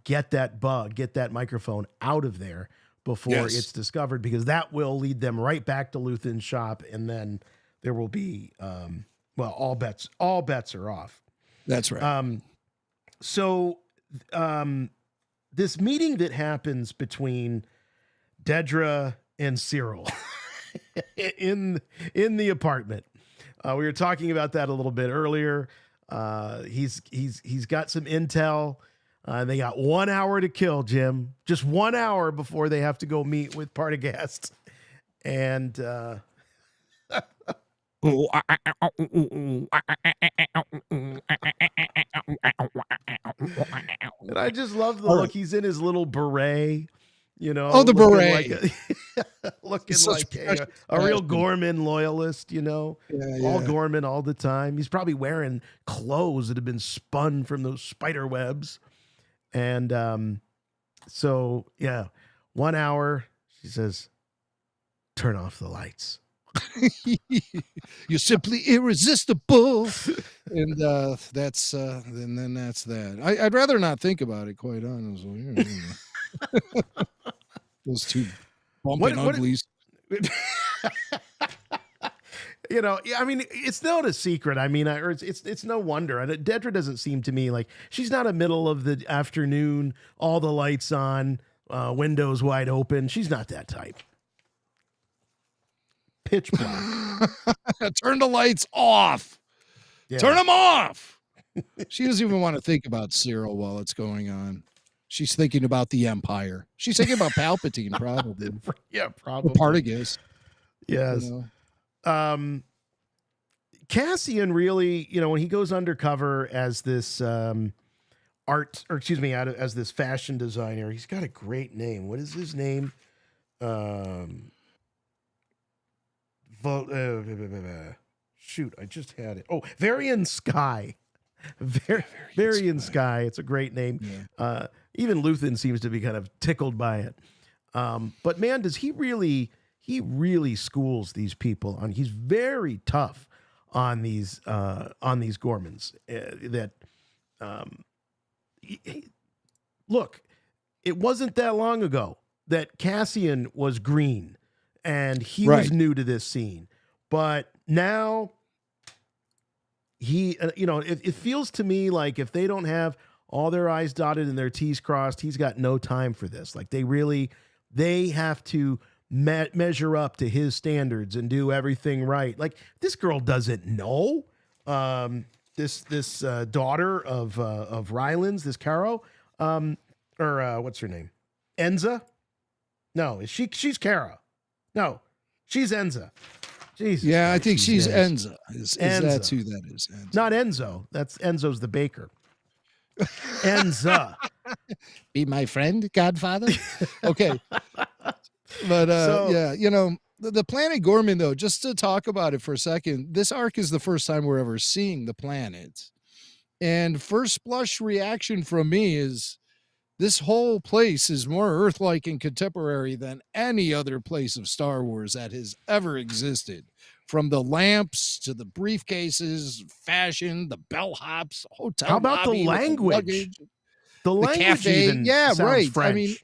Speaker 4: get that microphone out of there before it's discovered, because that will lead them right back to Luthen's shop, and then there will be all bets are off.
Speaker 3: That's right.
Speaker 4: So this meeting that happens between Dedra and Sirill in the apartment. We were talking about that a little bit earlier. He's got some intel. They got 1 hour to kill, Jim. Just 1 hour before they have to go meet with Partagast. And and I just love the look. He's in his little beret, you know.
Speaker 3: Oh, the beret.
Speaker 4: Looking like a real Gorman loyalist, you know. All Gorman all the time. He's probably wearing clothes that have been spun from those spider webs. And so, yeah, 1 hour, she says, turn off the lights.
Speaker 3: You're simply irresistible. And that's then that's that. I'd rather not think about it, quite honestly. Those two bumping uglies.
Speaker 4: You know, I mean, it's not a secret. I mean, it's no wonder. And Dedra doesn't seem to me like she's not a middle of the afternoon, all the lights on, windows wide open. She's not that type. Pitch black.
Speaker 3: Turn the lights off.
Speaker 4: Yeah.
Speaker 3: Turn them off. She doesn't even want to think about Sirill while it's going on. She's thinking about the Empire. She's thinking about Palpatine, probably.
Speaker 4: Yeah, probably.
Speaker 3: Or Partagast.
Speaker 4: Yes.
Speaker 3: You know?
Speaker 4: Cassian really, you know, when he goes undercover as this as this fashion designer, he's got a great name. What is his name? Shoot, I just had it. Oh, Varian Sky. Varian Sky. It's a great name. Yeah. Even Luthen seems to be kind of tickled by it. But man, does he really schools these people on. He's very tough on these Gormans. Look, it wasn't that long ago that Cassian was green and he was new to this scene, but now he, it feels to me like if they don't have all their I's dotted and their T's crossed, he's got no time for this. Like they have to measure up to his standards and do everything right. Like this girl doesn't know. This daughter of Ryland's, this Caro, what's her name? Enza? No, she's Kara. No, she's Enza. Jesus
Speaker 3: Yeah, I
Speaker 4: Christ,
Speaker 3: think
Speaker 4: these
Speaker 3: she's
Speaker 4: names.
Speaker 3: Enza. Is
Speaker 4: Enza.
Speaker 3: that's who that is? Enza.
Speaker 4: Not Enzo. Enzo's the baker. Enza.
Speaker 3: Be my friend, Godfather. Okay. But
Speaker 4: So-
Speaker 3: yeah, you know, the planet Gorman, though, just to talk about it for a second, this arc is the first time we're ever seeing the planet. And first blush reaction from me is this whole place is more Earth-like and contemporary than any other place of Star Wars that has ever existed. From the lamps to the briefcases, fashion, the bellhops, hotel.
Speaker 4: How about the
Speaker 3: lobby with
Speaker 4: language?
Speaker 3: luggage,
Speaker 4: The language
Speaker 3: cafe.
Speaker 4: even
Speaker 3: Yeah,
Speaker 4: sounds
Speaker 3: right.
Speaker 4: French.
Speaker 3: I mean,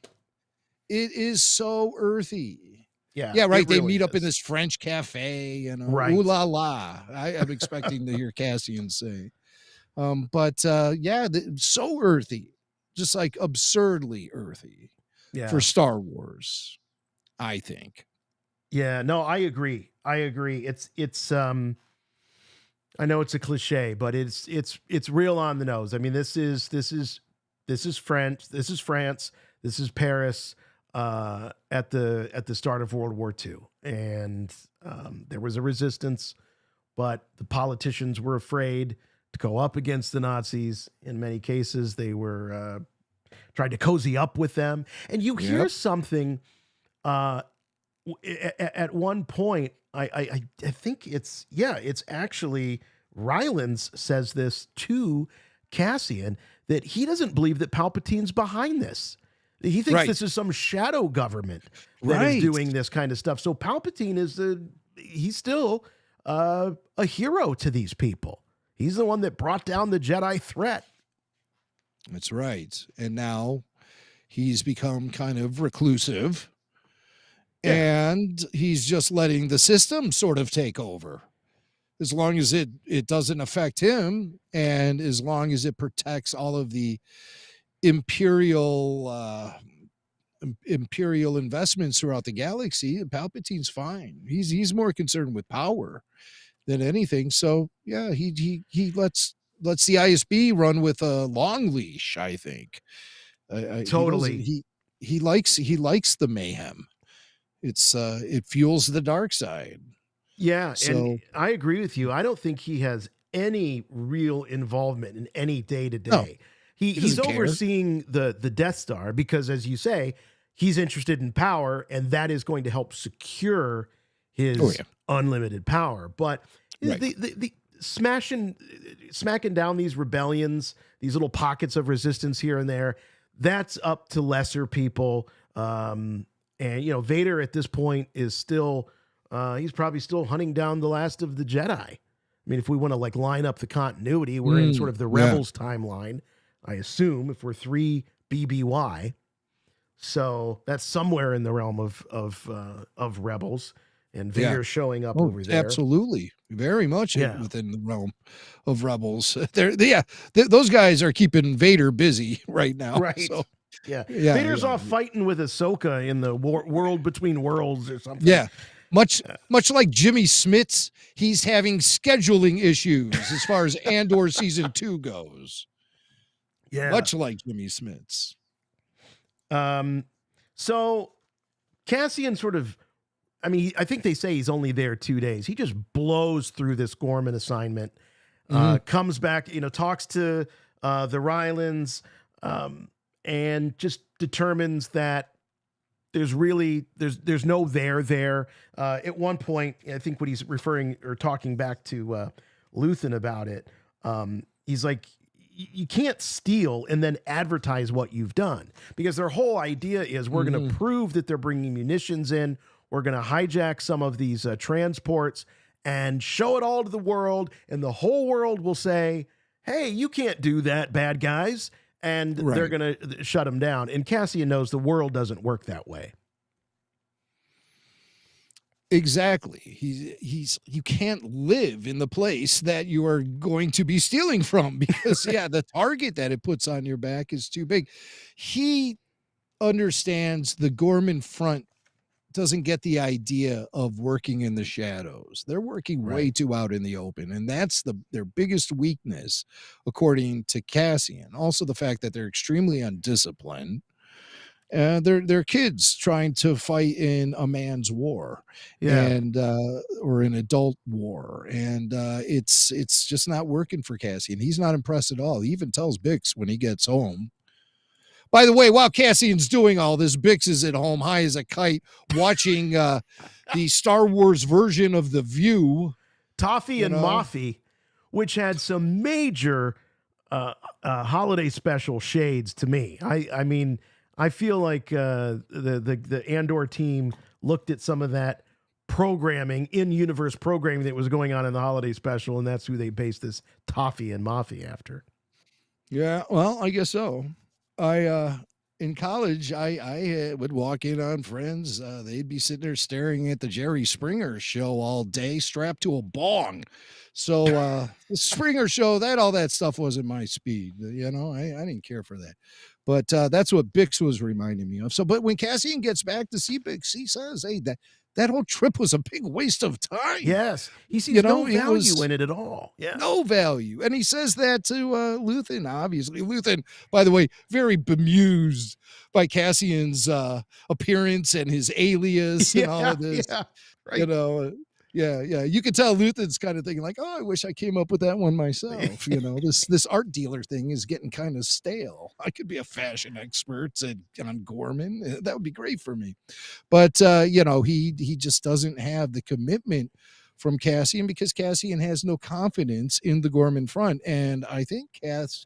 Speaker 3: it is so earthy.
Speaker 4: yeah,
Speaker 3: Yeah, right.
Speaker 4: it
Speaker 3: They
Speaker 4: really
Speaker 3: meet up in
Speaker 4: is.
Speaker 3: this French cafe, you know.
Speaker 4: Right.
Speaker 3: Ooh la la. I'm expecting to hear Cassian say. But yeah, so earthy, just like absurdly earthy
Speaker 4: Yeah.
Speaker 3: for Star Wars, I think.
Speaker 4: Yeah, no, I agree. It's I know it's a cliche, but it's real on the nose. I mean, this is French, this is France, this is Paris at the start of World War II. And there was a resistance, but the politicians were afraid to go up against the Nazis. In many cases, they were tried to cozy up with them. And you hear something at one point, I think it's actually Rylance says this to Cassian, that he doesn't believe that Palpatine's behind this. He thinks this is some shadow government that is doing this kind of stuff. So Palpatine he's still a hero to these people. He's the one that brought down the Jedi threat.
Speaker 3: That's right. And now he's become kind of reclusive. And he's just letting the system sort of take over. As long as it doesn't affect him, and as long as it protects all of the Imperial investments throughout the galaxy, Palpatine's fine. He's more concerned with power than anything. So yeah, he lets the ISB run with a long leash, I think.
Speaker 4: Totally.
Speaker 3: He likes the mayhem. It fuels the dark side.
Speaker 4: Yeah,
Speaker 3: So-
Speaker 4: and I agree with you. I don't think he has any real involvement in any day-to-day.
Speaker 3: No,
Speaker 4: He's
Speaker 3: doesn't care.
Speaker 4: overseeing the Death Star because, as you say, he's interested in power, and that is going to help secure his unlimited power. But the smacking down these rebellions, these little pockets of resistance here and there, that's up to lesser people. And you know, Vader at this point is still he's probably still hunting down the last of the Jedi. I mean, if we want to like line up the continuity, we're in sort of the Rebels timeline, I assume, if we're 3 BBY. So that's somewhere in the realm of Rebels, and Vader showing up over there.
Speaker 3: Absolutely, very much within the realm of Rebels. Those guys are keeping Vader busy right now.
Speaker 4: Right.
Speaker 3: So,
Speaker 4: Yeah.
Speaker 3: Yeah,
Speaker 4: Vader's
Speaker 3: yeah.
Speaker 4: off fighting with Ahsoka in the world between worlds or something.
Speaker 3: yeah. Much like Jimmy Smits, he's having scheduling issues as far as Andor season 2 goes.
Speaker 4: Yeah.
Speaker 3: Much like Jimmy Smits.
Speaker 4: So Cassian sort of, I mean, I think they say he's only there 2 days. He just blows through this Gorman assignment, comes back, you know, talks to the Rylans, and just determines that there's no there. At one point, I think what he's referring or talking back to Luthen about it, he's like, you can't steal and then advertise what you've done, because their whole idea is we're going to prove that they're bringing munitions in. We're going to hijack some of these transports and show it all to the world. And the whole world will say, hey, you can't do that, bad guys. And they're going to shut them down. And Cassian knows the world doesn't work that way.
Speaker 3: Exactly. You can't live in the place that you are going to be stealing from, because the target that it puts on your back is too big. He understands the Gorman front doesn't get the idea of working in the shadows. They're working way too out in the open, and that's their biggest weakness, according to Cassian. Also, the fact that they're extremely undisciplined, they're kids trying to fight in a man's war,
Speaker 4: Yeah.
Speaker 3: and or an adult war, and it's just not working for Cassian. He's not impressed at all. He even tells Bix when he gets home. By the way, while Cassian's doing all this, Bix is at home, high as a kite, watching the Star Wars version of The View,
Speaker 4: Toffee and Moffy, which had some major holiday special shades to me. I mean, I feel like the Andor team looked at some of that programming, in-universe programming that was going on in the holiday special, and that's who they based this Toffee and Moffy after.
Speaker 3: Yeah, well, I guess so. In college, I would walk in on friends. They'd be sitting there staring at the Jerry Springer show all day, strapped to a bong. So the Springer show, all that stuff wasn't my speed. You know, I didn't care for that. But that's what Bix was reminding me of. So, but when Cassian gets back to see Bix, he says, "Hey, that whole trip was a big waste of time."
Speaker 4: Yes, he sees no value in it at all. Yeah,
Speaker 3: no value, and he says that to Luthen. Obviously, Luthen, by the way, very bemused by Cassian's appearance and his alias and all of this.
Speaker 4: Yeah, right.
Speaker 3: You know, yeah. You could tell Luthen's kind of thinking like, "Oh, I wish I came up with that one myself." You know, this art dealer thing is getting kind of stale. I could be a fashion expert on Gorman. That would be great for me. But you know, he just doesn't have the commitment from Cassian because Cassian has no confidence in the Gorman front. And I think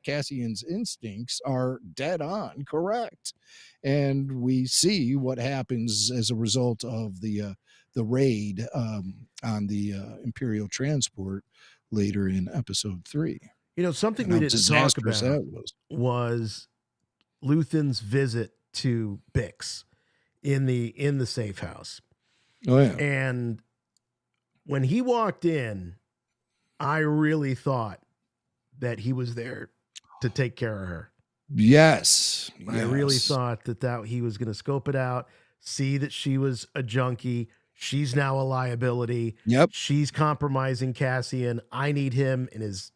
Speaker 3: Cassian's instincts are dead on correct. And we see what happens as a result of the raid on the Imperial transport later in episode 3.
Speaker 4: You know, something we didn't talk about was Luthen's visit to Bix in the safe house.
Speaker 3: Oh yeah.
Speaker 4: And when he walked in, I really thought that he was there to take care of her.
Speaker 3: Yes.
Speaker 4: I really thought that he was going to scope it out, see that she was a junkie. She's now a liability.
Speaker 3: Yep.
Speaker 4: She's compromising Cassian. I need him and his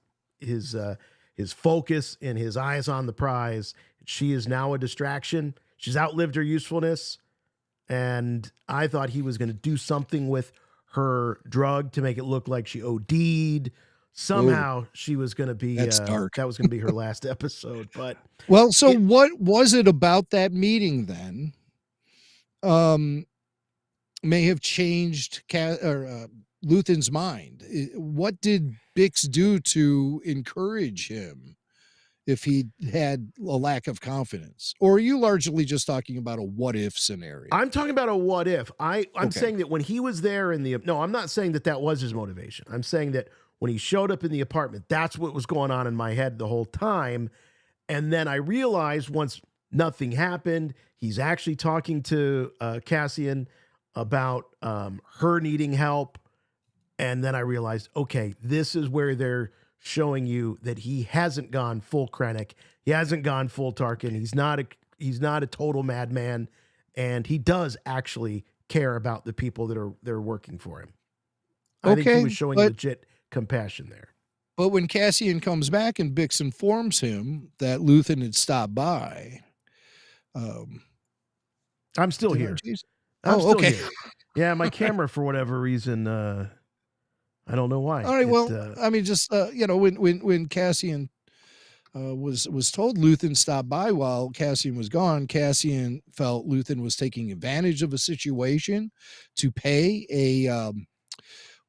Speaker 4: focus and his eyes on the prize. She is now a distraction. She's outlived her usefulness. And I thought he was going to do something with her drug to make it look like she OD'd. Somehow she was going to be,
Speaker 3: that's dark.
Speaker 4: That was going to be her last episode. But
Speaker 3: well, so what was it about that meeting then? May have changed Luthen's mind. What did Bix do to encourage him if he had a lack of confidence? Or are you largely just talking about a what if scenario?
Speaker 4: I'm talking about a what if. I'm saying that when he was there no, I'm not saying that was his motivation. I'm saying that when he showed up in the apartment, that's what was going on in my head the whole time. And then I realized once nothing happened, he's actually talking to Cassian about her needing help. And then I realized, okay, this is where they're showing you that he hasn't gone full Krennic. He hasn't gone full Tarkin. He's not a total madman. And he does actually care about the people that are working for him. I think he was showing legit compassion there.
Speaker 3: But when Cassian comes back and Bix informs him that Luthen had stopped by,
Speaker 4: I'm still here. I'm still here. Yeah, my camera, for whatever reason, I don't know why.
Speaker 3: All right, I mean, just you know, when Cassian was told Luthen stopped by while Cassian was gone, Cassian felt Luthen was taking advantage of a situation to pay a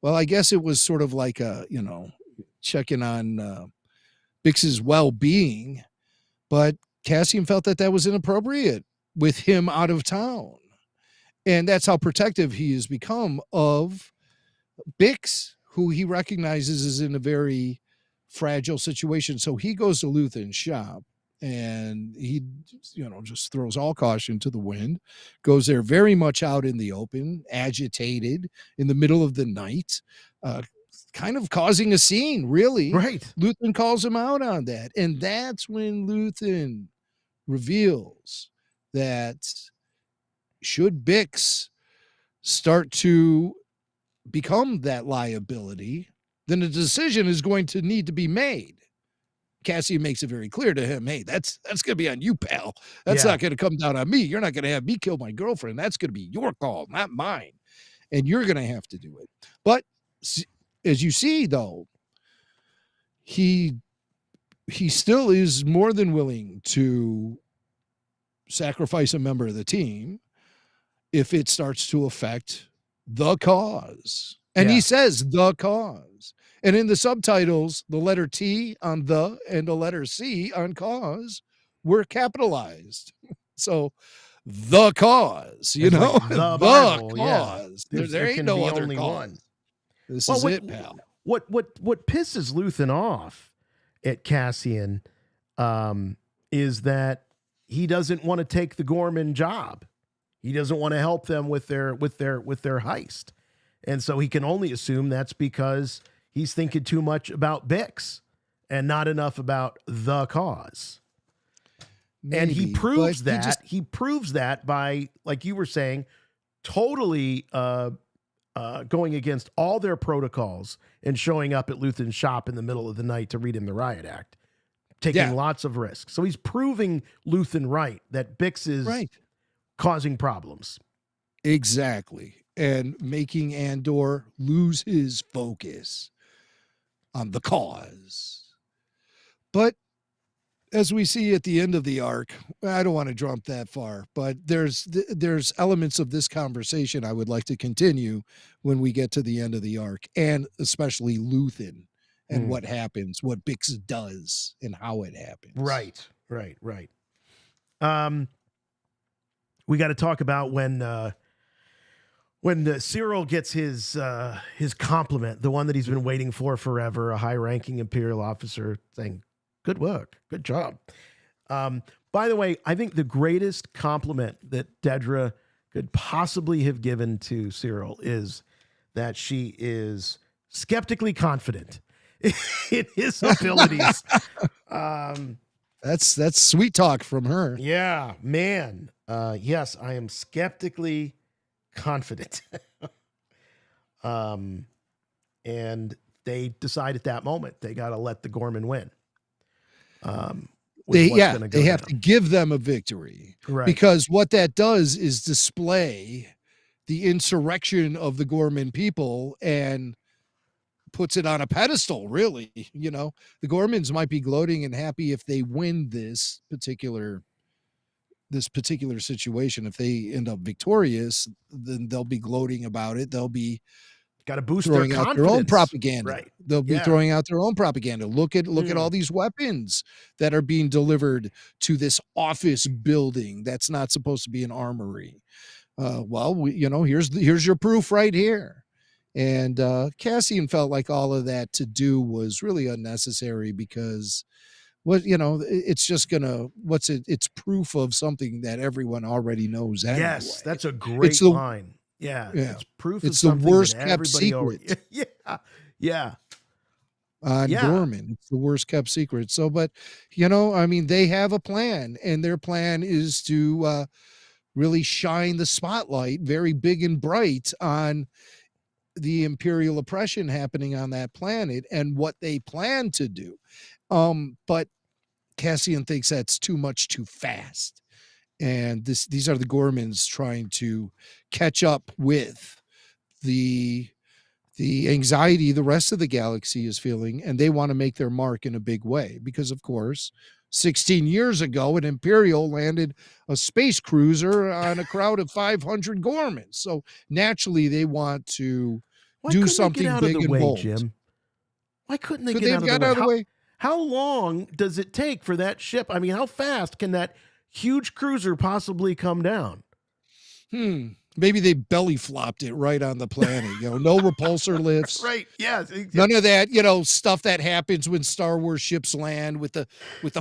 Speaker 3: well, I guess it was sort of like a, you know, checking on Bix's well-being, but Cassian felt that was inappropriate with him out of town. And that's how protective he has become of Bix, who he recognizes is in a very fragile situation. So he goes to Luthen's shop and he, you know, just throws all caution to the wind, goes there very much out in the open, agitated in the middle of the night, kind of causing a scene, really.
Speaker 4: Right.
Speaker 3: Luthen calls him out on that. And that's when Luthen reveals that should Bix start to become that liability, then a decision is going to need to be made. Cassian makes it very clear to him, hey, that's going to be on you, pal. That's
Speaker 4: Yeah.
Speaker 3: not going to come down on me. You're not going to have me kill my girlfriend. That's going to be your call, not mine. And you're going to have to do it. But as you see, though, he still is more than willing to sacrifice a member of the team if it starts to affect the cause. And he says the cause. And in the subtitles, the letter T on the and the letter C on cause were capitalized. So the cause, you
Speaker 4: It's
Speaker 3: know,
Speaker 4: like the Bible,
Speaker 3: cause.
Speaker 4: yeah.
Speaker 3: There ain't
Speaker 4: can
Speaker 3: no
Speaker 4: be
Speaker 3: other
Speaker 4: only
Speaker 3: cause.
Speaker 4: one.
Speaker 3: This
Speaker 4: Well,
Speaker 3: is it, pal.
Speaker 4: What pisses Luthen off at Cassian is that he doesn't want to take the Gorman job. He doesn't want to help them with their heist. And so he can only assume that's because he's thinking too much about Bix and not enough about the cause. And he proves that. He proves that by, like you were saying, totally going against all their protocols and showing up at Luthen's shop in the middle of the night to read him the riot act, taking lots of risks. So he's proving Luthen right, that Bix is causing problems.
Speaker 3: Exactly. And making Andor lose his focus on the cause. But as we see at the end of the arc, I don't want to jump that far, but there's elements of this conversation I would like to continue when we get to the end of the arc, and especially Luthen and what happens, what Bix does and how it happens.
Speaker 4: Right. We got to talk about when Sirill gets his compliment, the one that he's been waiting for forever, a high-ranking Imperial officer saying, "Good work, good job." By the way, I think the greatest compliment that Dedra could possibly have given to Sirill is that she is skeptically confident in his abilities.
Speaker 3: That's sweet talk from her.
Speaker 4: Yeah, man. Yes, I am skeptically confident. And they decide at that moment they got to let the Gorman win.
Speaker 3: They have to give them a victory,
Speaker 4: right?
Speaker 3: Because what that does is display the insurrection of the Gorman people and puts it on a pedestal. Really, you know, the Gormans might be gloating and happy if they win this particular situation. If they end up victorious, then they'll be gloating about it. They'll be
Speaker 4: got to boost
Speaker 3: throwing
Speaker 4: their
Speaker 3: out their own propaganda.
Speaker 4: Right.
Speaker 3: They'll be throwing out their own propaganda. Look at all these weapons that are being delivered to this office building that's not supposed to be an armory. Here's your proof right here. And Cassian felt like all of that to do was really unnecessary because it's just it's proof of something that everyone already knows anyway.
Speaker 4: Yes, that's a great line. Yeah, it's proof.
Speaker 3: It's the worst kept secret.
Speaker 4: Yeah.
Speaker 3: Gorman, it's the worst kept secret. So, but they have a plan, and their plan is to really shine the spotlight, very big and bright, on the Imperial oppression happening on that planet and what they plan to do. But Cassian thinks that's too much too fast. And these are the Gormans trying to catch up with the anxiety the rest of the galaxy is feeling, and they want to make their mark in a big way. Because, of course, 16 years ago, an Imperial landed a space cruiser on a crowd of 500 Gormans. So naturally, they want to do something big and bold.
Speaker 4: Jim? Why couldn't they get out of the way? How long does it take for that ship? I mean, how fast can that huge cruiser possibly come down?
Speaker 3: Maybe they belly flopped it right on the planet. No repulsor lifts.
Speaker 4: Right. Yeah.
Speaker 3: None of that, stuff that happens when Star Wars ships land with the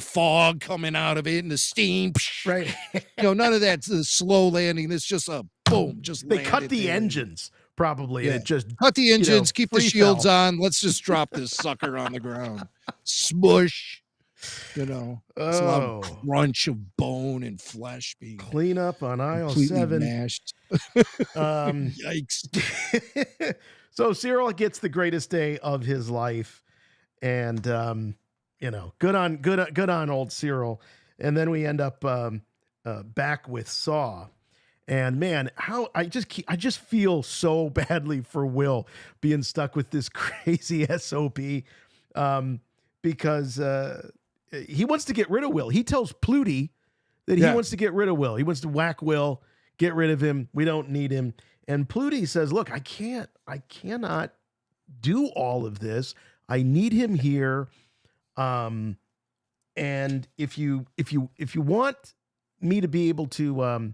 Speaker 3: fog coming out of it and the steam.
Speaker 4: Right.
Speaker 3: None of that's the slow landing. It's just a boom.
Speaker 4: They cut the engines probably.
Speaker 3: Yeah.
Speaker 4: And it just
Speaker 3: cut the engines, keep the shields on. Let's just drop this sucker on the ground. Smush. It's a lot of crunch of bone and flesh being
Speaker 4: clean up on aisle
Speaker 3: completely
Speaker 4: 7.
Speaker 3: Mashed. Yikes.
Speaker 4: So Sirill gets the greatest day of his life, and good on old Sirill. And then we end up back with Saw. And man, how I just feel so badly for Will being stuck with this crazy SOP, because he wants to get rid of Will. He tells Pluty that he wants to get rid of Will. He wants to whack Will, get rid of him. We don't need him. And Pluty says, "Look, I cannot do all of this. I need him here. And if you want me to be able to,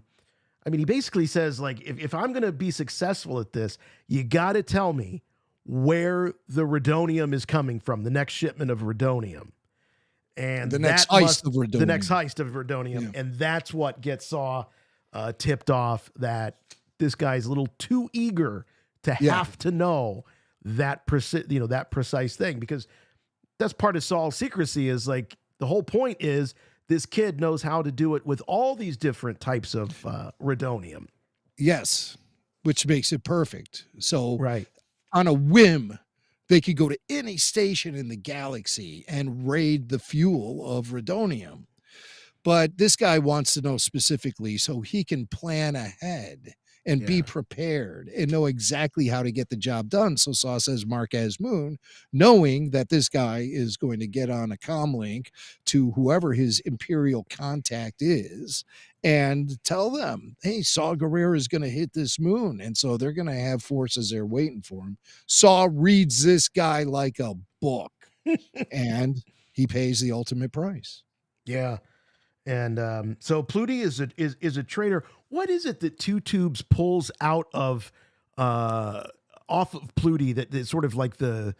Speaker 4: he basically says, like, if I'm going to be successful at this, you got to tell me where the Redonium is coming from, the next shipment of Redonium. And
Speaker 3: the next heist of Redonium.
Speaker 4: The next heist of Redonium. Yeah. And that's what gets Saw tipped off that this guy's a little too eager to have to know that precise thing, because that's part of Saw's secrecy. Is like, the whole point is this kid knows how to do it with all these different types of Redonium.
Speaker 3: Yes, which makes it perfect. So
Speaker 4: right
Speaker 3: on a whim, they could go to any station in the galaxy and raid the fuel of Redonium. But this guy wants to know specifically so he can plan ahead and be prepared and know exactly how to get the job done. So Saw says Marquez Moon, knowing that this guy is going to get on a comm link to whoever his Imperial contact is and tell them, hey, Saw Gerrera is going to hit this moon. And so they're going to have forces there waiting for him. Saw reads this guy like a book and he pays the ultimate price.
Speaker 4: Yeah. And so Pluty is a traitor. What is it that Two Tubes pulls out of off of Pluty that is sort of like the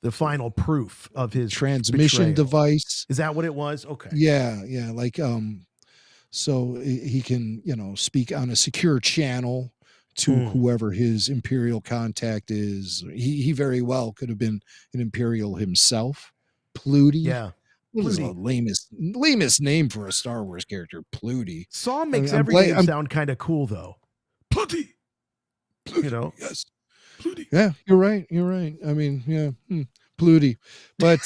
Speaker 4: final proof of his
Speaker 3: transmission
Speaker 4: betrayal?
Speaker 3: Device?
Speaker 4: Is that what it was? Okay.
Speaker 3: Yeah, like so he can, speak on a secure channel to whoever his Imperial contact is. He very well could have been an Imperial himself. Pluty.
Speaker 4: Yeah.
Speaker 3: What is the lamest name for a Star Wars character? Pluty.
Speaker 4: Saw makes everything sound kind of cool, though. Pluty.
Speaker 3: Yes.
Speaker 4: Pluty.
Speaker 3: Yeah, you're right. I mean, Pluty. But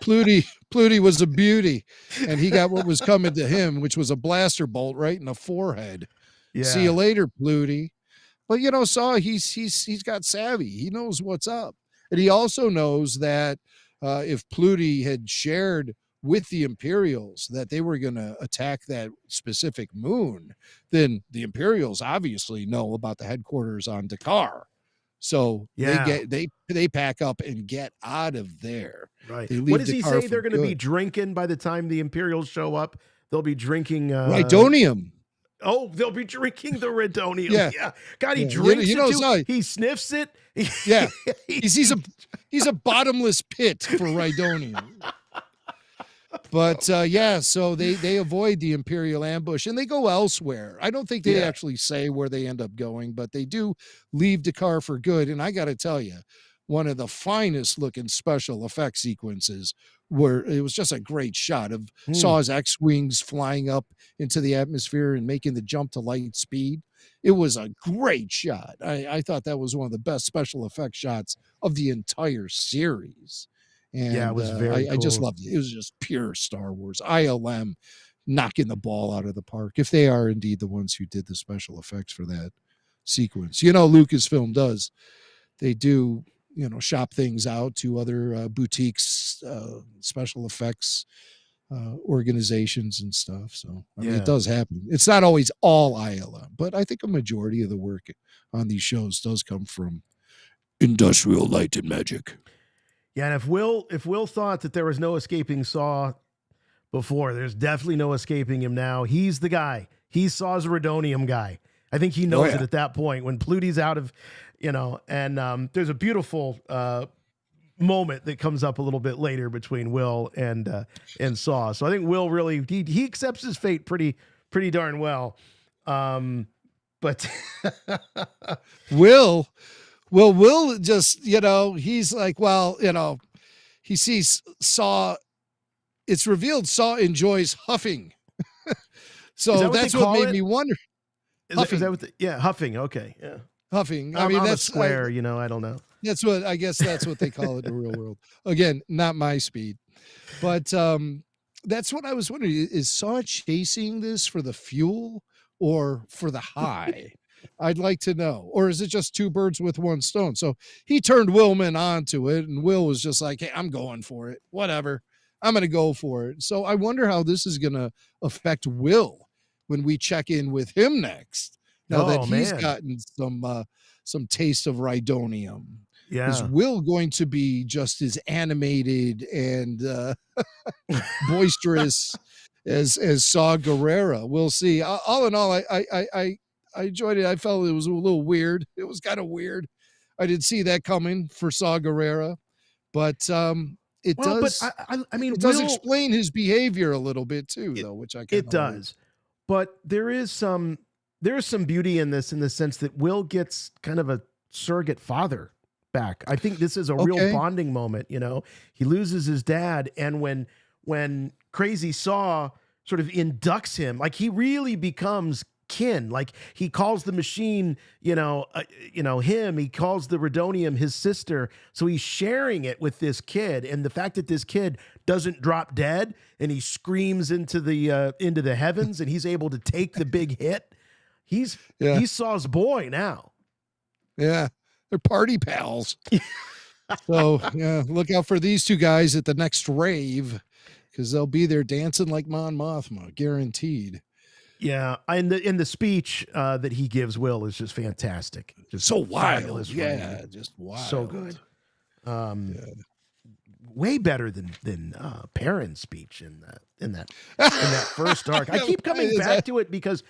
Speaker 3: Pluty was a beauty, and he got what was coming to him, which was a blaster bolt right in the forehead. Yeah. See you later, Pluty. But Saw, he's got savvy. He knows what's up, and he also knows that. If Pluty had shared with the Imperials that they were going to attack that specific moon, then the Imperials obviously know about the headquarters on Dakar. So they pack up and get out of there.
Speaker 4: Right. What does he say? They're going to be drinking by the time the Imperials show up. They'll be drinking
Speaker 3: Redonium.
Speaker 4: Oh, they'll be drinking the Redonium.
Speaker 3: Yeah.
Speaker 4: God, he drinks it too. He sniffs it.
Speaker 3: Yeah. He's a bottomless pit for Redonium. But so they avoid the Imperial ambush and they go elsewhere. I don't think they actually say where they end up going, but they do leave Dakar for good. And I got to tell you, one of the finest looking special effects sequences where it was just a great shot of Saw's X-Wings flying up into the atmosphere and making the jump to light speed. It was a great shot. I thought that was one of the best special effects shots of the entire series. And
Speaker 4: it was very cool.
Speaker 3: I just loved it. It was just pure Star Wars. ILM knocking the ball out of the park, if they are indeed the ones who did the special effects for that sequence. Lucasfilm does. They do, shop things out to other boutiques, special effects organizations and stuff. So I mean, it does happen. It's not always all ILM, but I think a majority of the work on these shows does come from Industrial Light and Magic.
Speaker 4: Yeah, and if Will thought that there was no escaping Saw before, there's definitely no escaping him now. He's the guy. He Saw's a Redonium guy. I think he knows it at that point when Pluty's out of, and there's a beautiful moment that comes up a little bit later between Will and Saw. So I think Will really he accepts his fate pretty darn well. But
Speaker 3: Will just, he's like, he sees Saw. It's revealed Saw enjoys huffing. So that's what made me wonder.
Speaker 4: Is that what huffing. Okay. Yeah.
Speaker 3: Huffing.
Speaker 4: I mean, that's square, I don't know.
Speaker 3: I guess that's what they call it in the real world. Again, not my speed. But that's what I was wondering. Is Saw chasing this for the fuel or for the high? I'd like to know. Or is it just two birds with one stone? So he turned Willman onto it, and Will was just like, hey, I'm going for it. Whatever. I'm going to go for it. So I wonder how this is going to affect Will when we check in with him next. Now that he's gotten some taste of Rhydonium.
Speaker 4: Yeah.
Speaker 3: Is Will going to be just as animated and boisterous as Saw Gerrera? We'll see. All in all, I enjoyed it. I felt it was a little weird. It was kind of weird. I didn't see that coming for Saw Gerrera, but it does.
Speaker 4: But I mean,
Speaker 3: it does explain his behavior a little bit too, though, which I
Speaker 4: it does. But there is some beauty in this, in the sense that Will gets kind of a surrogate father back. I think this is a real bonding moment. You know, he loses his dad, and when Crazy Saw sort of inducts him, like, he really becomes kin. Like, he calls the machine, him. He calls the Rhydonium his sister. So he's sharing it with this kid, and the fact that this kid doesn't drop dead and he screams into the heavens, and he's able to take the big hit. He's Saw's boy now.
Speaker 3: Yeah. They're party pals. So yeah, look out for these two guys at the next rave, because they'll be there dancing like Mon Mothma, guaranteed.
Speaker 4: Yeah, and the speech that he gives Will is just fantastic. Just
Speaker 3: so wild.
Speaker 4: Yeah,
Speaker 3: just wild.
Speaker 4: So good. Way better than Perrin's speech in that first arc. I keep coming back to it because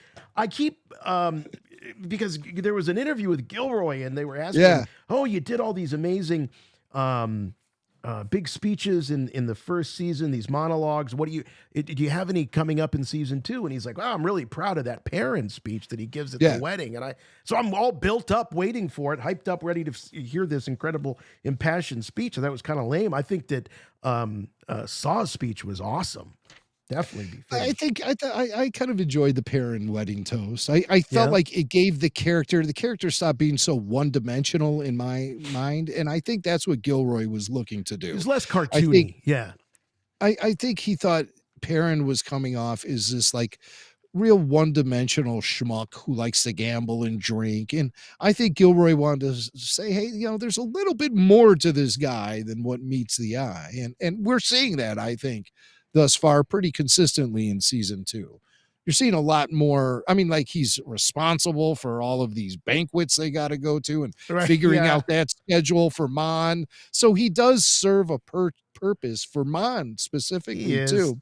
Speaker 4: because there was an interview with Gilroy, and they were asking him, oh, you did all these amazing big speeches in the first season, these monologues. Do you have any coming up in season 2? And he's like, well, I'm really proud of that Perrin speech that he gives at the wedding. And so I'm all built up, waiting for it, hyped up, ready to hear this incredible impassioned speech. And that was kind of lame. I think that Saw's speech was awesome. Definitely.
Speaker 3: I think I kind of enjoyed the Perrin wedding toast. I felt like it gave the character stopped being so one-dimensional in my mind, and I think that's what Gilroy was looking to do.
Speaker 4: It was less cartoony.
Speaker 3: I think he thought Perrin was coming off as this like real one-dimensional schmuck who likes to gamble and drink, and I think Gilroy wanted to say, hey, there's a little bit more to this guy than what meets the eye, and we're seeing that, I think, thus far pretty consistently in season 2. You're seeing a lot more. I mean, like, he's responsible for all of these banquets they got to go to and figuring out that schedule for Mon. So he does serve a purpose for Mon specifically too,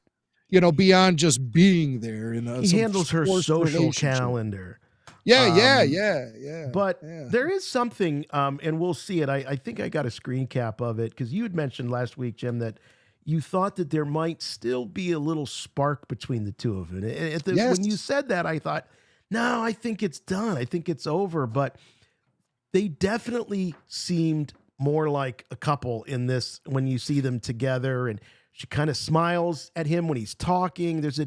Speaker 3: beyond just being there.
Speaker 4: He handles her social calendar. But there is something, and we'll see it. I think I got a screen cap of it, because you had mentioned last week, Jim, that you thought that there might still be a little spark between the two of them. When you said that, I thought, no, I think it's done. I think it's over. But they definitely seemed more like a couple in this when you see them together. And she kind of smiles at him when he's talking. There's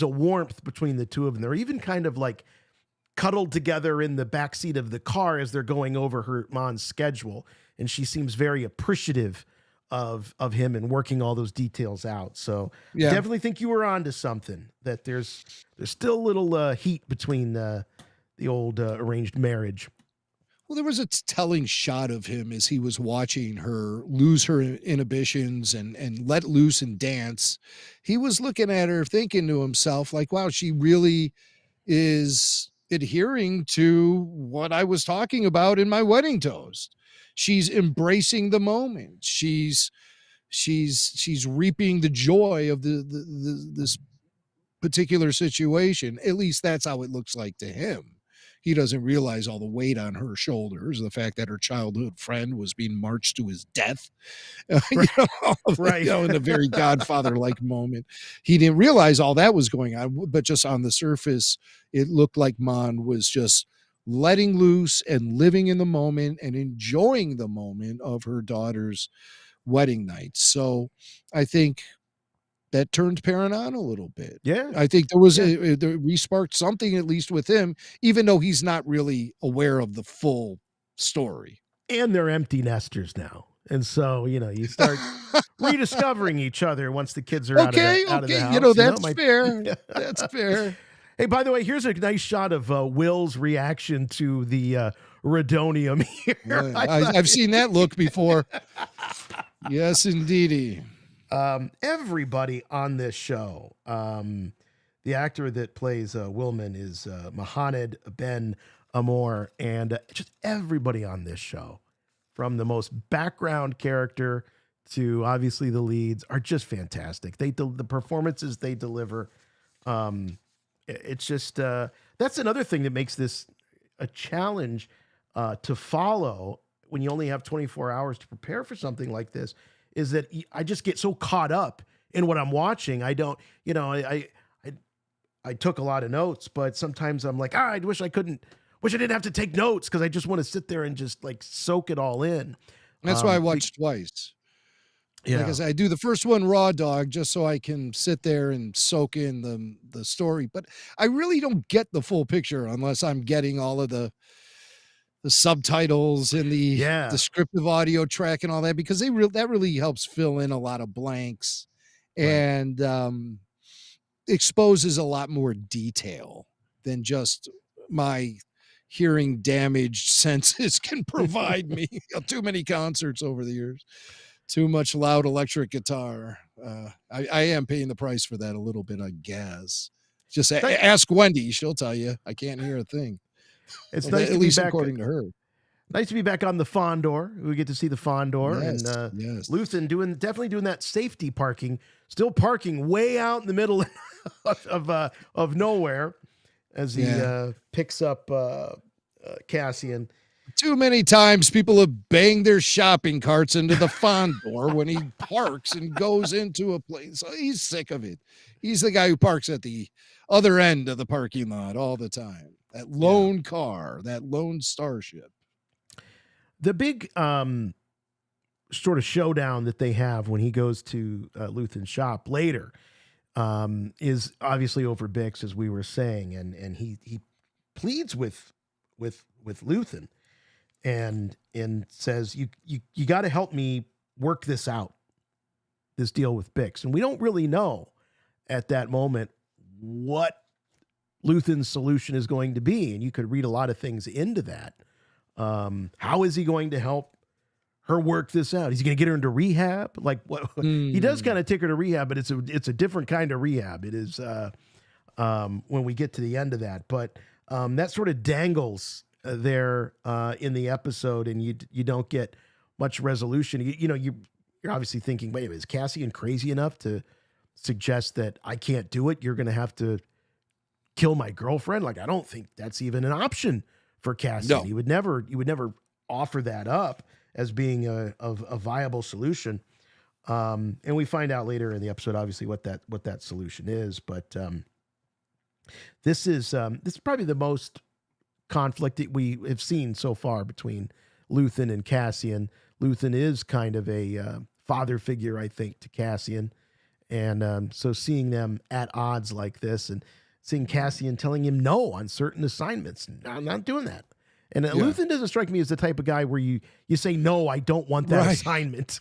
Speaker 4: a warmth between the two of them. They're even kind of like cuddled together in the backseat of the car as they're going over Mon's schedule. And she seems very appreciative of him and working all those details out. So definitely think you were onto something, that there's still a little heat between the old arranged marriage.
Speaker 3: Well, there was a telling shot of him as he was watching her lose her inhibitions and let loose and dance. He was looking at her thinking to himself, like, wow, she really is adhering to what I was talking about in my wedding toast. She's embracing the moment. She's reaping the joy of this particular situation. At least that's how it looks like to him. He doesn't realize all the weight on her shoulders, the fact that her childhood friend was being marched to his death, in a very Godfather-like moment. He didn't realize all that was going on, but just on the surface, it looked like Mon was just letting loose and living in the moment and enjoying the moment of her daughter's wedding night. So I think that turned Perrin on a little bit.
Speaker 4: Yeah.
Speaker 3: I think there was we sparked something, at least with him, even though he's not really aware of the full story.
Speaker 4: And they're empty nesters now. And so, you start rediscovering each other once the kids are out of the house.
Speaker 3: You know, that's fair. That's fair.
Speaker 4: Hey, by the way, here's a nice shot of Will's reaction to the radonium here.
Speaker 3: I've seen that look before. Yes, indeedy.
Speaker 4: Everybody on this show, the actor that plays Willman is Mohamed Ben Amor, and just everybody on this show, from the most background character to obviously the leads, are just fantastic. The performances they deliver. It's just that's another thing that makes this a challenge to follow when you only have 24 hours to prepare for something like this, is that I just get so caught up in what I'm watching. I don't, I took a lot of notes, but sometimes I'm like, I wish I didn't have to take notes, because I just want to sit there and just like soak it all in.
Speaker 3: That's why I watched twice.
Speaker 4: Yeah.
Speaker 3: Because I do the first one raw dog just so I can sit there and soak in the story. But I really don't get the full picture unless I'm getting all of the subtitles and the descriptive audio track and all that, because that really helps fill in a lot of blanks and exposes a lot more detail than just my hearing damaged senses can provide me. Too many concerts over the years. Too much loud electric guitar. I am paying the price for that a little bit, I guess. Just ask Wendy. She'll tell you. I can't hear a thing.
Speaker 4: It's nice
Speaker 3: at least according to her.
Speaker 4: Nice to be back on the Fondor. We get to see the Fondor.
Speaker 3: Yes,
Speaker 4: and
Speaker 3: yes.
Speaker 4: Luthen definitely doing that safety parking. Still parking way out in the middle of nowhere as he picks up Cassian.
Speaker 3: Too many times people have banged their shopping carts into the Fondor when he parks and goes into a place. So he's sick of it. He's the guy who parks at the other end of the parking lot all the time. That lone car, that lone starship.
Speaker 4: The big sort of showdown that they have when he goes to Luthen's shop later is obviously over Bix, as we were saying, and he pleads with Luthen. And says, you got to help me work this out, this deal with Bix. And we don't really know at that moment what Luthen's solution is going to be. And you could read a lot of things into that. How is he going to help her work this out? Is he going to get her into rehab? Like what? He does kind of take her to rehab, but it's a different kind of rehab. It is when we get to the end of that. But that sort of dangles there in the episode, and you don't get much resolution. You're obviously thinking, wait, is Cassian crazy enough to suggest that I can't do it? You're going to have to kill my girlfriend? Like, I don't think that's even an option for Cassian. No. He would never offer that up as being a viable solution. And we find out later in the episode, obviously, what that solution is. But this is probably the most conflict that we have seen so far between Luthen and Cassian. Luthen is kind of a father figure, I think, to Cassian. And so seeing them at odds like this, and seeing Cassian telling him no on certain assignments, I'm not doing that. And Luthen doesn't strike me as the type of guy where you say, no, I don't want that assignment.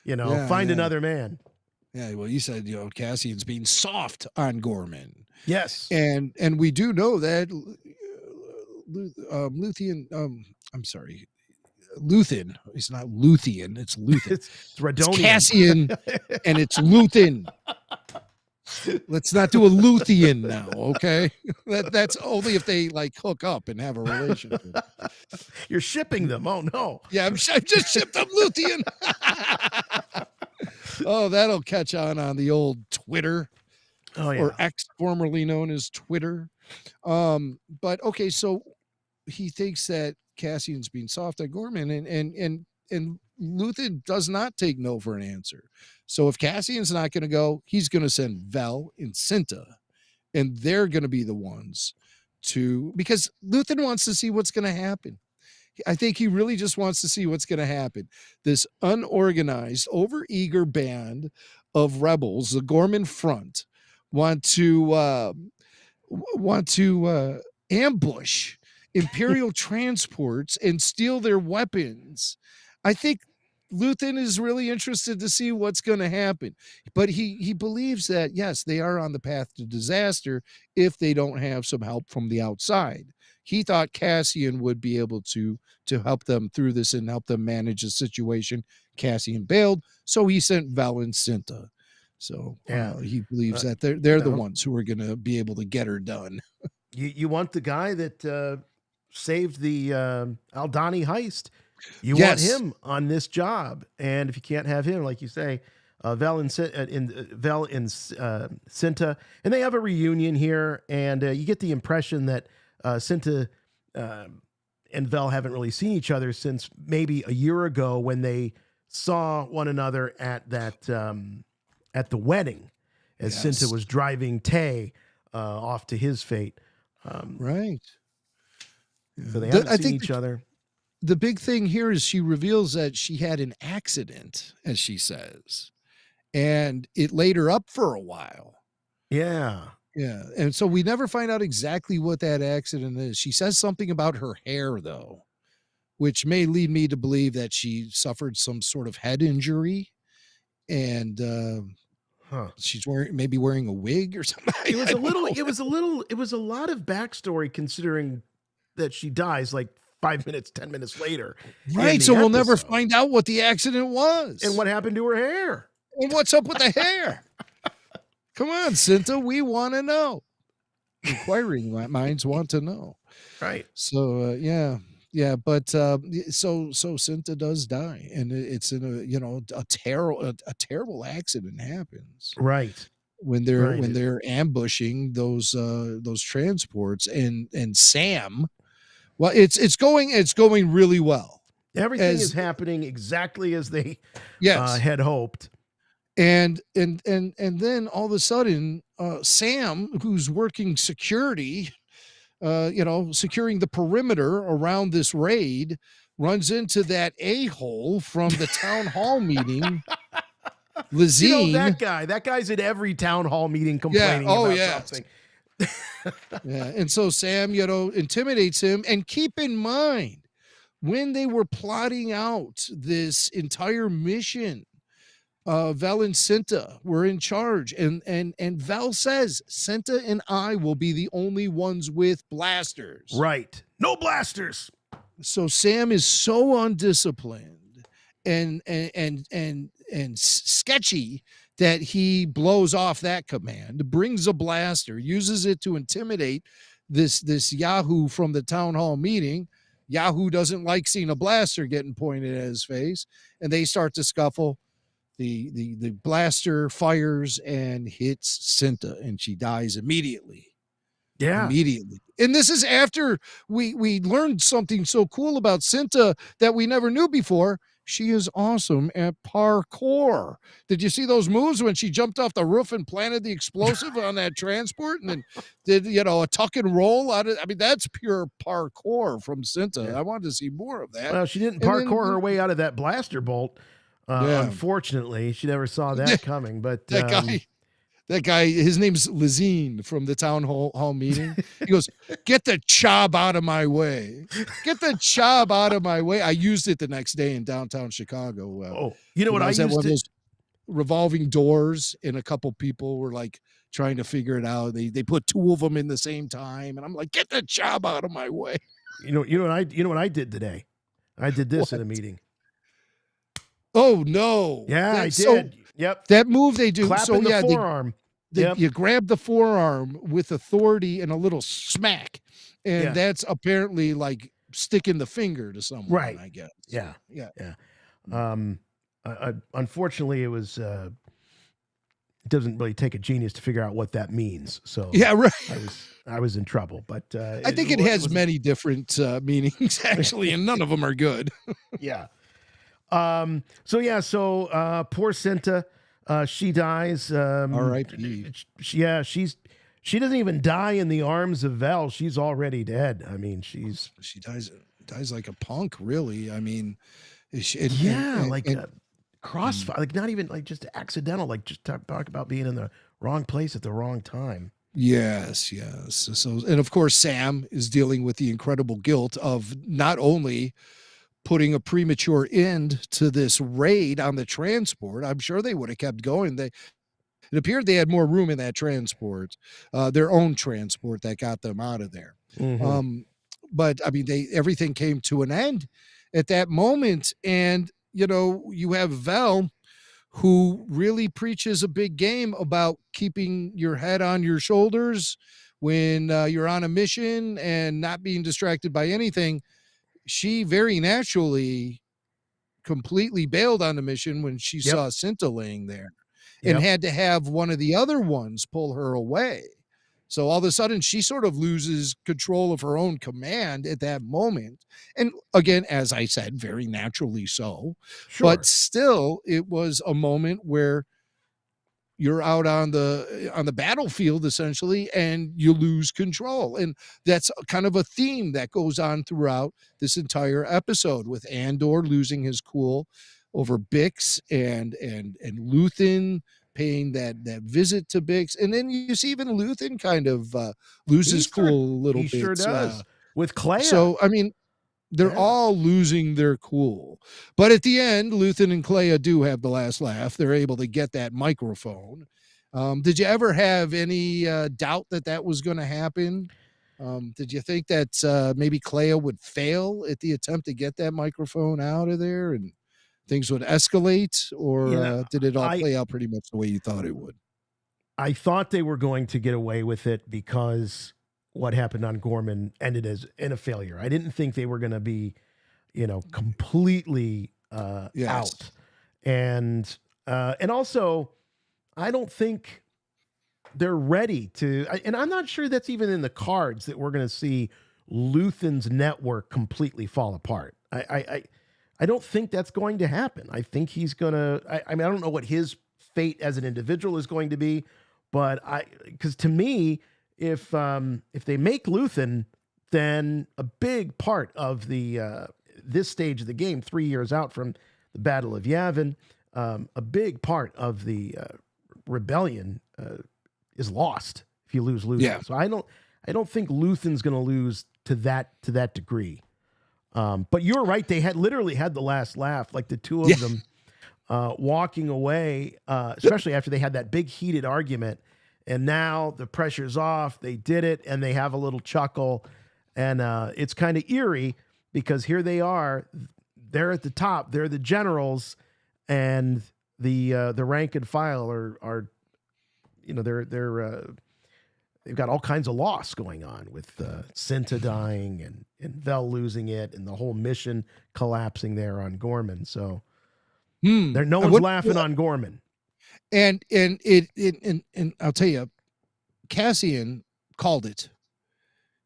Speaker 4: Find another man.
Speaker 3: Yeah, well, you said, Cassian's being soft on Gorman.
Speaker 4: Yes.
Speaker 3: And we do know that Luthen, Luthen. It's not Luthian. It's Luthen.
Speaker 4: It's Radonium.
Speaker 3: It's Cassian, and it's Luthen. Let's not do a Luthian now, okay? That's only if they hook up and have a relationship.
Speaker 4: You're shipping them. Oh no.
Speaker 3: Yeah, I just shipped up Luthian. Oh, that'll catch on the old Twitter.
Speaker 4: Oh yeah.
Speaker 3: Or X, formerly known as Twitter. But okay, so he thinks that Cassian's being soft on Gorman, and Luthen does not take no for an answer. So if Cassian's not going to go, he's going to send Vel and Cinta, and they're going to be the ones because Luthen wants to see what's going to happen. I think he really just wants to see what's going to happen. This unorganized, overeager band of rebels, the Gorman Front, want to ambush Imperial transports and steal their weapons. I think Luthen is really interested to see what's going to happen, but he believes that yes, they are on the path to disaster if they don't have some help from the outside. He thought Cassian would be able to help them through this and help them manage the situation. Cassian bailed, so he sent Vel and Cinta. So he believes that they're the ones who are going to be able to get her done.
Speaker 4: You want the guy that saved the Aldani heist. You want him on this job, and if you can't have him, like you say, Vel and Cinta, and they have a reunion here, and you get the impression that Cinta and Vel haven't really seen each other since maybe a year ago when they saw one another at that at the wedding, as Cinta was driving Tay off to his fate.
Speaker 3: Right.
Speaker 4: So they haven't seen each other.
Speaker 3: The big thing here is she reveals that she had an accident, as she says, and it laid her up for a while.
Speaker 4: Yeah.
Speaker 3: Yeah. And so we never find out exactly what that accident is. She says something about her hair, though, which may lead me to believe that she suffered some sort of head injury, and she's wearing a wig or something.
Speaker 4: It was a lot of backstory, considering that she dies like 5 minutes, 10 minutes later.
Speaker 3: Right. So we'll never find out what the accident was.
Speaker 4: And what happened to her hair.
Speaker 3: And what's up with the hair? Come on, Cinta. We want to know. Inquiring minds want to know.
Speaker 4: Right.
Speaker 3: So, yeah. But so Cinta does die, and it's in a terrible accident happens.
Speaker 4: Right.
Speaker 3: When they're ambushing those transports, and Sam, well, it's going really well.
Speaker 4: Everything is happening exactly as they had hoped.
Speaker 3: And then all of a sudden, Sam, who's working security, securing the perimeter around this raid, runs into that a-hole from the town hall meeting. Lazine.
Speaker 4: That guy's at every town hall meeting complaining about something.
Speaker 3: And so Sam, intimidates him. And keep in mind, when they were plotting out this entire mission, Vel and Cinta were in charge, and Vel says, Cinta and I will be the only ones with blasters.
Speaker 4: Right. No blasters.
Speaker 3: So Sam is so undisciplined and sketchy that he blows off that command, brings a blaster, uses it to intimidate this Yahoo from the town hall meeting. Yahoo doesn't like seeing a blaster getting pointed at his face, and they start to scuffle. The blaster fires and hits Cinta, and she dies immediately.
Speaker 4: Yeah.
Speaker 3: Immediately. And this is after we learned something so cool about Cinta that we never knew before. She is awesome at parkour. Did you see those moves when she jumped off the roof and planted the explosive on that transport and then did, a tuck and roll out of, that's pure parkour from Cinta. I wanted to see more of that.
Speaker 4: Well, she didn't parkour her way out of that blaster bolt. Unfortunately, she never saw that coming, but
Speaker 3: that guy, his name's Lazine from the town hall meeting. He goes, get the chob out of my way. Get the chob out of my way. I used it the next day in downtown Chicago.
Speaker 4: You know what I used
Speaker 3: to? Those revolving doors, and a couple people were like trying to figure it out. They put two of them in the same time, and I'm like, get the chob out of my way.
Speaker 4: You know what I did today? I did this in a meeting.
Speaker 3: Oh no!
Speaker 4: Yeah, I did. Yep.
Speaker 3: That move they do.
Speaker 4: Clapping the forearm.
Speaker 3: You grab the forearm with authority and a little smack. And that's apparently like sticking the finger to someone,
Speaker 4: right.
Speaker 3: I guess.
Speaker 4: Yeah. Unfortunately, it was, it doesn't really take a genius to figure out what that means. So
Speaker 3: right.
Speaker 4: I was in trouble, but
Speaker 3: I think it has many different meanings actually, and none of them are good.
Speaker 4: Yeah. So poor Cinta, she dies.
Speaker 3: R.I.P.
Speaker 4: She doesn't even die in the arms of Vel. She's already dead. I mean, she
Speaker 3: dies like a punk, really. I mean,
Speaker 4: crossfire, like not even like just accidental, like just talk about being in the wrong place at the wrong time.
Speaker 3: Yes. So, and of course, Sam is dealing with the incredible guilt of not only putting a premature end to this raid on the transport. I'm sure they would have kept going. It appeared they had more room in that transport, their own transport that got them out of there. But I mean, everything came to an end at that moment. And, you know, you have Vel, who really preaches a big game about keeping your head on your shoulders when you're on a mission and not being distracted by anything. She very naturally completely bailed on the mission when she saw Cinta laying there and had to have one of the other ones pull her away. So all of a sudden she sort of loses control of her own command at that moment. And again, as I said, very naturally so, but still it was a moment where you're out on the battlefield essentially, and you lose control. And that's kind of a theme that goes on throughout this entire episode, with Andor losing his cool over Bix and Luthen paying that visit to Bix. And then you see even Luthen kind of loses cool a little bit.
Speaker 4: He sure does. With Clea.
Speaker 3: So, I mean, they're all losing their cool. But at the end, Luthen and Clea do have the last laugh. They're able to get that microphone. Did you ever have any doubt that was going to happen? Did you think that maybe Clea would fail at the attempt to get that microphone out of there and things would escalate? Or did it all play out pretty much the way you thought it would?
Speaker 4: I thought they were going to get away with it because what happened on Gorman ended as in a failure. I didn't think they were going to be, you know, completely out. And also, I don't think they're ready to, and I'm not sure that's even in the cards that we're going to see Luthen's network completely fall apart. I don't think that's going to happen. I think he's going to, I mean, I don't know what his fate as an individual is going to be, but because to me, if they make Luthen, then a big part of the this stage of the game, 3 years out from the Battle of Yavin, a big part of the rebellion is lost if you lose Luthen. Yeah. So I don't think Luthen's going to lose to that degree. But you're right; they literally had the last laugh, like the two of them walking away, especially after they had that big heated argument. And now the pressure's off. They did it, and they have a little chuckle. And it's kind of eerie because here they are. They're at the top. They're the generals, and the rank and file are you know, they've got all kinds of loss going on with Cinta dying and Vel losing it, and the whole mission collapsing there on Gorman. So no one's laughing on Gorman.
Speaker 3: And I'll tell you, Cassian called it.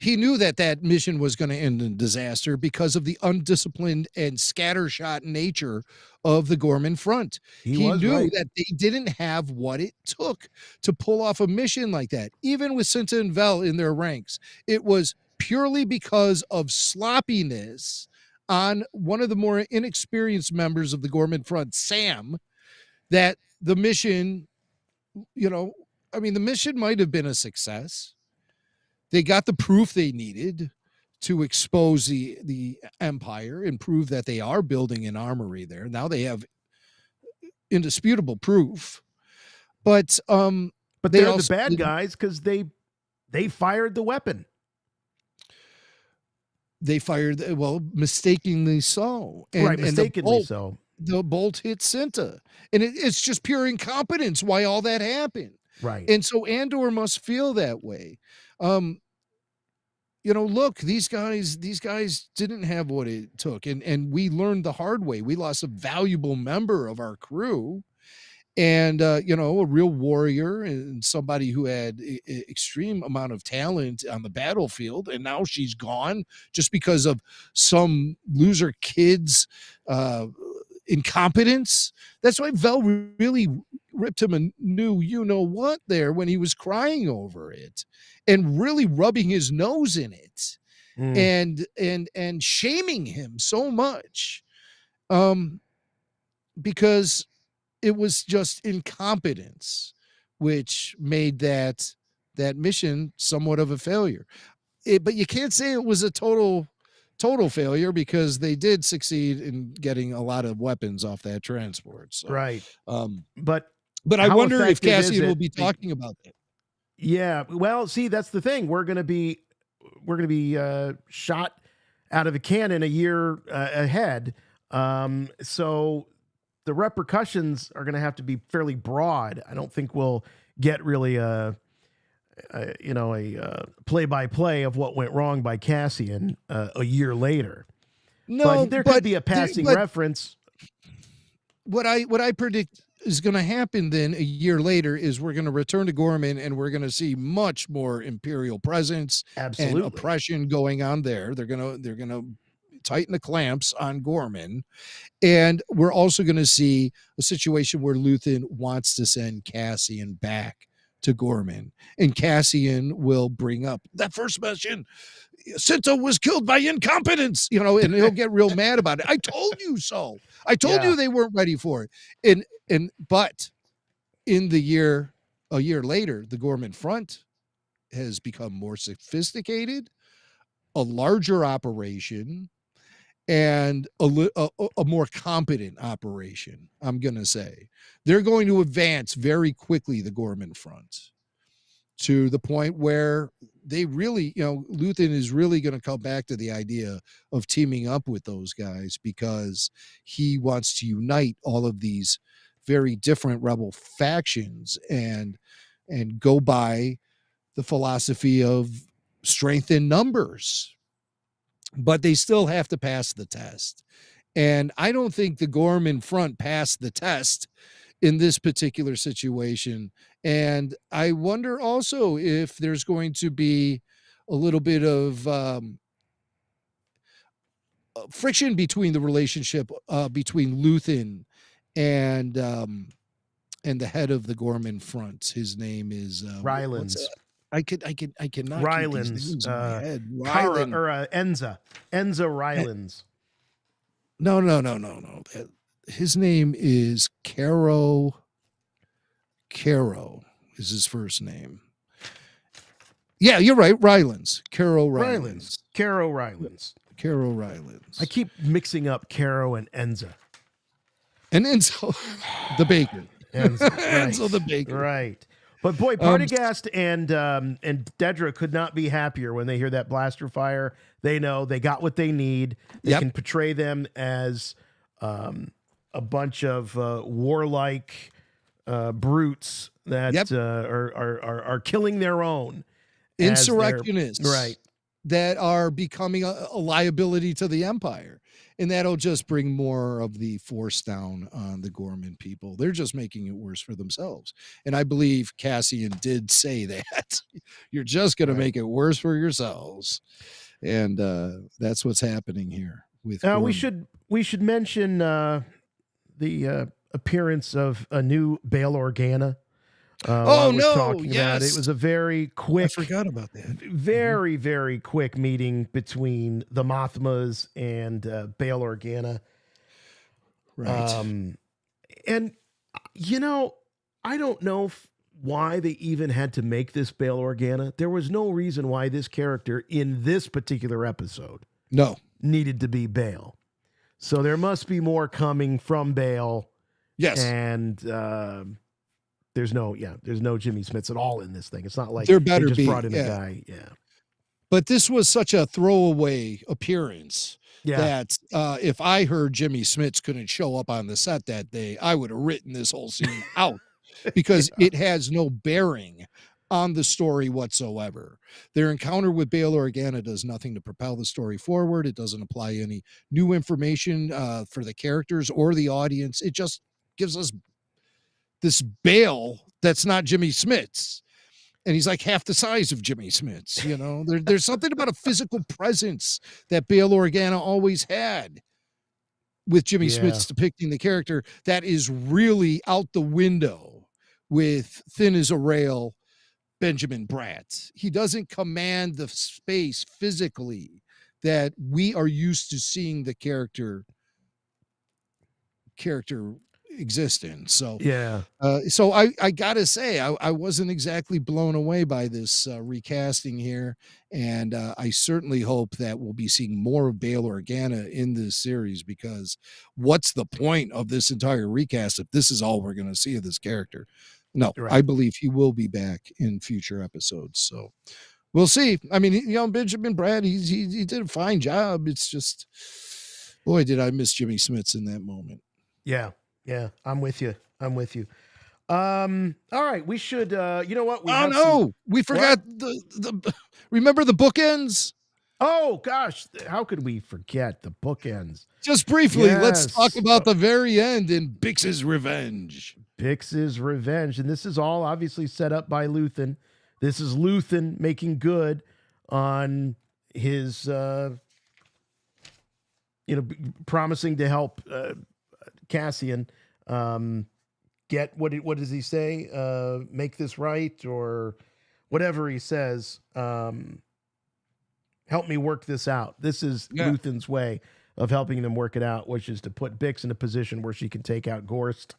Speaker 3: He knew that mission was going to end in disaster because of the undisciplined and scattershot nature of the Gorman front. He knew that they didn't have what it took to pull off a mission like that. Even with Cinta and Vel in their ranks, it was purely because of sloppiness on one of the more inexperienced members of the Gorman front, Sam, that the mission, you know, I mean, the mission might have been a success. They got the proof they needed to expose the Empire and prove that they are building an armory there. Now they have indisputable proof. But
Speaker 4: they're the bad guys because they fired the weapon.
Speaker 3: They fired, well, mistakenly so.
Speaker 4: Mistakenly so.
Speaker 3: The bolt hit Cinta. And it's just pure incompetence why all that happened.
Speaker 4: Right.
Speaker 3: And so Andor must feel that way. You know, look, these guys didn't have what it took. And we learned the hard way. We lost a valuable member of our crew. And, you know, a real warrior and somebody who had extreme amount of talent on the battlefield. And now she's gone just because of some loser kid's incompetence. That's why Vel really ripped him a new you-know-what there when he was crying over it and really rubbing his nose in it and shaming him so much because it was just incompetence, which made that mission somewhat of a failure. But you can't say it was a total total failure because they did succeed in getting a lot of weapons off that transport. So,
Speaker 4: Right.
Speaker 3: but I
Speaker 4: how
Speaker 3: wonder if
Speaker 4: effective is
Speaker 3: Cassian will
Speaker 4: it?
Speaker 3: be talking about that.
Speaker 4: Yeah. Well, see, that's the thing. We're going to be shot out of a cannon a year ahead. So the repercussions are going to have to be fairly broad. I don't think we'll get really a play-by-play of what went wrong by Cassian a year later.
Speaker 3: No,
Speaker 4: but there could be a passing reference.
Speaker 3: What I predict is going to happen then a year later is we're going to return to Gorman and we're going to see much more Imperial presence and oppression going on there. They're going to tighten the clamps on Gorman. And we're also going to see a situation where Luthen wants to send Cassian back to Gorman, and Cassian will bring up that first mission. Cinta was killed by incompetence, and he'll get real mad about it. I told you so. I told you they weren't ready for it. But in a year later, the Gorman front has become more sophisticated, a larger operation, and a more competent operation. I'm going to say they're going to advance very quickly, the Gorman front, to the point where they really, Luthen is really going to come back to the idea of teaming up with those guys because he wants to unite all of these very different rebel factions and go by the philosophy of strength in numbers. But they still have to pass the test. And I don't think the Gorman front passed the test in this particular situation. And I wonder also if there's going to be a little bit of friction between the relationship between Luthen and the head of the Gorman front. His name is
Speaker 4: Rylance.
Speaker 3: I cannot
Speaker 4: Rylance.
Speaker 3: Rylan
Speaker 4: or Enza Rylance.
Speaker 3: No. His name is Caro is his first name. Yeah, you're right. Rylance. Caro Rylance.
Speaker 4: I keep mixing up Caro and Enza.
Speaker 3: And Enzo, the baker.
Speaker 4: Enzo, right.
Speaker 3: Enzo the baker.
Speaker 4: Right. But boy, Partagast and Dedra could not be happier when they hear that blaster fire. They know they got what they need. They can portray them as a bunch of warlike brutes that are killing their own.
Speaker 3: Insurrectionists.
Speaker 4: Right.
Speaker 3: That are becoming a liability to the Empire. And that'll just bring more of the force down on the Gorman people. They're just making it worse for themselves. And I believe Cassian did say that. You're just going to make it worse for yourselves. And that's what's happening here. With
Speaker 4: we should mention the appearance of a new Bale Organa. Talking about it. It was a very quick.
Speaker 3: I forgot about that.
Speaker 4: Very, very quick meeting between the Mothmas and Bale Organa.
Speaker 3: Right.
Speaker 4: And I don't know why they even had to make this Bale Organa. There was no reason why this character in this particular episode needed to be Bale. So there must be more coming from Bale.
Speaker 3: Yes.
Speaker 4: And there's no Jimmy Smits at all in this thing. It's not like
Speaker 3: there better
Speaker 4: they just
Speaker 3: be
Speaker 4: brought in a guy. Yeah.
Speaker 3: But this was such a throwaway appearance that if I heard Jimmy Smits couldn't show up on the set that day, I would have written this whole scene out because it has no bearing on the story whatsoever. Their encounter with Bale Organa does nothing to propel the story forward. It doesn't apply any new information for the characters or the audience. It just gives us this Bale that's not Jimmy Smits. And he's like half the size of Jimmy Smits. There's something about a physical presence that Bale Organa always had with Jimmy Smits depicting the character that is really out the window with thin as a rail Benjamin Bratt. He doesn't command the space physically that we are used to seeing the character exist in. So
Speaker 4: Yeah.
Speaker 3: so I gotta say I wasn't exactly blown away by this recasting here, and I certainly hope that we'll be seeing more of Bail Organa in this series, because what's the point of this entire recast if this is all we're going to see of this character? No,
Speaker 4: Right.
Speaker 3: I believe he will be back in future episodes. So we'll see. I mean, Benjamin Bratt, he did a fine job. It's just, boy, did I miss Jimmy Smits in that moment.
Speaker 4: Yeah. Yeah. I'm with you. All right. We should, you know what?
Speaker 3: We forgot the remember the bookends?
Speaker 4: Oh gosh. How could we forget the bookends?
Speaker 3: Just briefly, let's talk
Speaker 4: Yes.
Speaker 3: about the very end in Bix's revenge.
Speaker 4: Bix's revenge. And this is all obviously set up by Luthen. This is Luthen making good on his, promising to help Cassian get what does he say? Make this right, or whatever he says. Help me work this out. This is Luthen's way of helping them work it out, which is to put Bix in a position where she can take out Gorst.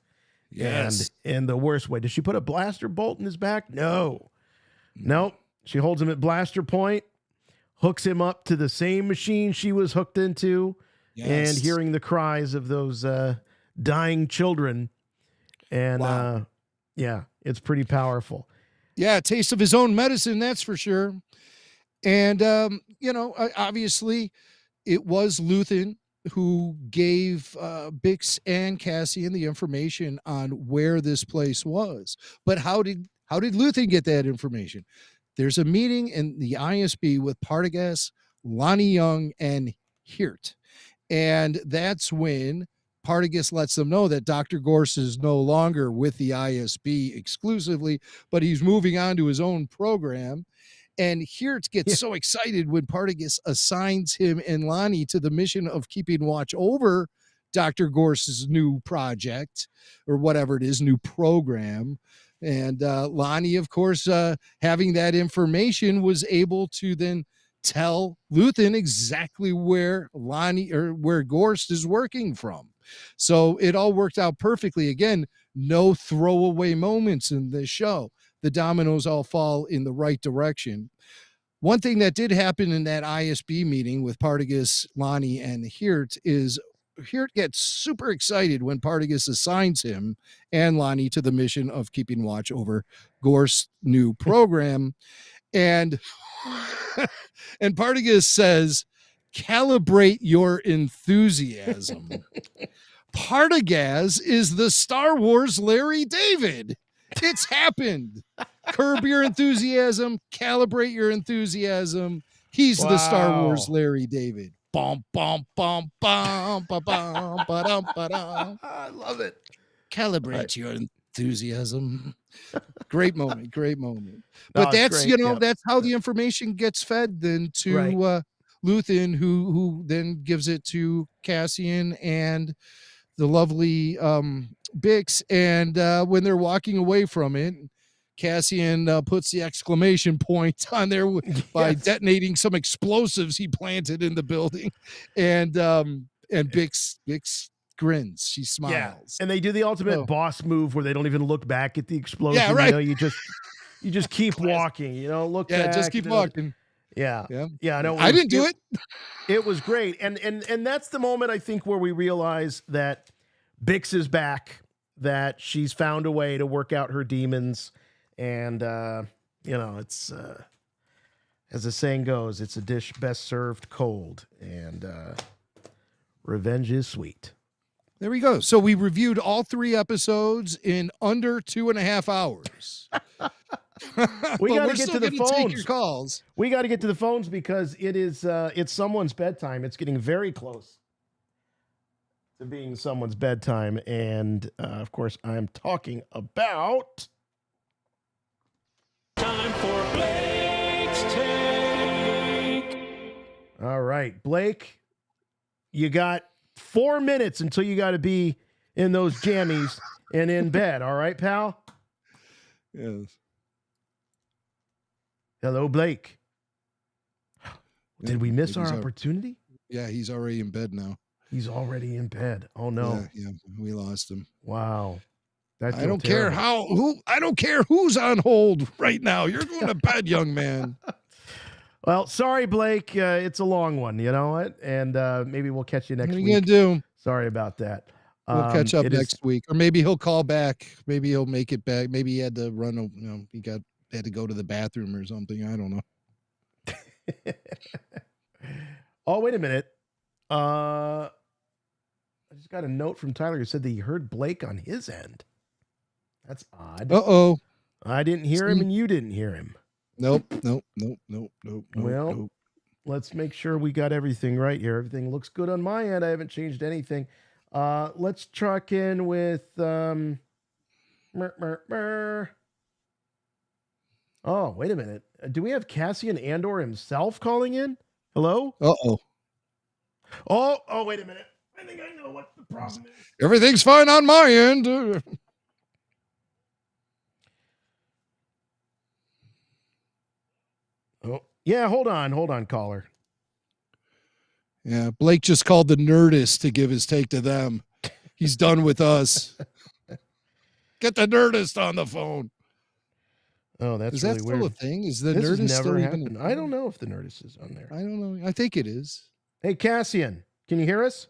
Speaker 3: Yes.
Speaker 4: And in the worst way. Does she put a blaster bolt in his back? No. Nope. She holds him at blaster point, hooks him up to the same machine she was hooked into, and hearing the cries of those dying children. And it's pretty powerful.
Speaker 3: Yeah, a taste of his own medicine, that's for sure. And obviously it was Luthen who gave Bix and Cassian the information on where this place was. But how did Luthen get that information? There's a meeting in the ISB with Partagaz, Lonnie Young, and Hirt. And that's when Partagaz lets them know that Dr. Gorst is no longer with the ISB exclusively, but he's moving on to his own program. And Hirt gets so excited when Partagaz assigns him and Lonnie to the mission of keeping watch over Dr. Gorst's new project, or whatever it is, new program. And Lonnie, of course, having that information, was able to then tell Luthen exactly where Gorst is working from. So it all worked out perfectly. Again, no throwaway moments in this show. The dominoes all fall in the right direction. One thing that did happen in that ISB meeting with Partagaz, Lonnie, and Hirt is Hirt gets super excited when Partagaz assigns him and Lonnie to the mission of keeping watch over Gorst's new program. And Partagaz says, "Calibrate your enthusiasm." Partagaz is the Star Wars Larry David. It's happened. Curb your enthusiasm, calibrate your enthusiasm. He's the Star Wars Larry David. Bum, bum, bum, bum, ba, bum, ba, dum, ba, dum.
Speaker 4: I love it.
Speaker 3: Calibrate your enthusiasm. Great moment. But that's
Speaker 4: great.
Speaker 3: That's how the information gets fed then to Luthen, who then gives it to Cassian and the lovely Bix. And when they're walking away from it, Cassian puts the exclamation point on there by detonating some explosives he planted in the building. And Bix grins. She smiles.
Speaker 4: Yeah. And they do the ultimate boss move where they don't even look back at the explosion.
Speaker 3: Yeah, right.
Speaker 4: You just keep walking. Look back.
Speaker 3: Yeah, just keep walking.
Speaker 4: Yeah. I know.
Speaker 3: I didn't do it.
Speaker 4: It was great. And that's the moment, I think, where we realize that Bix is back, that she's found a way to work out her demons. And, it's, as the saying goes, it's a dish best served cold. And revenge is sweet.
Speaker 3: There we go. So we reviewed all 3 episodes in under 2.5 hours.
Speaker 4: We got to get to the phones.
Speaker 3: Take your calls.
Speaker 4: We got to get to the phones because it's someone's bedtime. It's getting very close to being someone's bedtime. And, of course, I'm talking about...
Speaker 6: Time for Blake's Take.
Speaker 4: All right, Blake, you got 4 minutes until you got to be in those jammies and in bed. All right, pal?
Speaker 3: Yes.
Speaker 4: Hello, Blake. Did we miss our opportunity?
Speaker 3: Yeah, he's already in bed now.
Speaker 4: He's already in bed. Oh no.
Speaker 3: Yeah, we lost him.
Speaker 4: Wow.
Speaker 3: I don't care I don't care who's on hold right now. You're going to bed, young man.
Speaker 4: Well, sorry, Blake. It's a long one. You know what? And maybe we'll catch you next week.
Speaker 3: What are you going to do?
Speaker 4: Sorry about that.
Speaker 3: We'll catch up next week. Or maybe he'll call back. Maybe he'll make it back. Maybe he had to run, had to go to the bathroom or something. I don't know.
Speaker 4: Oh, wait a minute. I just got a note from Tyler who said that he heard Blake on his end. That's odd.
Speaker 3: Uh-oh.
Speaker 4: I didn't hear him and you didn't hear him.
Speaker 3: Nope.
Speaker 4: Well, let's make sure we got everything right here. Everything looks good on my end. I haven't changed anything. Let's truck in with Oh, wait a minute. Do we have Cassian Andor himself calling in? Hello?
Speaker 3: Uh-oh.
Speaker 4: Oh, wait a minute. I think I know what the problem is.
Speaker 3: Everything's fine on my end.
Speaker 4: Oh, yeah, hold on, caller.
Speaker 3: Yeah, Blake just called the Nerdist to give his take to them. He's done with us. Get the Nerdist on the phone.
Speaker 4: Oh, that's
Speaker 3: is
Speaker 4: really
Speaker 3: that still
Speaker 4: weird.
Speaker 3: A thing? Is the
Speaker 4: this
Speaker 3: Nerdist
Speaker 4: has never
Speaker 3: still
Speaker 4: happened.
Speaker 3: even?
Speaker 4: I don't know if the Nerdist is on there.
Speaker 3: I don't know. I think it is.
Speaker 4: Hey, Cassian, can you hear us?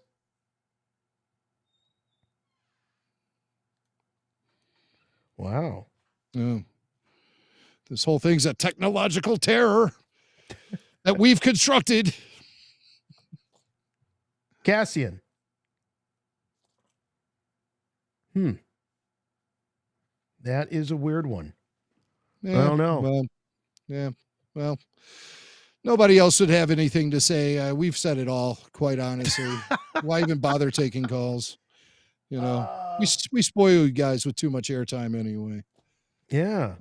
Speaker 4: Wow.
Speaker 3: Oh. This whole thing's a technological terror that we've constructed.
Speaker 4: Cassian. That is a weird one.
Speaker 3: Yeah,
Speaker 4: I don't know.
Speaker 3: Well, nobody else would have anything to say. We've said it all, quite honestly. Why even bother taking calls? You know, we spoil you guys with too much airtime anyway.
Speaker 4: Yeah.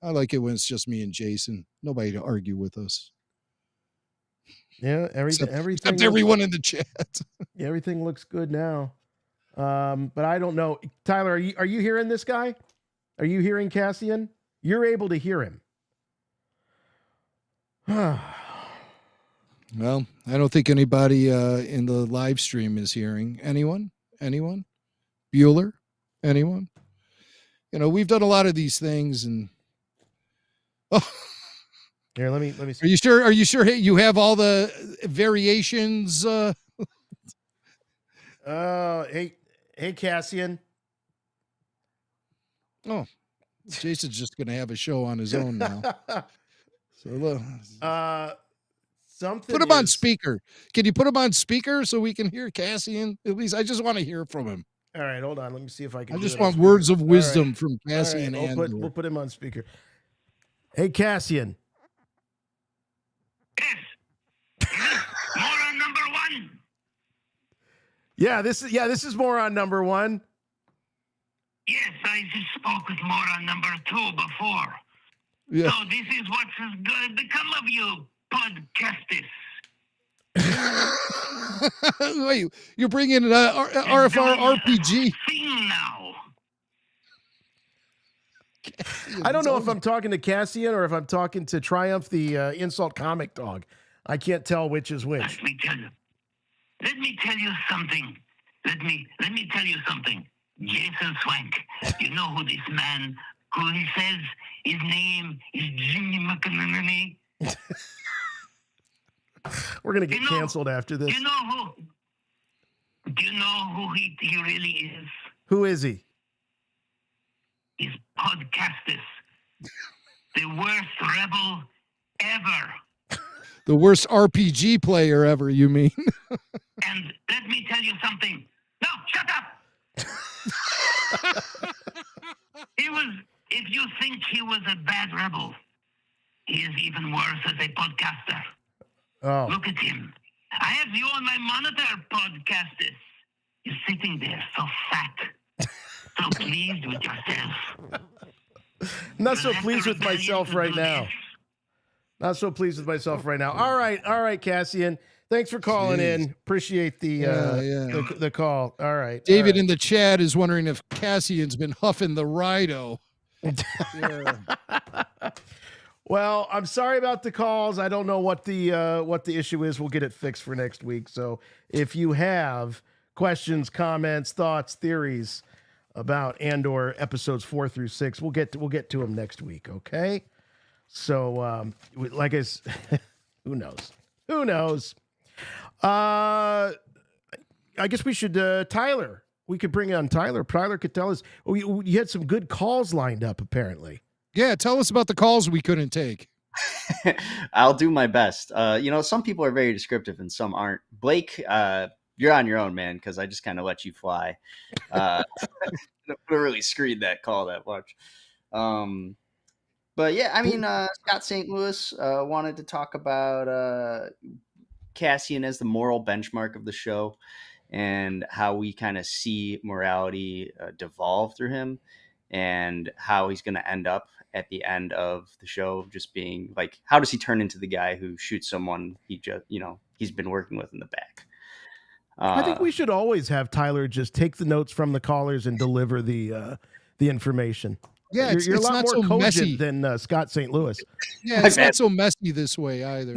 Speaker 3: I like it when it's just me and Jason. Nobody to argue with us.
Speaker 4: Yeah, everything
Speaker 3: except everyone in the chat.
Speaker 4: Everything looks good now. But I don't know. Tyler, are you hearing this guy? Are you hearing Cassian? You're able to hear him.
Speaker 3: Well, I don't think anybody in the live stream is hearing. Anyone? Bueller? Anyone? You know, we've done a lot of these things, and
Speaker 4: here, let me see.
Speaker 3: Are you sure you have all the variations?
Speaker 4: Hey, Cassian.
Speaker 3: Oh, Jason's just going to have a show on his own now. So look,
Speaker 4: something.
Speaker 3: Put him on speaker. Can you put him on speaker so we can hear Cassian? At least I just want to hear from him.
Speaker 4: All right, hold on. Let me see if I can.
Speaker 3: I just want words of wisdom from Cassian.
Speaker 4: Right, we'll put him on speaker. Hey, Cassian.
Speaker 1: Yes. Moron number one.
Speaker 4: Yeah, this is moron number one.
Speaker 1: Yes, I just spoke with moron number two before.
Speaker 3: Yeah.
Speaker 1: So this is what's going to become of you, podcasters.
Speaker 3: Wait, you're bringing an RFR RPG.
Speaker 1: Sing now.
Speaker 4: I don't know if I'm talking to Cassian or if I'm talking to Triumph, the insult comic dog. I can't tell which is which.
Speaker 1: Let me tell you something. Let me tell you something. Jason Swank, you know who this man, who he says his name is Jimmy McInerney?
Speaker 4: We're going to get canceled after this.
Speaker 1: Do you know who he really is?
Speaker 4: Who is he?
Speaker 1: He's podcasters. The worst rebel ever.
Speaker 3: The worst RPG player ever, you mean?
Speaker 1: And let me tell you something. No, shut up! If you think he was a bad rebel, he is even worse as a podcaster.
Speaker 4: Oh.
Speaker 1: Look at him. I have you on my monitor, podcasters. You're sitting there so fat, so pleased with yourself.
Speaker 4: Not so pleased with myself right now. Not so pleased with myself right now. All right, Cassian. Thanks for calling in. Appreciate the call. All right.
Speaker 3: David in the chat is wondering if Cassian's been huffing the Rido. Yeah.
Speaker 4: Well, I'm sorry about the calls. I don't know what the issue is. We'll get it fixed for next week. So if you have questions, comments, thoughts, theories about Andor episodes 4 through 6, we'll get to them next week. Okay. So like I who knows? Who knows? I guess we should Tyler. We could bring on Tyler. Tyler could tell us. You had some good calls lined up, apparently.
Speaker 3: Yeah, tell us about the calls we couldn't take.
Speaker 7: I'll do my best. Some people are very descriptive and some aren't. Blake, you're on your own, man, because I just kind of let you fly. I really screened that call that much. But yeah, I mean, Scott St. Louis wanted to talk about Cassian as the moral benchmark of the show and how we kind of see morality devolve through him and how he's going to end up at the end of the show, just being like, how does he turn into the guy who shoots someone he's been working with in the back?
Speaker 4: I think we should always have Tyler just take the notes from the callers and deliver the information.
Speaker 3: Yeah,
Speaker 4: you're a lot
Speaker 3: not
Speaker 4: more
Speaker 3: so
Speaker 4: cogent
Speaker 3: messy
Speaker 4: than Scott St. Louis.
Speaker 3: Yeah, it's not so messy this way either.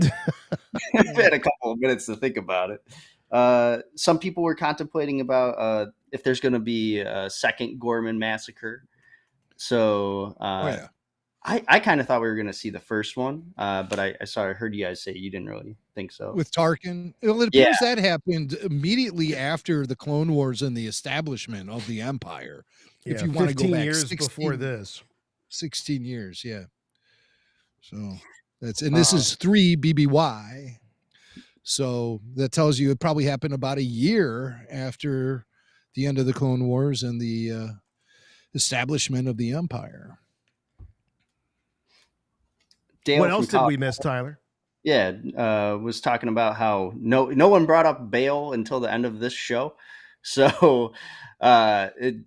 Speaker 7: I've had a couple of minutes to think about it. Some people were contemplating about if there's going to be a second Gorman massacre. So I kind of thought we were going to see the first one, but I heard you guys say you didn't really think so.
Speaker 3: With Tarkin? Well, it appears that happened immediately after the Clone Wars and the establishment of the Empire.
Speaker 4: Yeah,
Speaker 3: if you want to go back
Speaker 4: years before this.
Speaker 3: 16 years, yeah. So this is 3 BBY. So that tells you it probably happened about a year after the end of the Clone Wars and the establishment of the Empire.
Speaker 7: Dale,
Speaker 4: what else did we miss, Tyler?
Speaker 7: Yeah, was talking about how no one brought up Bale until the end of this show. So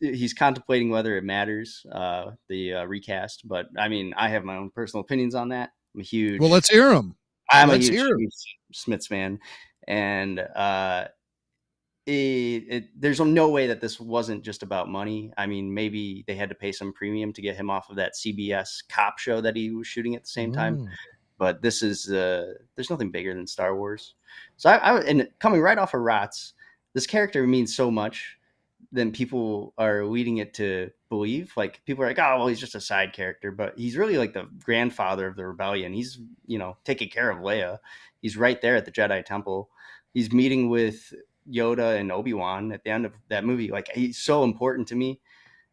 Speaker 7: he's contemplating whether it matters, the recast. But I mean, I have my own personal opinions on that. I'm a huge.
Speaker 3: Well, let's hear them.
Speaker 7: I'm a huge Smiths fan, and there's no way that this wasn't just about money. I mean, maybe they had to pay some premium to get him off of that CBS cop show that he was shooting at the same time. But this is there's nothing bigger than Star Wars. So and coming right off of Rots, this character means so much than people are leading it to believe. Like people are like, oh, well, he's just a side character, but he's really like the grandfather of the rebellion. He's, taking care of Leia. He's right there at the Jedi Temple. He's meeting with Yoda and Obi-Wan at the end of that movie. Like he's so important to me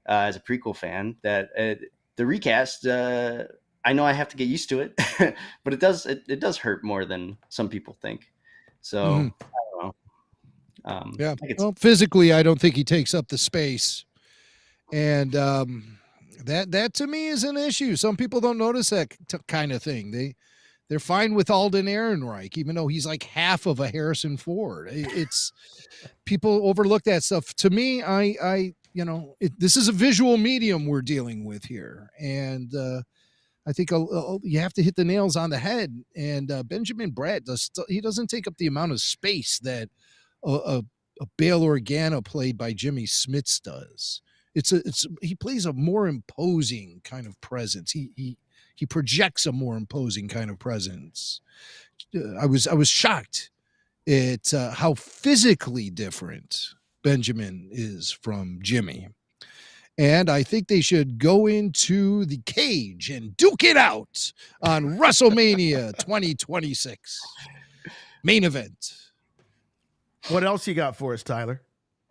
Speaker 7: as a prequel fan that the recast, I know I have to get used to it, but it does hurt more than some people think. So I don't know.
Speaker 3: Yeah. Well, physically, I don't think he takes up the space, and that to me is an issue. Some people don't notice that kind of thing. They're fine with Alden Ehrenreich, even though he's like half of a Harrison Ford. It's people overlook that stuff. To me, this is a visual medium we're dealing with here, and I think you have to hit the nails on the head. And Benjamin Bratt doesn't take up the amount of space that a Bail Organa played by Jimmy Smits does. He plays a more imposing kind of presence. He projects a more imposing kind of presence. I was shocked at how physically different Benjamin is from Jimmy. And I think they should go into the cage and duke it out on WrestleMania 2026. Main event.
Speaker 4: What else you got for us, Tyler?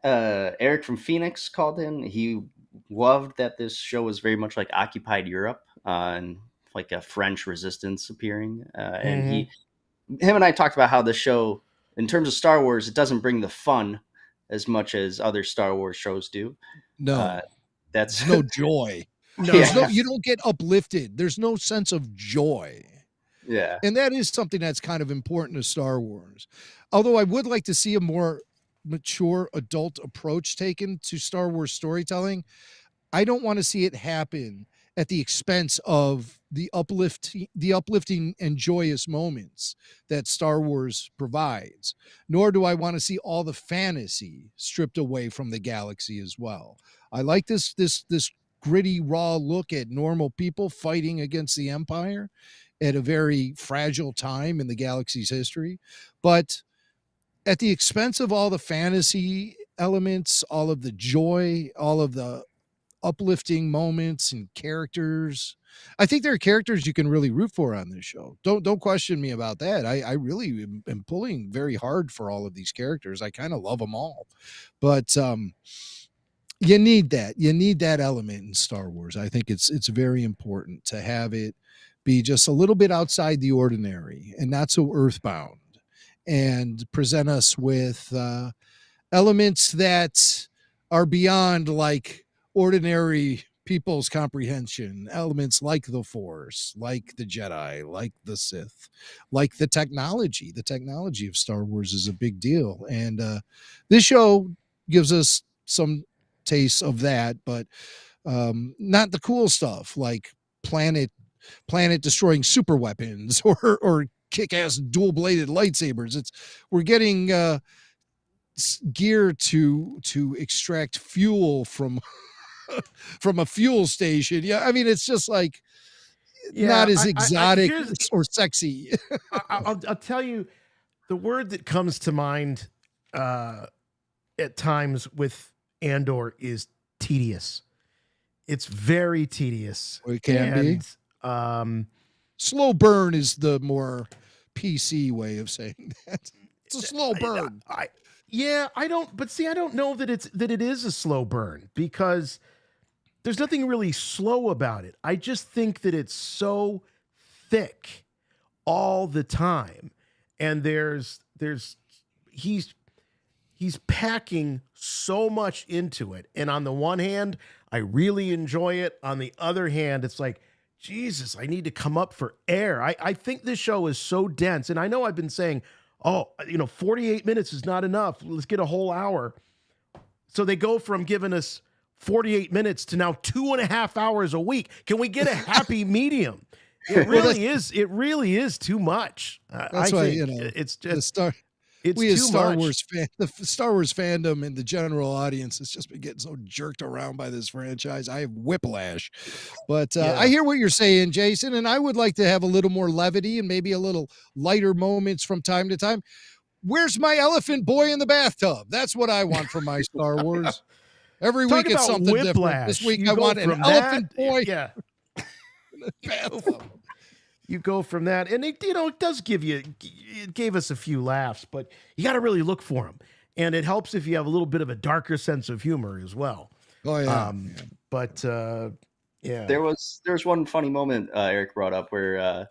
Speaker 7: Eric from Phoenix called in. He loved that this show was very much like Occupied Europe and like a French resistance appearing. And him and I talked about how the show, in terms of Star Wars, it doesn't bring the fun as much as other Star Wars shows do.
Speaker 3: No.
Speaker 7: That's
Speaker 3: no joy. You don't get uplifted. There's no sense of joy.
Speaker 7: Yeah.
Speaker 3: And that is something that's kind of important to Star Wars. Although I would like to see a more mature adult approach taken to Star Wars storytelling. I don't want to see it happen at the expense of the uplifting and joyous moments that Star Wars provides. Nor do I want to see all the fantasy stripped away from the galaxy as well. I like this gritty, raw look at normal people fighting against the Empire. at a very fragile time in the galaxy's history, but at the expense of all the fantasy elements, all of the joy, all of the uplifting moments and characters. I think there are characters you can really root for on this show. Don't question me about that. I really am pulling very hard for all of these characters. I kind of love them all, but you need that. You need that element in Star Wars. I think it's very important to have it be just a little bit outside the ordinary and not so earthbound, and present us with elements that are beyond like ordinary people's comprehension, elements like the Force, like the Jedi, like the Sith, like the technology. The technology of Star Wars is a big deal. And this show gives us some taste of that, but not the cool stuff like planet destroying super weapons or kick-ass dual-bladed lightsabers. We're getting gear to extract fuel from from a fuel station. Yeah, I mean, it's just like not as exotic or sexy.
Speaker 4: I'll tell you, the word that comes to mind at times with Andor is tedious. It's very tedious.
Speaker 3: It can be. Slow burn is the more PC way of saying that. It's a slow burn.
Speaker 4: I don't know that it is a slow burn, because there's nothing really slow about it. I just think that it's so thick all the time. And he's packing so much into it. And on the one hand, I really enjoy it. On the other hand, it's like, Jesus, I need to come up for air. I think this show is so dense. And I know I've been saying, 48 minutes is not enough. Let's get a whole hour. So they go from giving us 48 minutes to now 2.5 hours a week. Can we get a happy medium? It really is too much.
Speaker 3: That's why, it's just the Star Wars fandom and the general audience has just been getting so jerked around by this franchise. I have whiplash, but I hear what you're saying, Jason, and I would like to have a little more levity and maybe a little lighter moments from time to time. Where's my elephant boy in the bathtub? That's what I want from my Star Wars. Every week it's something different. This week I want an elephant boy.
Speaker 4: Yeah. You go from that, and it gave us a few laughs, but you got to really look for them. And it helps if you have a little bit of a darker sense of humor as well.
Speaker 3: Oh yeah.
Speaker 7: There was one funny moment Eric brought up where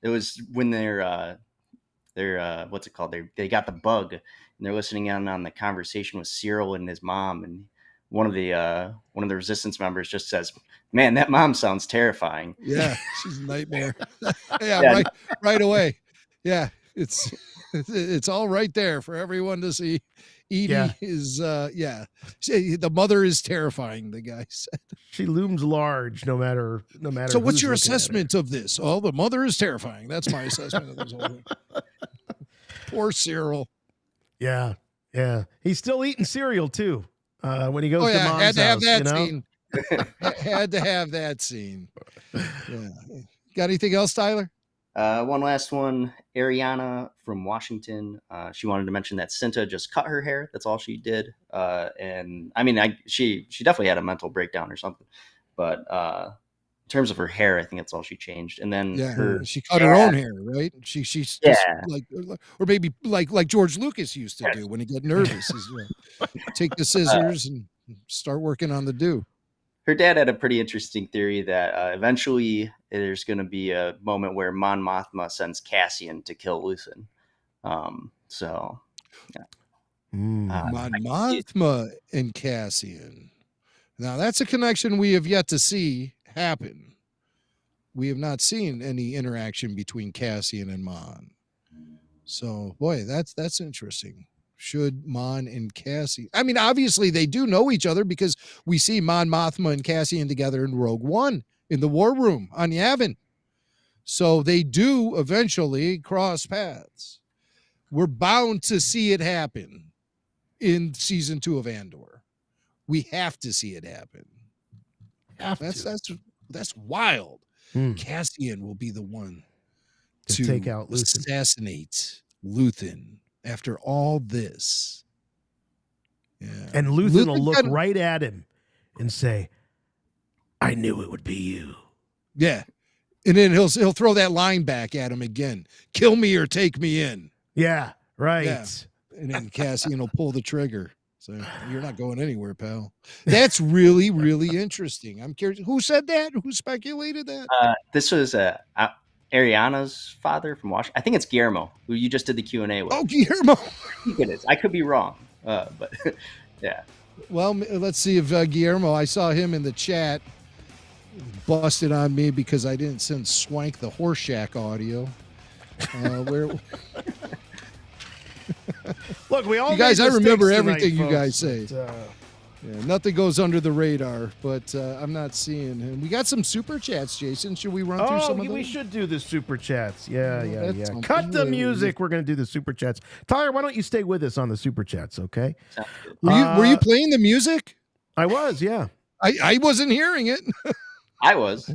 Speaker 7: it was when they're what's it called? They got the bug and they're listening in on the conversation with Sirill and his mom, and one of the resistance members just says, "Man, that mom sounds terrifying."
Speaker 3: Yeah, she's a nightmare. Yeah. Right away. Yeah, it's all right there for everyone to see. Edie is the mother is terrifying, the guy said.
Speaker 4: She looms large no matter.
Speaker 3: So what's your assessment of this? Oh, the mother is terrifying. That's my assessment of this whole thing. Poor Sirill.
Speaker 4: Yeah. He's still eating cereal too. When he goes to mom's
Speaker 3: had to have
Speaker 4: house,
Speaker 3: that scene. Had to have that scene. Yeah. Got anything else, Tyler?
Speaker 7: One last one. Ariana from Washington. She wanted to mention that Cinta just cut her hair. That's all she did. And I mean, she definitely had a mental breakdown or something. But in terms of her hair, I think that's all she changed. And then
Speaker 3: she cut her own hair, right? She's just like, or maybe like George Lucas used to do when he got nervous. Is, take the scissors and start working on the do.
Speaker 7: Her dad had a pretty interesting theory that eventually there's going to be a moment where Mon Mothma sends Cassian to kill Luthen. Mon
Speaker 3: Mothma and Cassian. Now that's a connection we have yet to see happen. We have not seen any interaction between Cassian and Mon. So, boy, that's interesting. Should Mon and Cassian? I mean, obviously they do know each other because we see Mon Mothma and Cassian together in Rogue One in the War Room on Yavin. So they do eventually cross paths. We're bound to see it happen in season 2 of Andor. We have to see it happen. That's wild. Cassian will be the one
Speaker 4: to take out Luthen.
Speaker 3: Assassinate Luthen after all this. Yeah.
Speaker 4: And Luthen will look right at him and say, I knew it would be you.
Speaker 3: Yeah. And then he'll throw that line back at him again. Kill me or take me in.
Speaker 4: Yeah, right.
Speaker 3: Yeah. And then Cassian will pull the trigger. So you're not going anywhere, pal. That's really, really interesting. I'm curious. Who said that? Who speculated that?
Speaker 7: This was Ariana's father from Washington. I think it's Guillermo, who you just did the Q&A with.
Speaker 3: Oh, Guillermo.
Speaker 7: I think it is. I could be wrong, but yeah.
Speaker 3: Well, let's see if Guillermo, I saw him in the chat, busted on me because I didn't send Swank the Horseshack audio. Where?
Speaker 4: Look, we all
Speaker 3: you guys, I remember everything
Speaker 4: tonight,
Speaker 3: you guys
Speaker 4: folks,
Speaker 3: say. Yeah, nothing goes under the radar, but I'm not seeing him. We got some super chats, Jason. Should we run through some of them?
Speaker 4: We should do the super chats. Yeah.
Speaker 3: That's
Speaker 4: Cut the music. We're going to do the super chats. Tyler, why don't you stay with us on the super chats, okay?
Speaker 3: Were you playing the music?
Speaker 4: I was, yeah.
Speaker 3: I wasn't hearing it.
Speaker 7: I was.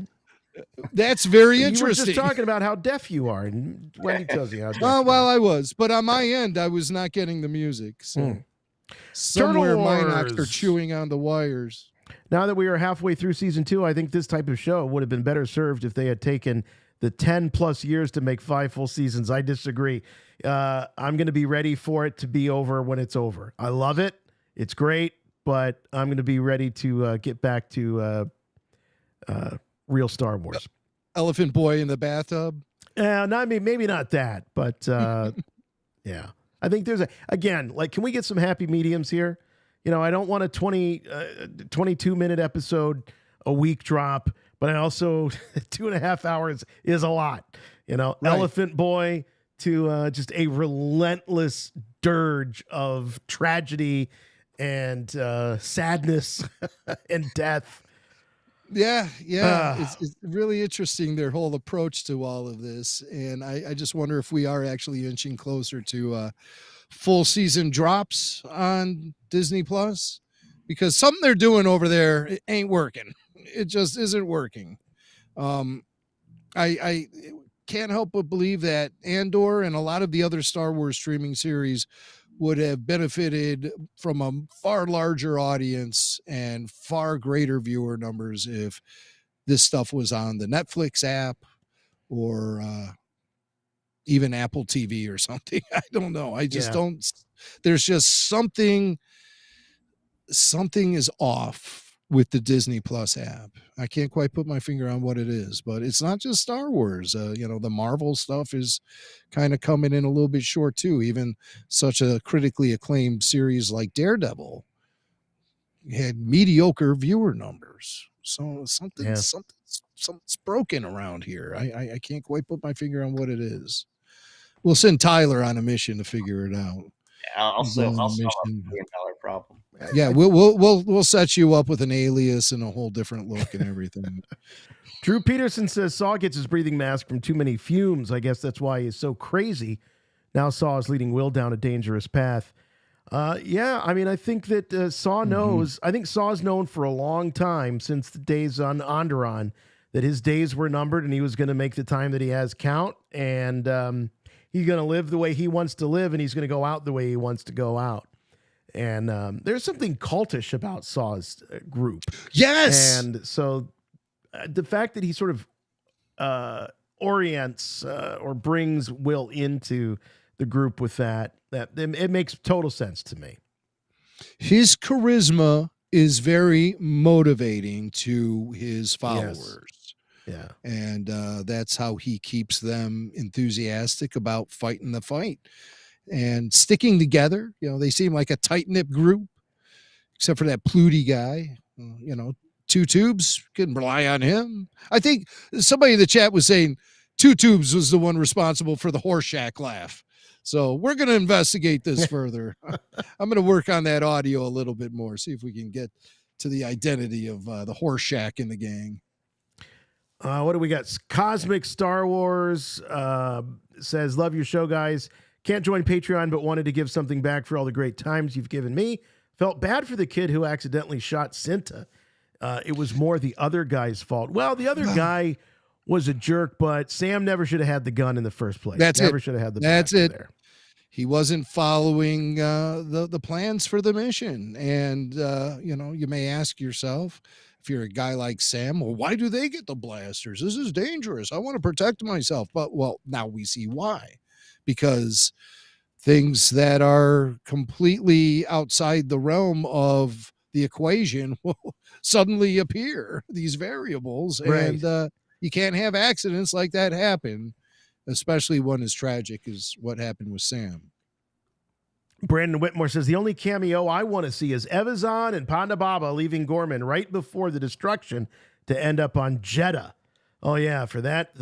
Speaker 3: That's very interesting.
Speaker 4: You were just talking about how deaf you are, and Wendy tells you how deaf
Speaker 3: well, I was. But on my end, I was not getting the music. So somewhere Minox are chewing on the wires.
Speaker 4: Now that we are halfway through season 2, I think this type of show would have been better served if they had taken the 10+ years to make 5 full seasons. I disagree. I'm going to be ready for it to be over when it's over. I love it. It's great, but I'm going to be ready to get back to real Star Wars.
Speaker 3: Elephant Boy in the bathtub?
Speaker 4: Maybe not that, but yeah. I think there's can we get some happy mediums here? I don't want a 22-minute episode a week drop, but I also 2.5 hours is a lot. Right. Elephant Boy to just a relentless dirge of tragedy and sadness and death.
Speaker 3: Yeah. It's really interesting, their whole approach to all of this. And I just wonder if we are actually inching closer to full season drops on Disney Plus, because something they're doing over there, it ain't working. It just isn't working. I can't help but believe that Andor and a lot of the other Star Wars streaming series would have benefited from a far larger audience and far greater viewer numbers if this stuff was on the Netflix app or even Apple TV or something. I don't know. I just don't. There's just something is off with the Disney Plus app. I can't quite put my finger on what it is, but it's not just Star Wars. The Marvel stuff is kind of coming in a little bit short too. Even such a critically acclaimed series like Daredevil had mediocre viewer numbers. So something's broken around here. I can't quite put my finger on what it is. We'll send Tyler on a mission to figure it out.
Speaker 7: I'll solve a $1 million problem.
Speaker 3: Yeah, we'll set you up with an alias and a whole different look and everything.
Speaker 4: Drew Peterson says Saw gets his breathing mask from too many fumes. I guess that's why he's so crazy. Now Saw is leading Will down a dangerous path. I think that Saw knows. I think Saw's known for a long time, since the days on Andor, that his days were numbered and he was going to make the time that he has count. And he's going to live the way he wants to live, and he's going to go out the way he wants to go out. And there's something cultish about Saw's group.
Speaker 3: Yes.
Speaker 4: And so the fact that he sort of orients or brings Will into the group with that it makes total sense to me.
Speaker 3: His charisma is very motivating to his followers.
Speaker 4: Yeah.
Speaker 3: And that's how he keeps them enthusiastic about fighting the fight and sticking together. They seem like a tight-knit group, except for that Pluty guy. Two Tubes, can rely on him. I think somebody in the chat was saying Two Tubes was the one responsible for the Horseshack laugh. So we're going to investigate this further. I'm going to work on that audio a little bit more, see if we can get to the identity of the Horseshack in the gang.
Speaker 4: What do we got? Cosmic Star Wars says, love your show, guys. Can't join Patreon, but wanted to give something back for all the great times you've given me. Felt bad for the kid who accidentally shot Cinta. It was more the other guy's fault. Well, the other guy was a jerk, but Sam never should have had the gun in the first place.
Speaker 3: That's
Speaker 4: never
Speaker 3: it.
Speaker 4: should have had the
Speaker 3: That's
Speaker 4: blaster
Speaker 3: it.
Speaker 4: there.
Speaker 3: He wasn't following the plans for the mission. And, you may ask yourself, if you're a guy like Sam, well, why do they get the blasters? This is dangerous. I want to protect myself. But, well, now we see why. Because things that are completely outside the realm of the equation will suddenly appear, these variables.
Speaker 4: Right.
Speaker 3: And you can't have accidents like that happen, especially one as tragic as what happened with Sam.
Speaker 4: Brandon Whitmore says, the only cameo I want to see is Evazan and Ponda Baba leaving Gorman right before the destruction to end up on Jeddah. Oh, yeah, for that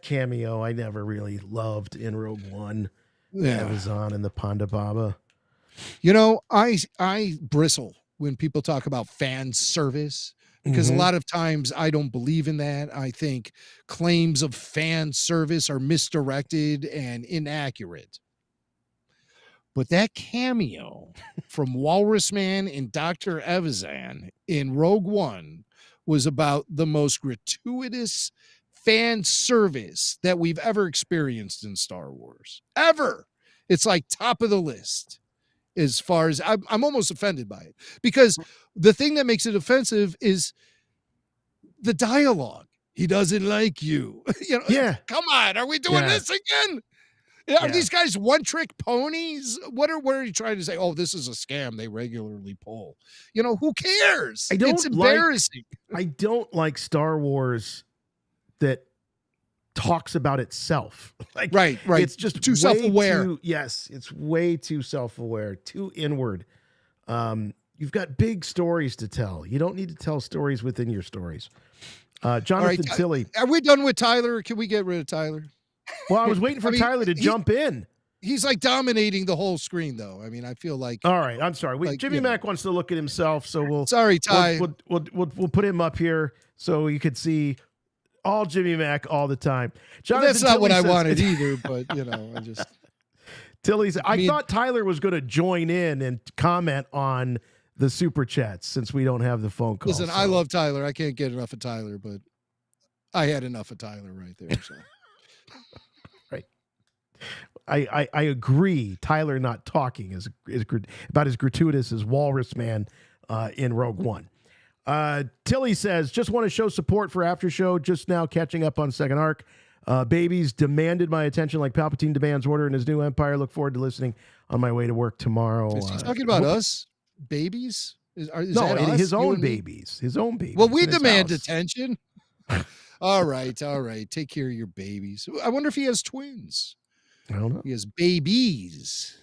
Speaker 4: cameo I never really loved in Rogue One.
Speaker 3: Yeah.
Speaker 4: Evazan and the Ponda Baba.
Speaker 3: I bristle when people talk about fan service, because a lot of times I don't believe in that. I think claims of fan service are misdirected and inaccurate. But that cameo from Walrus Man and Dr. Evazan in Rogue One was about the most gratuitous fan service that we've ever experienced in Star Wars. Ever. It's like top of the list. As far as I'm almost offended by it, because the thing that makes it offensive is the dialogue. He doesn't like you.
Speaker 4: Yeah.
Speaker 3: Come on. Are we doing this again? Are these guys one-trick ponies? What are you trying to say? Oh, this is a scam they regularly pull. Who cares? It's embarrassing.
Speaker 4: I don't like Star Wars that talks about itself.
Speaker 3: Right.
Speaker 4: It's just
Speaker 3: too self-aware.
Speaker 4: Yes, it's way too self-aware, too inward. You've got big stories to tell. You don't need to tell stories within your stories. Jonathan Tilley.
Speaker 3: Are we done with Tyler, or can we get rid of Tyler?
Speaker 4: Well, I was waiting for Tyler to jump in.
Speaker 3: He's like dominating the whole screen, though. I mean, I feel like.
Speaker 4: All right, I'm sorry. Jimmy Mack wants to look at himself, so we'll.
Speaker 3: Sorry, Ty.
Speaker 4: We'll put him up here so you could see all Jimmy Mack all the time.
Speaker 3: Well, that's not what I wanted either, but I just.
Speaker 4: Tilly's. I thought Tyler was going to join in and comment on the super chats since we don't have the phone call.
Speaker 3: Listen, I love Tyler. I can't get enough of Tyler, but I had enough of Tyler right there. So.
Speaker 4: Right. I agree. Tyler not talking is about as gratuitous as Walrus Man in Rogue One. Tilly says, just want to show support for After Show. Just now catching up on Second Arc. Babies demanded my attention like Palpatine demands order in his new empire. Look forward to listening on my way to work tomorrow.
Speaker 3: Is he talking about us? Babies? Is
Speaker 4: no,
Speaker 3: that us?
Speaker 4: His own babies. His own babies.
Speaker 3: Well, we demand attention. All right. Take care of your babies. I wonder if he has twins.
Speaker 4: I don't know.
Speaker 3: He has babies.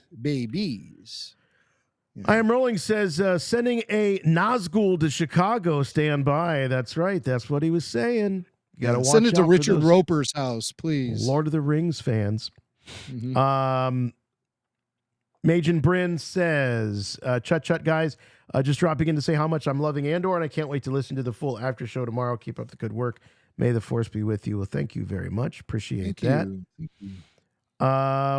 Speaker 3: Yeah.
Speaker 4: I Am Rolling says, sending a Nazgul to Chicago. Stand by. That's right. That's what he was saying. You got to watch
Speaker 3: send it to
Speaker 4: out
Speaker 3: Richard Roper's house, please.
Speaker 4: Lord of the Rings fans. Majin Bryn says, chut, guys. Just dropping in to say how much I'm loving Andor, and I can't wait to listen to the full after show tomorrow. Keep up the good work. May the force be with you. Well, thank you very much. Appreciate that.
Speaker 3: Thank you.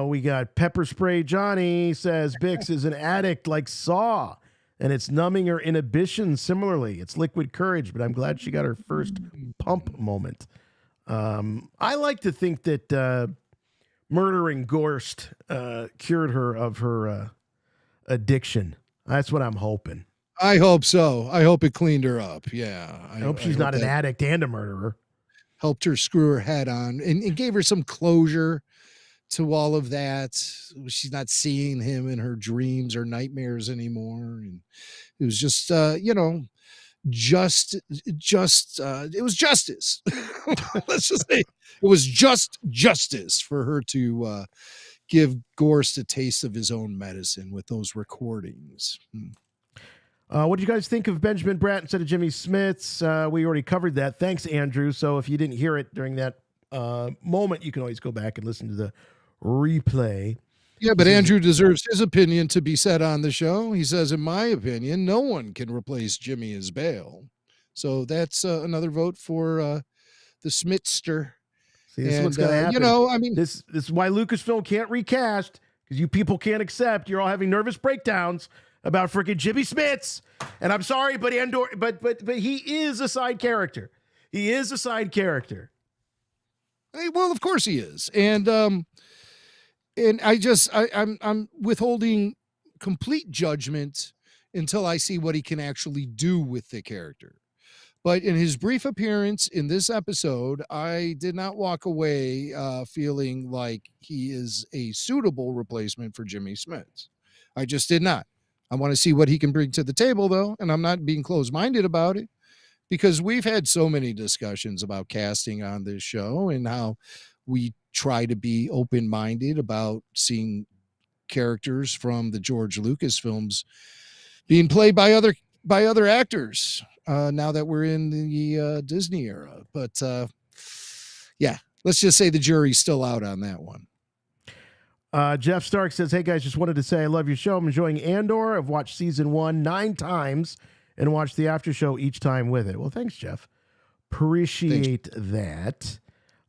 Speaker 4: We got Pepper Spray Johnny says Bix is an addict like Saw, and it's numbing her inhibition similarly. It's liquid courage, but I'm glad she got her first pump moment. I like to think that murdering Gorst cured her of her addiction. That's what I'm hoping.
Speaker 3: I hope so. I hope it cleaned her up. Yeah.
Speaker 4: I hope she's not an addict and a murderer.
Speaker 3: Helped her screw her head on and gave her some closure to all of that. She's not seeing him in her dreams or nightmares anymore. And it was just, it was justice. Let's just say it was just justice for her to give Gorst a taste of his own medicine with those recordings.
Speaker 4: What do you guys think of Benjamin Bratt instead of Jimmy Smits? We already covered that. Thanks, Andrew. So if you didn't hear it during that moment, you can always go back and listen to the replay.
Speaker 3: Yeah, but Andrew deserves his opinion to be said on the show. He says, in my opinion, no one can replace Jimmy as Bale. So that's another vote for the Smitster.
Speaker 4: See, this is what's going to happen.
Speaker 3: This
Speaker 4: is why Lucasfilm can't recast, because you people can't accept. You're all having nervous breakdowns about freaking Jimmy Smits. And I'm sorry, but Andor, but he is a side character. He is a side character.
Speaker 3: Well, of course he is. And I'm withholding complete judgment until I see what he can actually do with the character. But in his brief appearance in this episode, I did not walk away feeling like he is a suitable replacement for Jimmy Smits. I just did not. I want to see what he can bring to the table, though, and I'm not being closed-minded about it, because we've had so many discussions about casting on this show and how we try to be open-minded about seeing characters from the George Lucas films being played by other actors now that we're in the Disney era. But yeah, let's just say the jury's still out on that one.
Speaker 4: Jeff Stark says, hey guys, just wanted to say I love your show. I'm enjoying Andor. I've watched season 1 9 times and watched the after show each time with it. Well, thanks, Jeff. Appreciate that.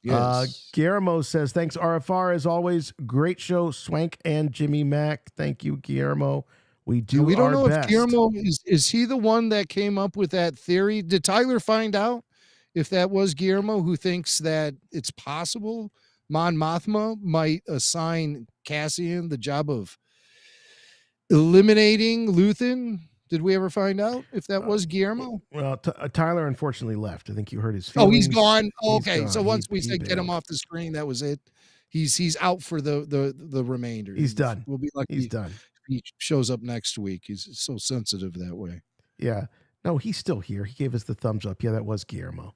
Speaker 3: Yes.
Speaker 4: Guillermo says, thanks, RFR. As always, great show, Swank and Jimmy Mac. Thank you, Guillermo. We don't know
Speaker 3: if Guillermo is he the one that came up with that theory. Did Tyler find out if that was Guillermo who thinks that it's possible Mon Mothma might assign Cassian the job of eliminating Luthen? Did we ever find out if that was Guillermo?
Speaker 4: Well, Tyler unfortunately left. I think you heard his feelings.
Speaker 3: Oh, he's gone. Oh,
Speaker 4: He's
Speaker 3: okay.
Speaker 4: gone.
Speaker 3: So once we
Speaker 4: He
Speaker 3: said get him off the screen, that was it. He's out for the remainder.
Speaker 4: He's done.
Speaker 3: We'll be lucky.
Speaker 4: He's done.
Speaker 3: He shows up next week. He's so sensitive that way.
Speaker 4: Yeah. No, he's still here. He gave us the thumbs up. Yeah, that was Guillermo.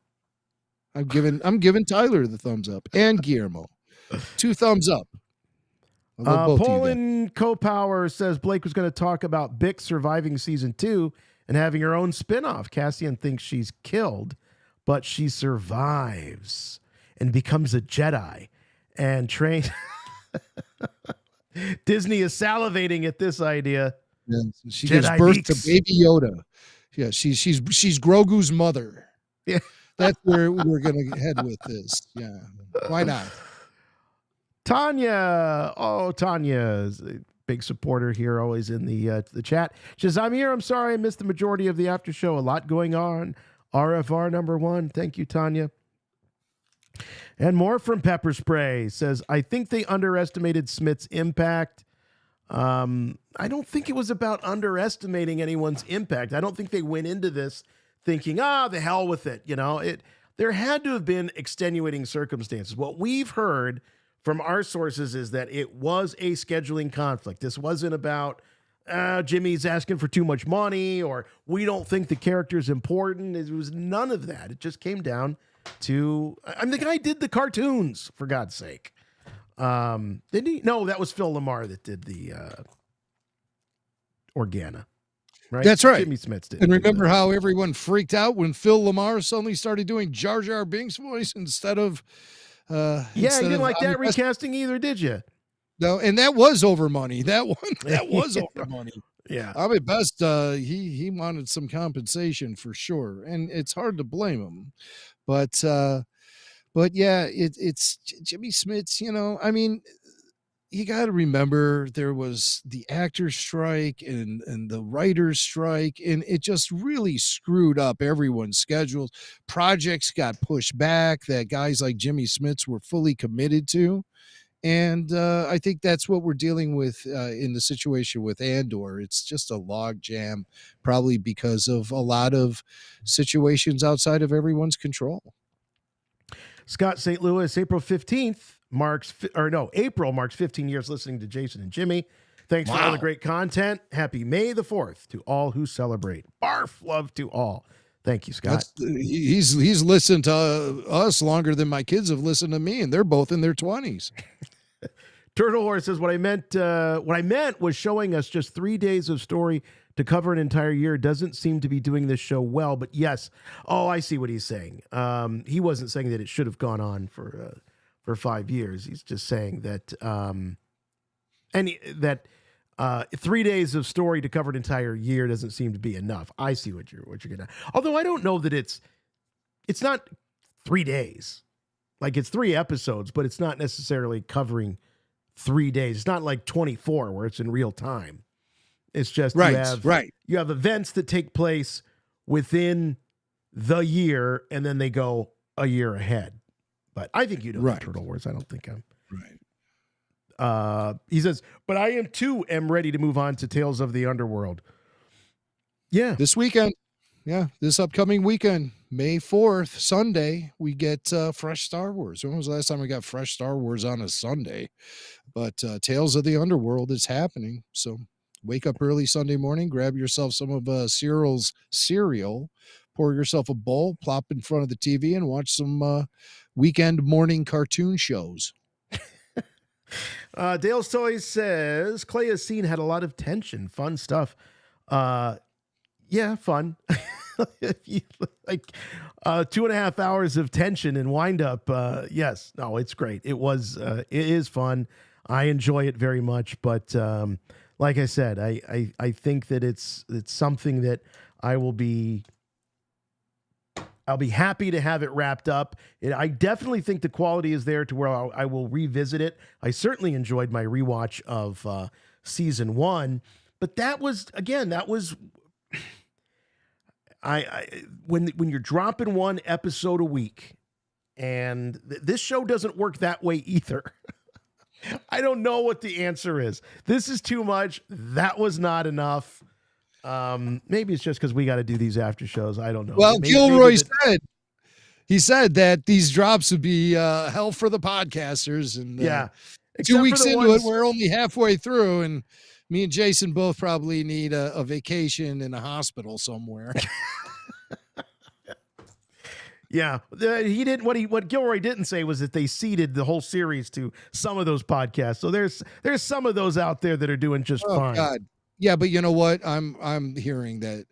Speaker 3: I'm giving Tyler the thumbs up and Guillermo 2 thumbs up.
Speaker 4: Poland Co-Power says Blake was going to talk about Bix surviving season 2 and having her own spinoff. Cassian thinks she's killed, but she survives and becomes a Jedi and trains. Disney is salivating at this idea.
Speaker 3: Yeah, she
Speaker 4: Jedi
Speaker 3: gives birth
Speaker 4: Bix.
Speaker 3: to baby Yoda. Yeah, she's Grogu's mother.
Speaker 4: Yeah.
Speaker 3: That's where we're gonna head with this. Yeah, why not?
Speaker 4: Tanya. Oh, Tanya is a big supporter here, always in the chat. She says, I'm here. I'm sorry I missed the majority of the after show. A lot going on. RFR number 1. Thank you, Tanya. And more from Pepper Spray says, I think they underestimated Smith's impact. I don't think it was about underestimating anyone's impact. I don't think they went into this thinking, the hell with it. You know, there had to have been extenuating circumstances. What we've heard from our sources is that it was a scheduling conflict. This wasn't about Jimmy's asking for too much money or we don't think the character's important. It was none of that. It just came down to, the guy did the cartoons, for God's sake. Didn't he? No, that was Phil Lamar that did the Organa. Right?
Speaker 3: That's right.
Speaker 4: Jimmy Smits did.
Speaker 3: And remember how everyone freaked out when Phil Lamar suddenly started doing Jar Jar Binks' voice instead of
Speaker 4: yeah, you didn't like that recasting either, did you?
Speaker 3: No, and that was over money. That was over money.
Speaker 4: Yeah.
Speaker 3: Ahmed Best, he wanted some compensation for sure, and it's hard to blame him. But yeah, it's Jimmy Smits. You know, I mean, you got to remember there was the actors' strike and the writers' strike, and it just really screwed up everyone's schedules. Projects got pushed back that guys like Jimmy Smits were fully committed to. And I think that's what we're dealing with in the situation with Andor. It's just a log jam, probably because of a lot of situations outside of everyone's control.
Speaker 4: Scott St. Louis, April 15th April marks 15 years listening to Jason and Jimmy. Thanks for all the great content. Happy May the 4th to all who celebrate. Barf, love to all. Thank you, Scott.
Speaker 3: He's listened to us longer than my kids have listened to me, and they're both in their 20s.
Speaker 4: Turtle Horse says, what I meant was showing us just 3 days of story to cover an entire year. Doesn't seem to be doing this show well, but yes. Oh, I see what he's saying. He wasn't saying that it should have gone on for 5 years. He's just saying that, 3 days of story to cover an entire year doesn't seem to be enough. I see what you're getting at. Although I don't know that it's not 3 days. Like it's 3 episodes, but it's not necessarily covering 3 days. It's not like 24 where it's in real time. It's just you have events that take place within the year and then they go a year ahead. But I think you know
Speaker 3: Right.
Speaker 4: Turtle Wars. I don't think I'm.
Speaker 3: Right.
Speaker 4: He says, but I am ready to move on to Tales of the Underworld. Yeah.
Speaker 3: This weekend. Yeah, this upcoming weekend, May 4th, Sunday, we get fresh Star Wars. When was the last time we got fresh Star Wars on a Sunday? But Tales of the Underworld is happening. So wake up early Sunday morning, grab yourself some of Sirill's cereal, pour yourself a bowl, plop in front of the TV, and watch some weekend morning cartoon shows.
Speaker 4: Dale's Toys says, Clea's scene had a lot of tension, fun stuff. Yeah, fun. Like 2.5 hours of tension and wind up. Yes, no, it's great. It is fun. I enjoy it very much. But like I said, I think that it's something that I'll be happy to have it wrapped up. I definitely think the quality is there to where I will revisit it. I certainly enjoyed my rewatch of season 1, but that was when you're dropping one episode a week, and this show doesn't work that way either. I don't know what the answer is. This is too much. That was not enough. Maybe it's just because we got to do these after shows. I don't know.
Speaker 3: Well, Gilroy said that these drops would be hell for the podcasters. And
Speaker 4: yeah,
Speaker 3: 2 weeks into it, we're only halfway through, and me and Jason both probably need a vacation in a hospital somewhere.
Speaker 4: Yeah, he didn't. What Gilroy didn't say was that they seeded the whole series to some of those podcasts. So there's some of those out there that are doing just fine.
Speaker 3: God. Yeah, but you know what? I'm hearing that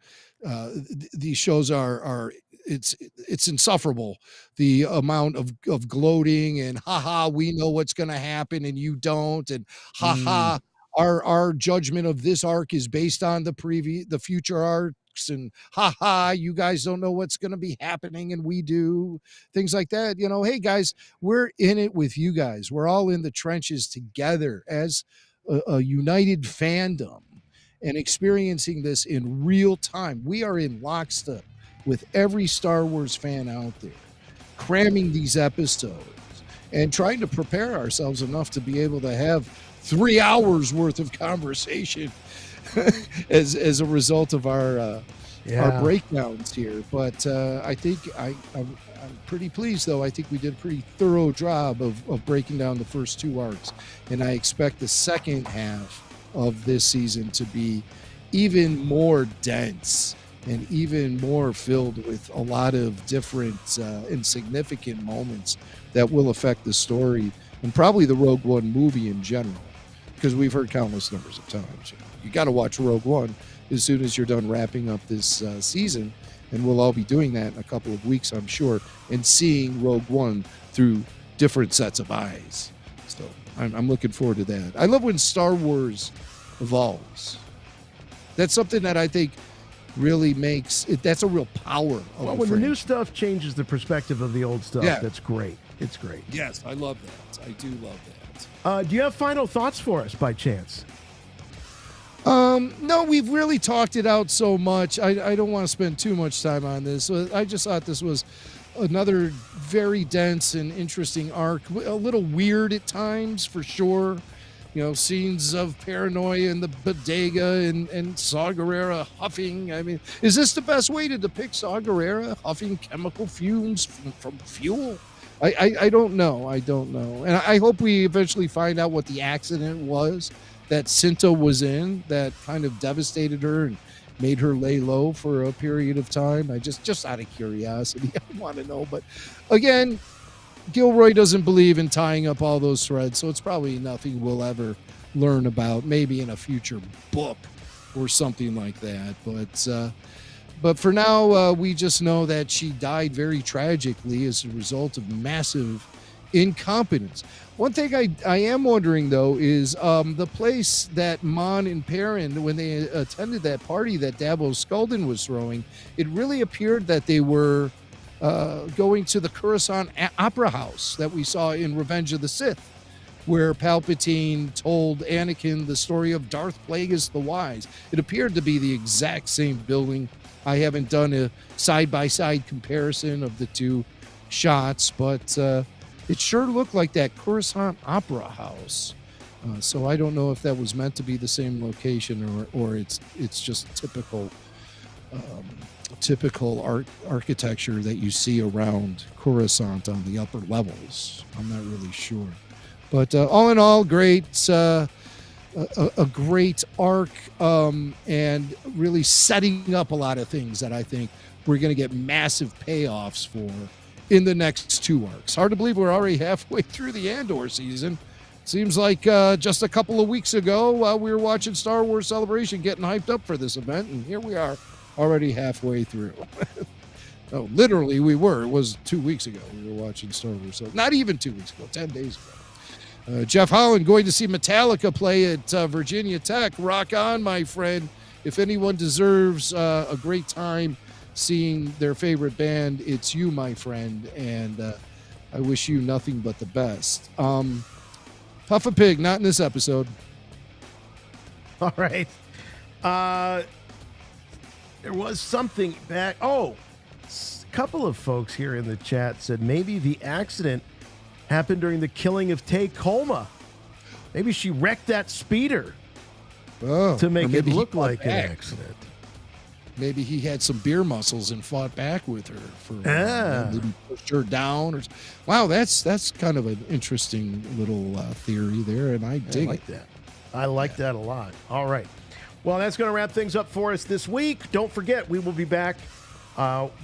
Speaker 3: these shows are it's insufferable. The amount of gloating and haha, we know what's going to happen and you don't, and haha. Our judgment of this arc is based on the future arcs, and haha, you guys don't know what's going to be happening and we do, things like that. You know, hey guys, we're in it with you guys. We're all in the trenches together as a united fandom and experiencing this in real time. We are in lockstep with every Star Wars fan out there, cramming these episodes and trying to prepare ourselves enough to be able to have 3 hours worth of conversation as a result of our breakdowns here. But I think I'm pretty pleased, though. I think we did a pretty thorough job of breaking down the first 2 arcs, and I expect the second half of this season to be even more dense and even more filled with a lot of different and significant moments that will affect the story and probably the Rogue One movie in general. Because we've heard countless numbers of times. You got to watch Rogue One as soon as you're done wrapping up this season, and we'll all be doing that in a couple of weeks, I'm sure, and seeing Rogue One through different sets of eyes. So I'm looking forward to that. I love when Star Wars evolves. That's something that I think really makes it. That's a real power of
Speaker 4: when the new stuff changes the perspective of the old stuff, that's great. It's great.
Speaker 3: Yes, I love that. I do love that.
Speaker 4: Do you have final thoughts for us by chance?
Speaker 3: No, we've really talked it out so much. I don't want to spend too much time on this. I just thought this was another very dense and interesting arc. A little weird at times, for sure. You know, scenes of paranoia in the bodega and Saw Gerrera huffing. I mean, is this the best way to depict Saw Gerrera huffing chemical fumes from fuel? I don't know. I don't know. And I hope we eventually find out what the accident was that Cinta was in that kind of devastated her and made her lay low for a period of time. I just out of curiosity, I want to know. But again, Gilroy doesn't believe in tying up all those threads, so it's probably nothing we'll ever learn about, maybe in a future book or something like that. But for now, we just know that she died very tragically as a result of massive incompetence. One thing I am wondering, though, is the place that Mon and Perrin, when they attended that party that Dabo Skulden was throwing, it really appeared that they were going to the Coruscant Opera House that we saw in Revenge of the Sith, where Palpatine told Anakin the story of Darth Plagueis the Wise. It appeared to be the exact same building I haven't done a side-by-side comparison of the two shots, but it sure looked like that Coruscant Opera House. So I don't know if that was meant to be the same location or it's just typical architecture that you see around Coruscant on the upper levels. I'm not really sure, but all in all, great. A great arc, and really setting up a lot of things that I think we're going to get massive payoffs for in the next two arcs. Hard to believe we're already halfway through the Andor season. Seems like just a couple of weeks ago we were watching Star Wars Celebration getting hyped up for this event, and here we are already halfway through. No, literally we were. It was 2 weeks ago we were watching Star Wars. So not even 2 weeks ago, 10 days ago. Jeff Holland going to see Metallica play at Virginia Tech. Rock on, my friend. If anyone deserves a great time seeing their favorite band, it's you, my friend. And I wish you nothing but the best. Puffa Pig, not in this episode.
Speaker 4: All right. There was something back. Oh, a couple of folks here in the chat said maybe the accident happened during the killing of Tay Kolma. Maybe she wrecked that speeder to make it look like an accident.
Speaker 3: Maybe he had some beer muscles and fought back with her for maybe pushed her down. Or wow, that's kind of an interesting little theory there, and I dig
Speaker 4: like that. I like that a lot. All right. Well, that's going to wrap things up for us this week. Don't forget, we will be back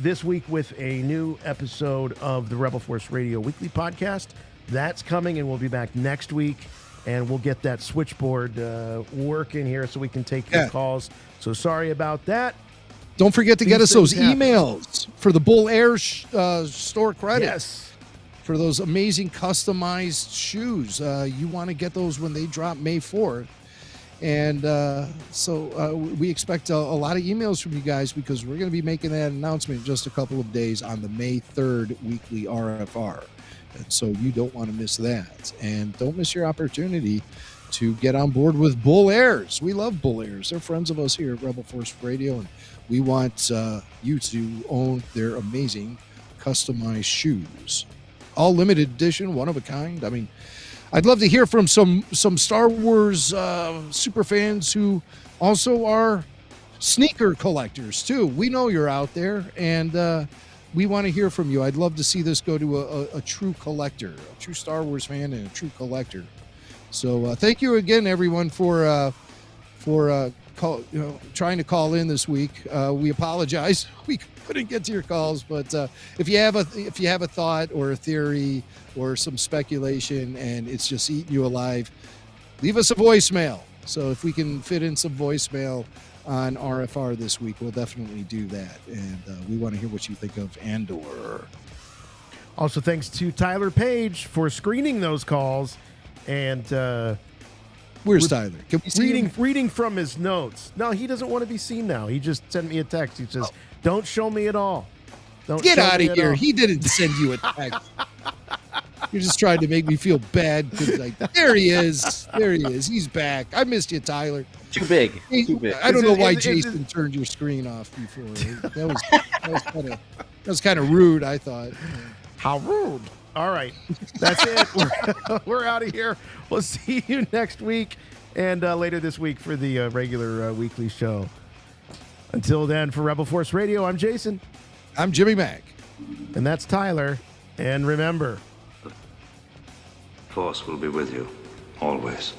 Speaker 4: this week with a new episode of the Rebel Force Radio Weekly Podcast. That's coming, and we'll be back next week, and we'll get that switchboard working here so we can take your calls. So sorry about that.
Speaker 3: Don't forget to get us those emails for the Bull Air store credits. Yes. For those amazing customized shoes. You want to get those when they drop May 4th. And so we expect a lot of emails from you guys because we're going to be making that announcement in just a couple of days on the May 3rd weekly RFR. And so you don't want to miss that. And don't miss your opportunity to get on board with Bull Airs. We love Bull Airs. They're friends of us here at Rebel Force Radio, and we want you to own their amazing customized shoes. All limited edition, one of a kind. I mean, I'd love to hear from some Star Wars super fans who also are sneaker collectors too. We know you're out there, and we want to hear from you. I'd love to see this go to a true collector, a true Star Wars fan, and a true collector. So thank you again, everyone, for trying to call in this week. We apologize we couldn't get to your calls, but if you have a thought or a theory or some speculation and it's just eating you alive, leave us a voicemail. So if we can fit in some voicemail on RFR this week, we'll definitely do that. And we want to hear what you think of Andor.
Speaker 4: Also, thanks to Tyler Page for screening those calls. And
Speaker 3: where's Tyler? Can we see
Speaker 4: reading from his notes? No, he doesn't want to be seen now. He just sent me a text. He says, "Don't show me at all. Don't
Speaker 3: get out of here." He didn't send you a text. You're just trying to make me feel bad because, like, there he is. There he is. He's back. I missed you, Tyler.
Speaker 7: Too big. Too big.
Speaker 3: I don't know why Jason turned your screen off before. That was kind of rude, I thought.
Speaker 4: How rude. All right. That's it. We're out of here. We'll see you next week and later this week for the regular weekly show. Until then, for Rebel Force Radio, I'm Jason.
Speaker 3: I'm Jimmy Mack.
Speaker 4: And that's Tyler. And remember,
Speaker 8: Force will be with you, always.